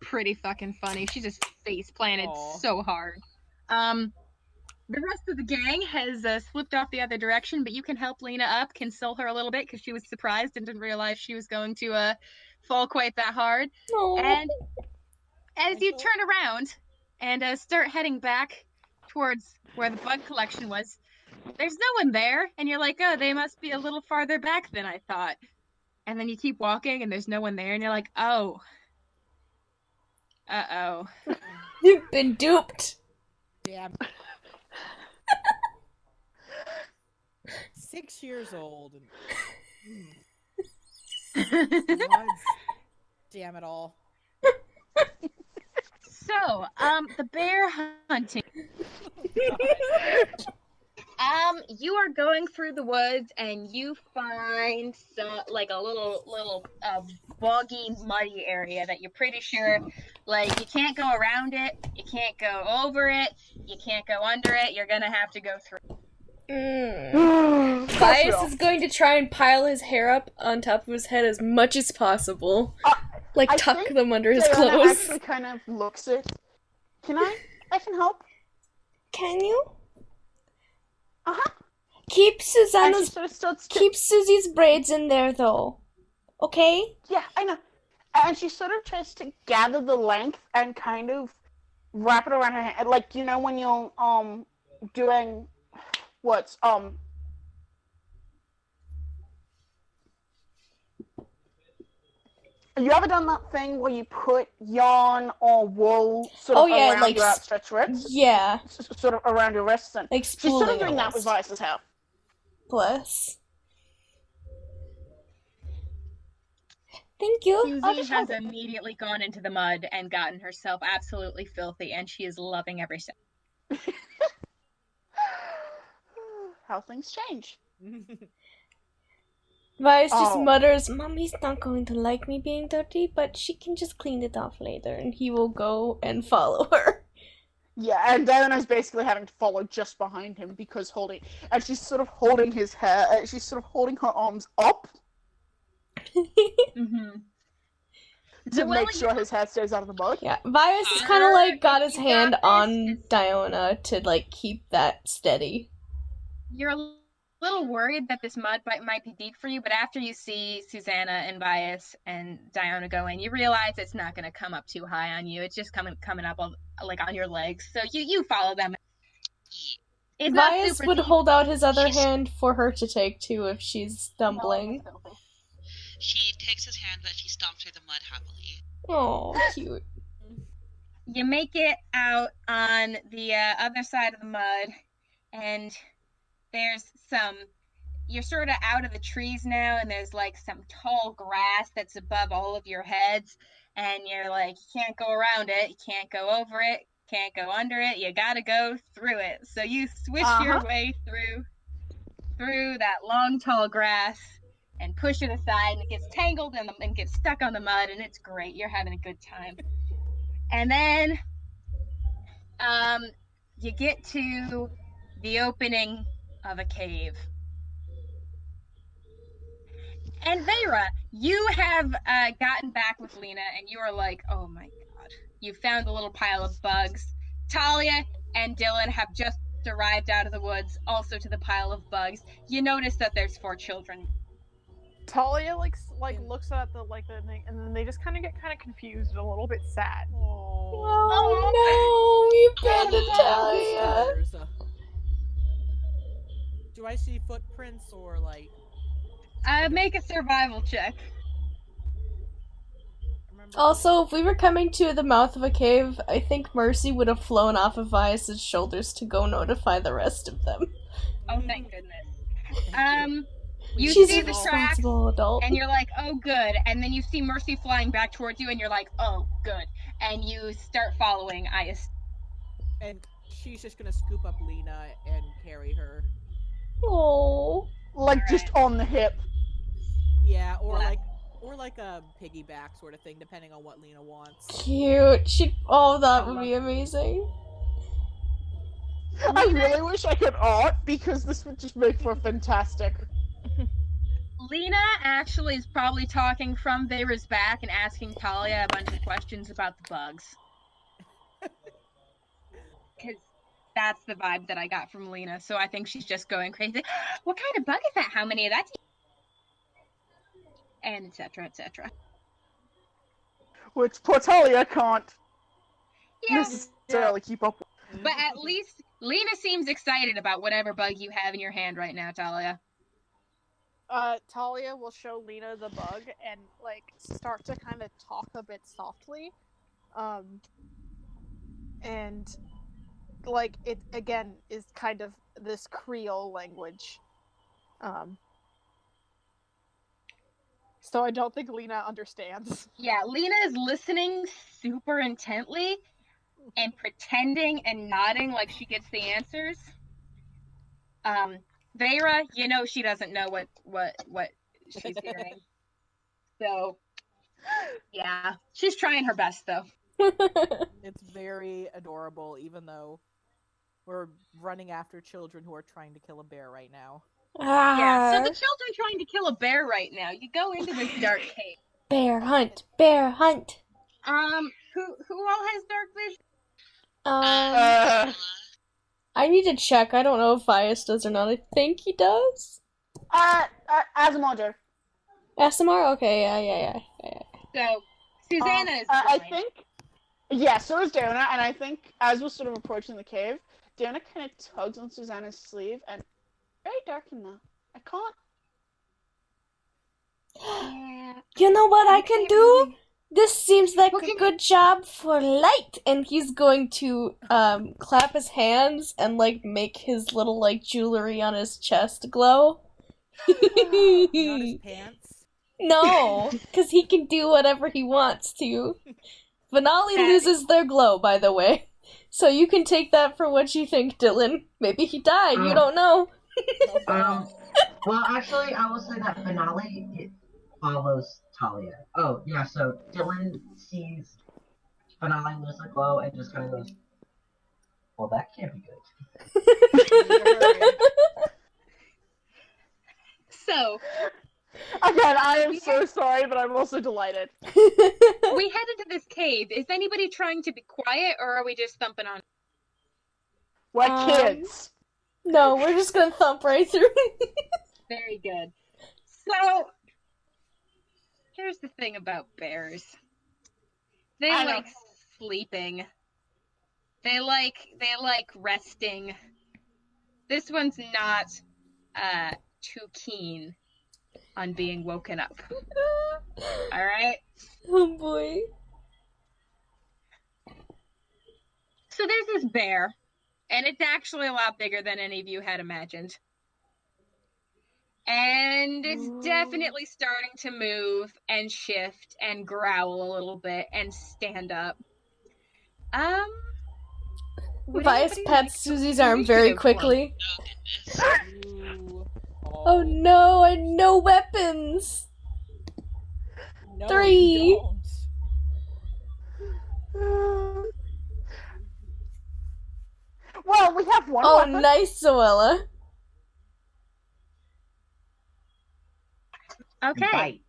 pretty fucking funny. She just face planted so hard. The rest of the gang has slipped off the other direction, but you can help Lena up, console her a little bit, because she was surprised and didn't realize she was going to fall quite that hard. Oh. And as you turn around and start heading back towards where the bug collection was, there's no one there, and you're like, oh, they must be a little farther back than I thought. And then you keep walking, and there's no one there, and you're like, oh. Uh-oh. You've been duped. Damn. 6 years old. And... Damn it all. So, the bear hunting. You are going through the woods and you find like a little boggy, muddy area that you're pretty sure, like, you can't go around it, you can't go over it, you can't go under it. You're gonna have to go through. Bias is going to try and pile his hair up on top of his head as much as possible. Like, tuck them under his Diana clothes. actually kind of looks it. I can help. Can you? Uh-huh. Keep Susanna's... Sort of starts to... Keep Susie's braids in there, though. Okay? Yeah, I know. And she sort of tries to gather the length and kind of wrap it around her hand. Like, you know when you're, doing... What's, You ever done that thing where you put yarn or wool sort of around like, your outstretched wrists? Yeah. Sort of around your wrists. And Like she's sort of spooling doing that with almost. Vice's hair. Bless. Thank you. Susie has immediately gone into the mud and gotten herself absolutely filthy, and she is loving every second. How things change. Vice just mutters, Mommy's not going to like me being dirty, but she can just clean it off later, and he will go and follow her. Yeah, and Diana's basically having to follow just behind him because and she's sort of holding his hair, she's sort of holding her arms up to make sure his hair stays out of the mud. Yeah, Vice has kind of like got his hand on Diana to like keep that steady. You're a little worried that this mud might be deep for you, but after you see Susanna and Bias and Diana go in, you realize it's not going to come up too high on you. It's just coming up like on your legs. So you follow them. It's Bias would hold out his other hand for her to take too if she's stumbling. She takes his hand, but she stomps through the mud happily. Oh, cute. You make it out on the other side of the mud, and there's you're sort of out of the trees now, and there's like some tall grass that's above all of your heads, and you're like, you can't go around it, you can't go over it, can't go under it, you gotta go through it. So you switch your way through that long tall grass and push it aside, and it gets tangled and gets stuck on the mud, and it's great. You're having a good time. And then you get to the opening of a cave. And Vera, you have gotten back with Lena, and you are like, oh my god. You found a little pile of bugs. Talia and Dylan have just arrived out of the woods, also to the pile of bugs. You notice that there's 4 children. Talia looks at the thing, and then they just kind of get kind of confused and a little bit sad. Oh no, you abandoned Talia. Sisters. Do I see footprints or like? Make a survival check. Also, if we were coming to the mouth of a cave, I think Mercy would have flown off of Vias's shoulders to go notify the rest of them. Oh, thank goodness. You She's see a the tracks, responsible adult. and you're like, oh, good. And then you see Mercy flying back towards you, and you're like, oh, good. And you start following Ias. And she's just gonna scoop up Lena and carry her. Oh. Like, just on the hip. Yeah, or like a piggyback sort of thing, depending on what Lena wants. Cute. That would be amazing. I really wish I could art, because this would just make for fantastic. Lena actually is probably talking from Vera's back and asking Talia a bunch of questions about the bugs. Because that's the vibe that I got from Lena, so I think she's just going crazy. What kind of bug is that? How many of that? And etc. etc. Which poor Talia can't Yeah. necessarily keep up with. But at least Lena seems excited about whatever bug you have in your hand right now, Talia. Talia will show Lena the bug and start to kind of talk a bit softly, and it again is kind of this Creole language, so I don't think Lena understands. Yeah, Lena is listening super intently and pretending and nodding like she gets the answers. Vera, she doesn't know what she's hearing. So, yeah, she's trying her best though. It's very adorable, even though we're running after children who are trying to kill a bear right now. Yeah, so the children trying to kill a bear right now. You go into this dark cave. Bear hunt, bear hunt. Who all has dark vision? I need to check. I don't know if Vias does or not. I think he does. Asimar. SMR? Okay, yeah. So, Susanna is I think, yeah, so is Dana, and I think as we're sort of approaching the cave, Dana kind of tugs on Susanna's sleeve, and very dark in there. I can't. You know what I can do? This seems like a good job for light. And he's going to clap his hands and make his little jewelry on his chest glow. Not his pants? No, because he can do whatever he wants to. Finale loses their glow, by the way. So you can take that for what you think, Dylan. Maybe he died, you don't know. Well, actually, I will say that Finale, it follows Talia. Oh, yeah, so Dylan sees Finale lose the glow and just kind of goes, well, that can't be good. So, again, I am so sorry, but I'm also delighted. We head into this cave. Is anybody trying to be quiet, or are we just thumping on? We're kids. No, we're just gonna thump right through. Very good. So, here's the thing about bears. They like sleeping. They like resting. This one's not too keen on being woken up. Alright? Oh boy. So there's this bear, and it's actually a lot bigger than any of you had imagined. And it's definitely starting to move and shift and growl a little bit and stand up. Vias pats Susie's arm very quickly. Oh no, I no weapons! No, 3! you don't. Well, we have one weapon. Nice, Zoella. Okay. Bite.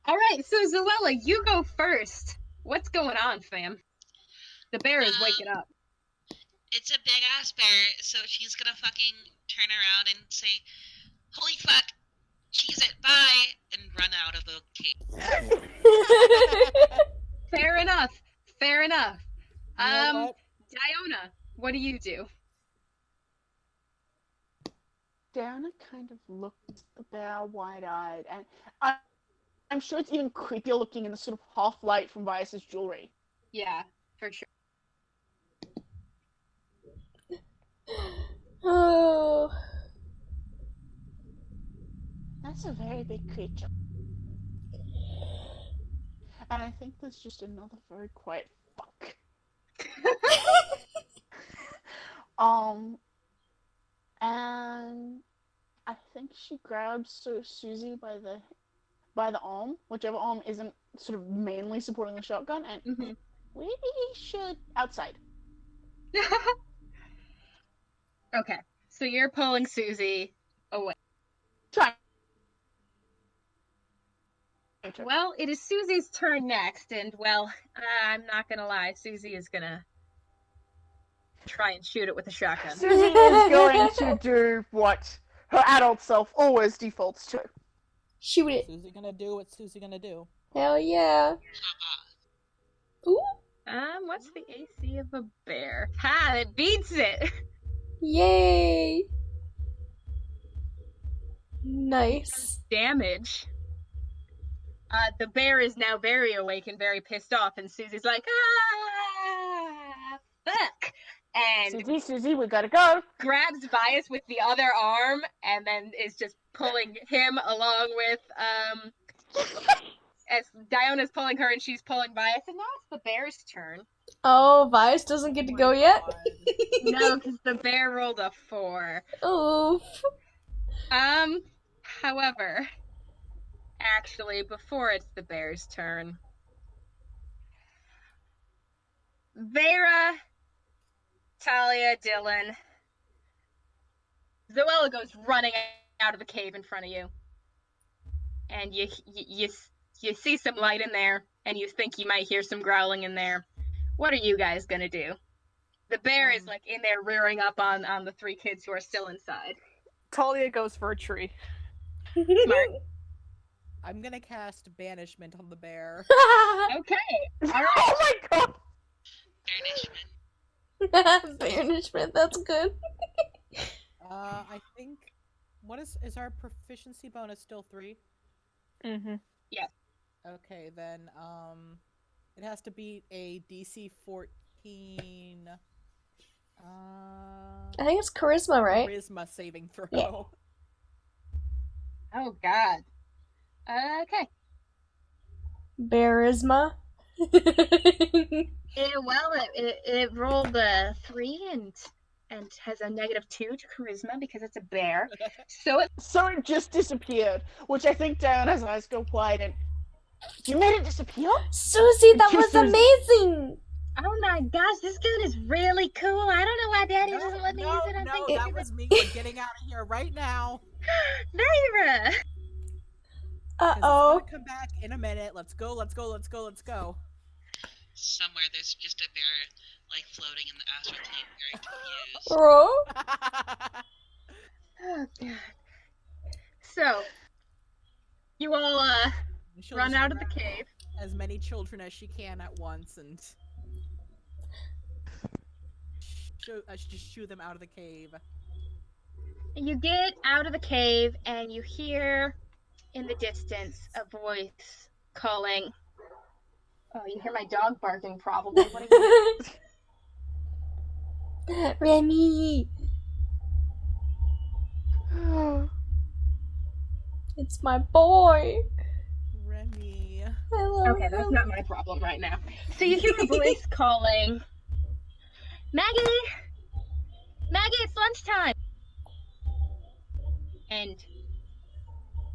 Alright, so Zoella, you go first. What's going on, fam? The bear is waking up. It's a big ass bear, so she's gonna fucking turn around and say, "Holy fuck! cheese it, bye, and run out of the cave. Fair enough. Fair enough. You know what? Diona, what do you do? Diana kind of looked at the bear wide-eyed, and I'm sure it's even creepier looking in the sort of half light from Vias's jewelry. Yeah, for sure. Oh. That's a very big creature. And I think there's just another very quiet fuck. And I think she grabs Susie by the arm, whichever arm isn't sort of mainly supporting the shotgun, and we should outside. Okay, so you're pulling Susie away. Try. Well, it is Susie's turn next, and well, I'm not gonna lie, Susie is gonna try and shoot it with a shotgun. Susie is going to do what her adult self always defaults to. Shoot it. Susie gonna do what Susie gonna do. Hell yeah. Ooh. What's the AC of a bear? Ha, it beats it! Yay. Nice. Damage. The bear is now very awake and very pissed off, and Susie's like, fuck! And Susie, we gotta go. Grabs Bias with the other arm, and then is just pulling him along with, as Diona's pulling her and she's pulling Bias, and now it's the bear's turn. Oh, Vice doesn't get to go yet? No, because the bear rolled a 4. Oof. However, actually, before it's the bear's turn, Vera, Talia, Dylan, Zoella goes running out of the cave in front of you, and you see some light in there, and you think you might hear some growling in there. What are you guys gonna do? The bear is like in there rearing up on the 3 kids who are still inside. Talia goes for a tree. Smart. I'm gonna cast Banishment on the bear. Okay. All right. Oh my god! Banishment. Banishment, that's good. I think what is our proficiency bonus still 3? Mm-hmm. Yes. Okay, then it has to beat a DC 14 I think it's charisma, right? Charisma saving throw. Yeah. Oh god. Okay. Barisma. It rolled a 3 and has a -2 to charisma because it's a bear. So it just disappeared, which I think Diana's eyes go wide and... You made it disappear? Susie, that was Susie. amazing! Oh my gosh, this gun is really cool. I don't know why Daddy doesn't let me use it. No, that was me. We're getting out of here right now. Naira! 'Cause it's Uh-oh. gonna come back in a minute. Let's go, let's go, let's go, let's go. Somewhere there's just a bear, like, floating in the astral plane, very confused. Bro? Oh god. So, you all She'll run just out of the grab cave. as many children as she can at once and just shoo them out of the cave. You get out of the cave and you hear in the distance a voice calling. Oh, you hear my dog barking probably. What are you Remy! It's my boy! Remy. I love Okay, that's him. not my problem right now. So you hear a voice calling, Maggie! Maggie, it's lunchtime! And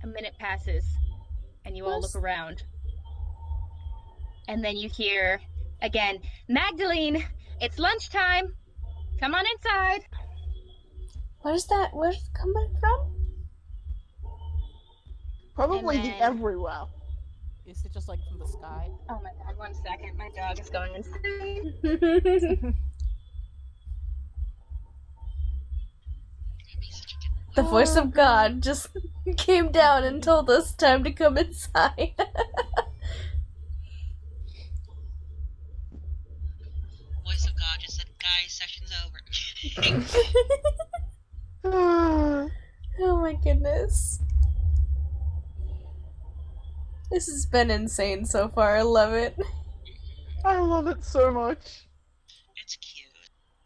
a minute passes, and you all look around. And then you hear, again, Magdalene, it's lunchtime! Come on inside! Where's it coming from? Probably And the then- everywhere. Is it just like from the sky? Oh my god, 1 second, my dog is going insane. Ruby's such a good The voice of God just came down and told us time to come inside. Voice of God just said, "Guys, session's over." Oh my goodness. This has been insane so far. I love it. I love it so much. It's cute.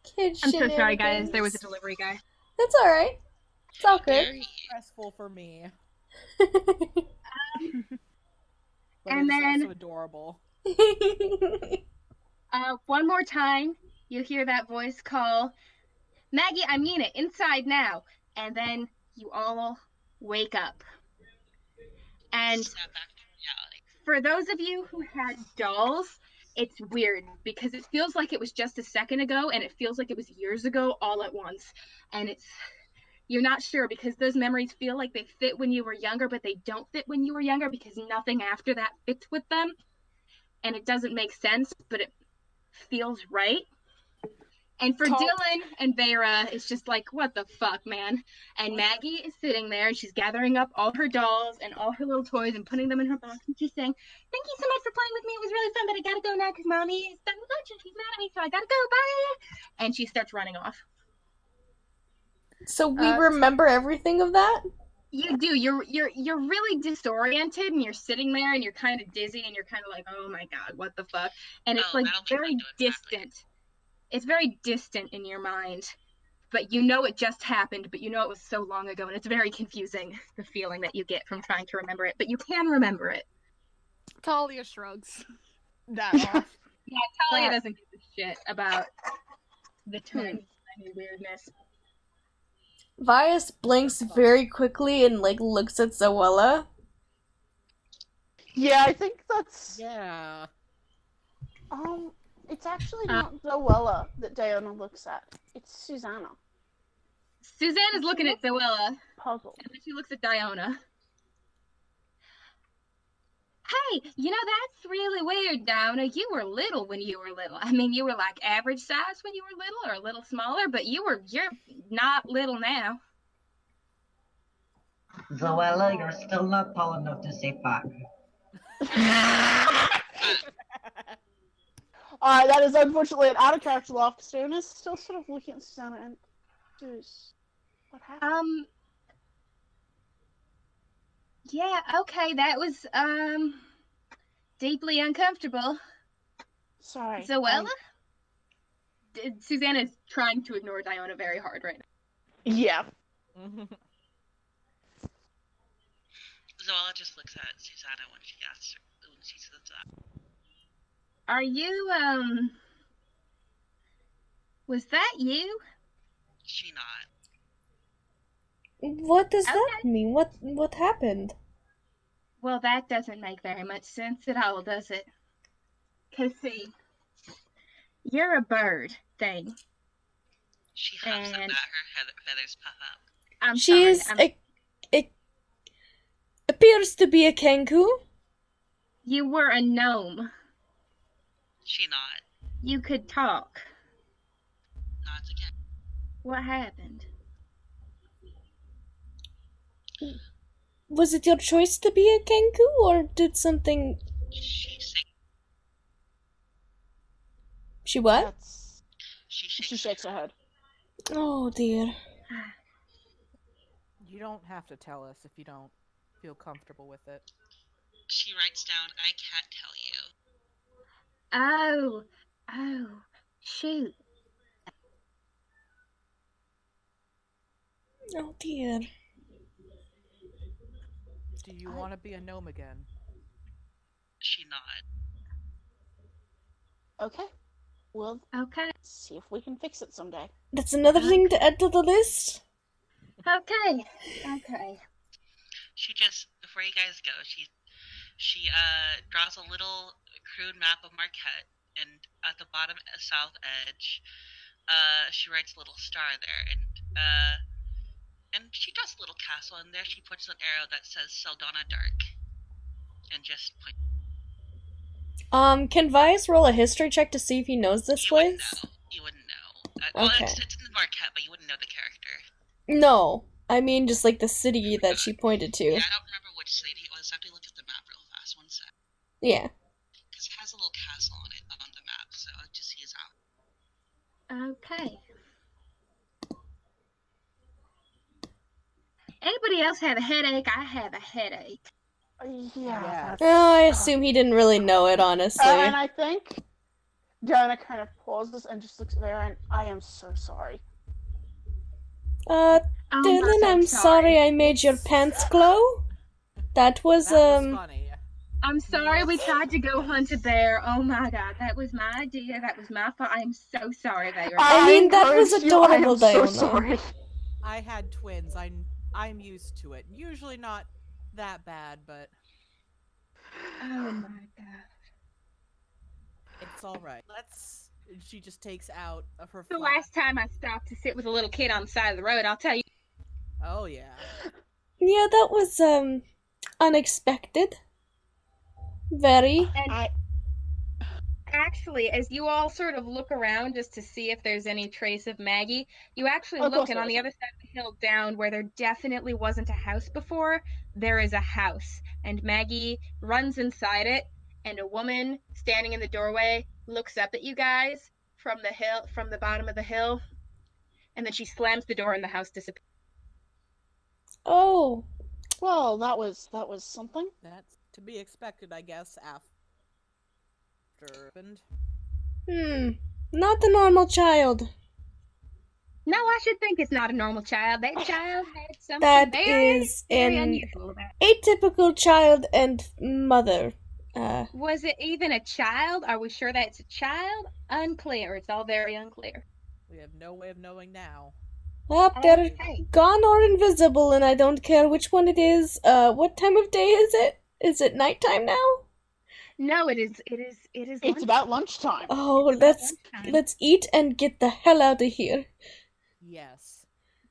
Kid I'm so sorry, guys. shenanigans. There was a delivery guy. That's alright. It's all good. Very Stressful for me, And but it's then- also adorable. One more time, you hear that voice call, Maggie, I mean it, inside now. And then you all wake up. And snap back to reality. for those of you who had dolls, it's weird because it feels like it was just a second ago and it feels like it was years ago all at once. And you're not sure because those memories feel like they fit when you were younger, but they don't fit when you were younger because nothing after that fits with them. And it doesn't make sense, but it feels right. And for Dylan and Vera, it's just like, what the fuck, man? And Maggie is sitting there and she's gathering up all her dolls and all her little toys and putting them in her box. And she's saying, thank you so much for playing with me. It was really fun, but I gotta go now because Mommy is done with lunch and she's mad at me, so I gotta go. Bye. And she starts running off. So we remember everything of that? You do. You're really disoriented and you're sitting there and you're kind of dizzy and you're kind of like, oh my god, what the fuck? And it's like very distant. It's very distant in your mind, but you know it just happened, but you know it was so long ago, and it's very confusing, the feeling that you get from trying to remember it, but you can remember it. Talia shrugs that off. Yeah, Talia doesn't give a shit about the tiny weirdness. Vias blinks very quickly and looks at Zoella. Yeah, I think that's Yeah. it's actually not Zoella that Diana looks at. It's Susanna. Suzanne is looking at Zoella. Puzzled. And then she looks at Diana. Hey, you know, that's really weird, Diana. You were little when you were little. I mean, you were like average size when you were little or a little smaller, but you're not little now. Zoella, you're still not tall enough to say fuck. That is unfortunately an out of character laugh because Diana's still sort of looking at Susanna and Zeus. What happened? Yeah, okay, that was deeply uncomfortable. Sorry. Zoella? Susanna's trying to ignore Diana very hard right now. Yeah. Zoella just looks at Susanna when she says that. Are you, was that you? She not. What does that mean? What happened? Well, that doesn't make very much sense at all, does it? 'Cause see, you're a bird thing. She huffs at that, her feathers puff up. Appears to be a kangaroo. You were a gnome. She not. You could talk. Nods again. What happened? Was it your choice to be a kangaroo, or did something... She what? She shakes her head. Oh dear. You don't have to tell us if you don't feel comfortable with it. She writes down, I can't tell you. Oh, shoot. Oh dear. Do you want to be a gnome again? She not. Okay. We'll see if we can fix it someday. That's another thing to add to the list. Okay. She just, before you guys go, she draws a little crude map of Marquette, and at the bottom south edge, she writes a little star there, and she draws a little castle, and there she puts an arrow that says Saldana Dark, and just points. Can Vias roll a history check to see if he knows this place? You wouldn't know. Well, Okay. it's in Marquette, but you wouldn't know the character. No. I mean, just like the city that she pointed to. Yeah, I don't remember which city it was. I have to look at the map real fast. One sec. Yeah. Because it has a little castle on it on the map, so it just sees out. Okay. Anybody else have a headache? I have a headache. Yeah, Yes. that's. I assume he didn't really know it, honestly. And I think Diana kind of pauses and just looks at Vera and I am so sorry. Oh, Dylan, I'm sorry I made your pants glow. That was, That was funny. I'm sorry we tried to go hunt a bear. Oh my god, that was my idea. That was my fault. I am so sorry, Vega. I mean, that was encouraged you. I am adorable, so Diana. sorry. I had twins. I'm used to it. Usually not that bad, but Oh my god. it's all right. She just takes out of her. The flask. last time I stopped to sit with a little kid on the side of the road, I'll tell you. Oh yeah. Yeah, that was, unexpected. Very. And actually, as you all sort of look around just to see if there's any trace of Maggie, you actually Of look, course and there on the isn't. other side of the hill down where there definitely wasn't a house before, there is a house. And Maggie runs inside it, and a woman standing in the doorway looks up at you guys from the hill, from the bottom of the hill, and then she slams the door and the house disappears. Oh. Well, that was something. That's to be expected, I guess. After. Not the normal child. No, I should think it's not a normal child. That child had something That very, is very an unusual about it. atypical child and mother. Was it even a child? Are we sure that's a child? Unclear. It's all very unclear. We have no way of knowing now. They're Okay. gone or invisible, and I don't care which one it is. What time of day is it? Is it nighttime now? No, it is. It's lunch. about lunchtime. Oh, It's about lunchtime. let's eat and get the hell out of here. Yes.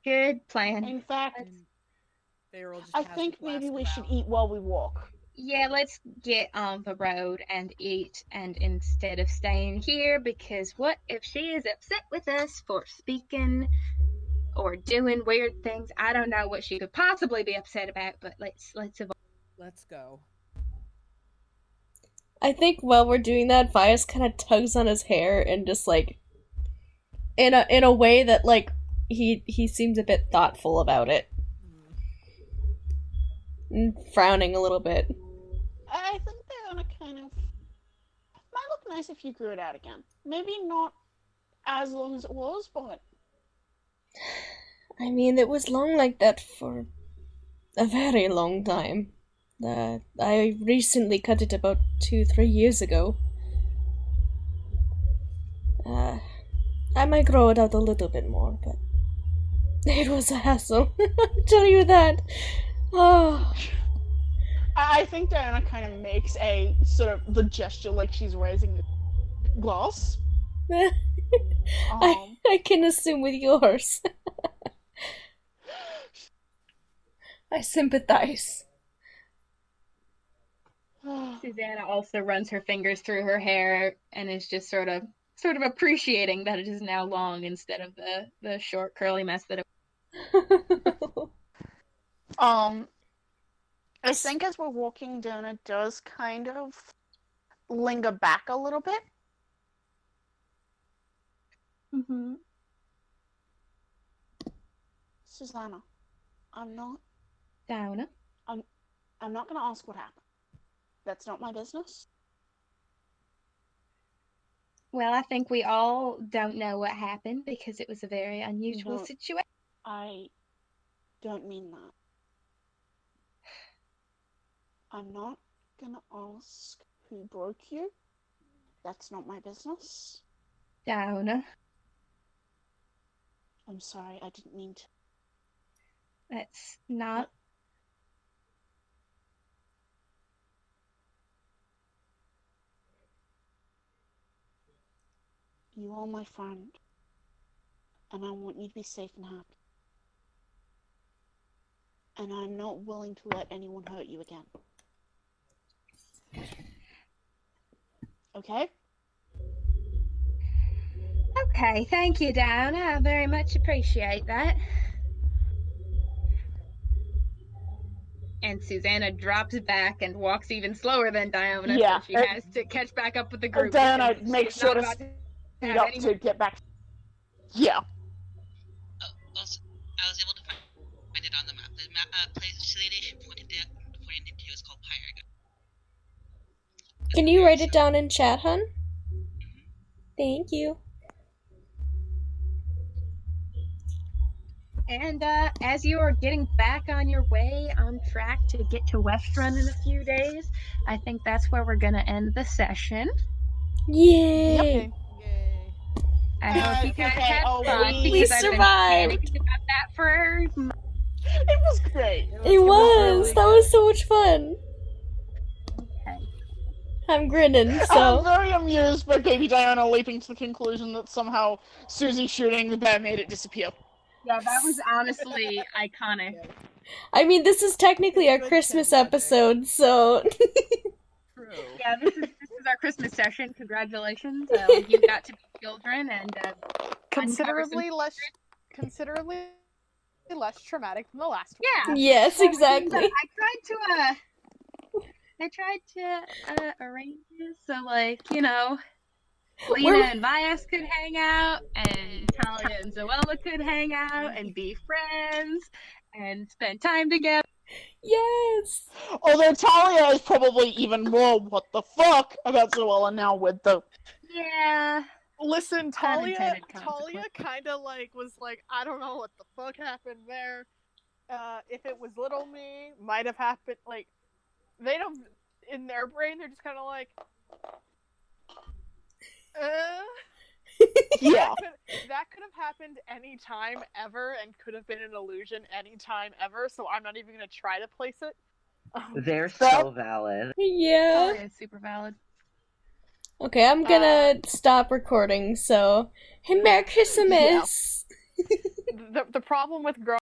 Good plan. In fact, Farrell just I has think the maybe flask we should about. eat while we walk. Yeah, let's get on the road and eat, and instead of staying here, because what if she is upset with us for speaking or doing weird things? I don't know what she could possibly be upset about, but let's avoid. Let's go. I think while we're doing that, Vias kind of tugs on his hair and just like, in a way that like he seems a bit thoughtful about it, and frowning a little bit. I think they're gonna kind of. Might look nice if you grew it out again. Maybe not as long as it was, but. I mean, it was long like that for a very long time. I recently cut it about 2-3 years ago. I might grow it out a little bit more, but it was a hassle. I'll tell you that. Oh. I think Diana kind of makes a sort of the gesture like she's raising the glass. I can assume with yours. I sympathize. Susanna also runs her fingers through her hair and is just sort of appreciating that it is now long instead of the short curly mess that it I think as we're walking down, it does kind of linger back a little bit. Mm-hmm. Susanna, I'm not Diana. I'm not gonna ask what happened. That's not my business. Well, I think we all don't know what happened because it was a very unusual No. situation. I don't mean that. I'm not gonna ask who broke you. That's not my business. Diana. I'm sorry, I didn't mean to. That's not. You are my friend, and I want you to be safe and happy. And I'm not willing to let anyone hurt you again. Okay? Okay, thank you, Diana. I very much appreciate that. And Susanna drops back and walks even slower than Diona, Yeah, so she has to catch back up with the group. Diana because makes she's sure not to about speed have up any to get back. Yeah. Oh, also, I was able to find it on the map. The place she pointed to is called Pyre. Can you write it down in chat, hun? Thank you. And as you are getting back on your way on track to get to Westrun in a few days, I think that's where we're going to end the session. Yay! Yay. I hope you guys had fun We because I've been survived. panicking about that for It was great. It was. really That was so much fun. Okay. I'm grinning, I'm so. very amused by Baby Diana leaping to the conclusion that somehow Susie shooting the bear made it disappear. Yeah, that was honestly iconic. I mean, this is technically our Good Christmas kid magic. episode, so. True. Yeah, this is our Christmas session. Congratulations. You got to be children and Considerably less traumatic than the last one. Yeah. Yes, exactly. I tried to arrange this so, like, you know, Lena We're- and Vyas could hang out, and Talia and Zoella could hang out and be friends and spend time together. Yes! Although Talia is probably even more what the fuck about Zoella now with the... Yeah. Listen, Talia Unintended consequence. kind of like was like, I don't know what the fuck happened there. If it was little me, might have happened. Like, they don't, in their brain, they're just kind of like, Yeah. that could have happened any time ever and could have been an illusion any time ever, so I'm not even going to try to place it. They're so valid. Yeah. It's super valid. Okay, I'm gonna stop recording, so. Hey, Merry Christmas! The problem with growing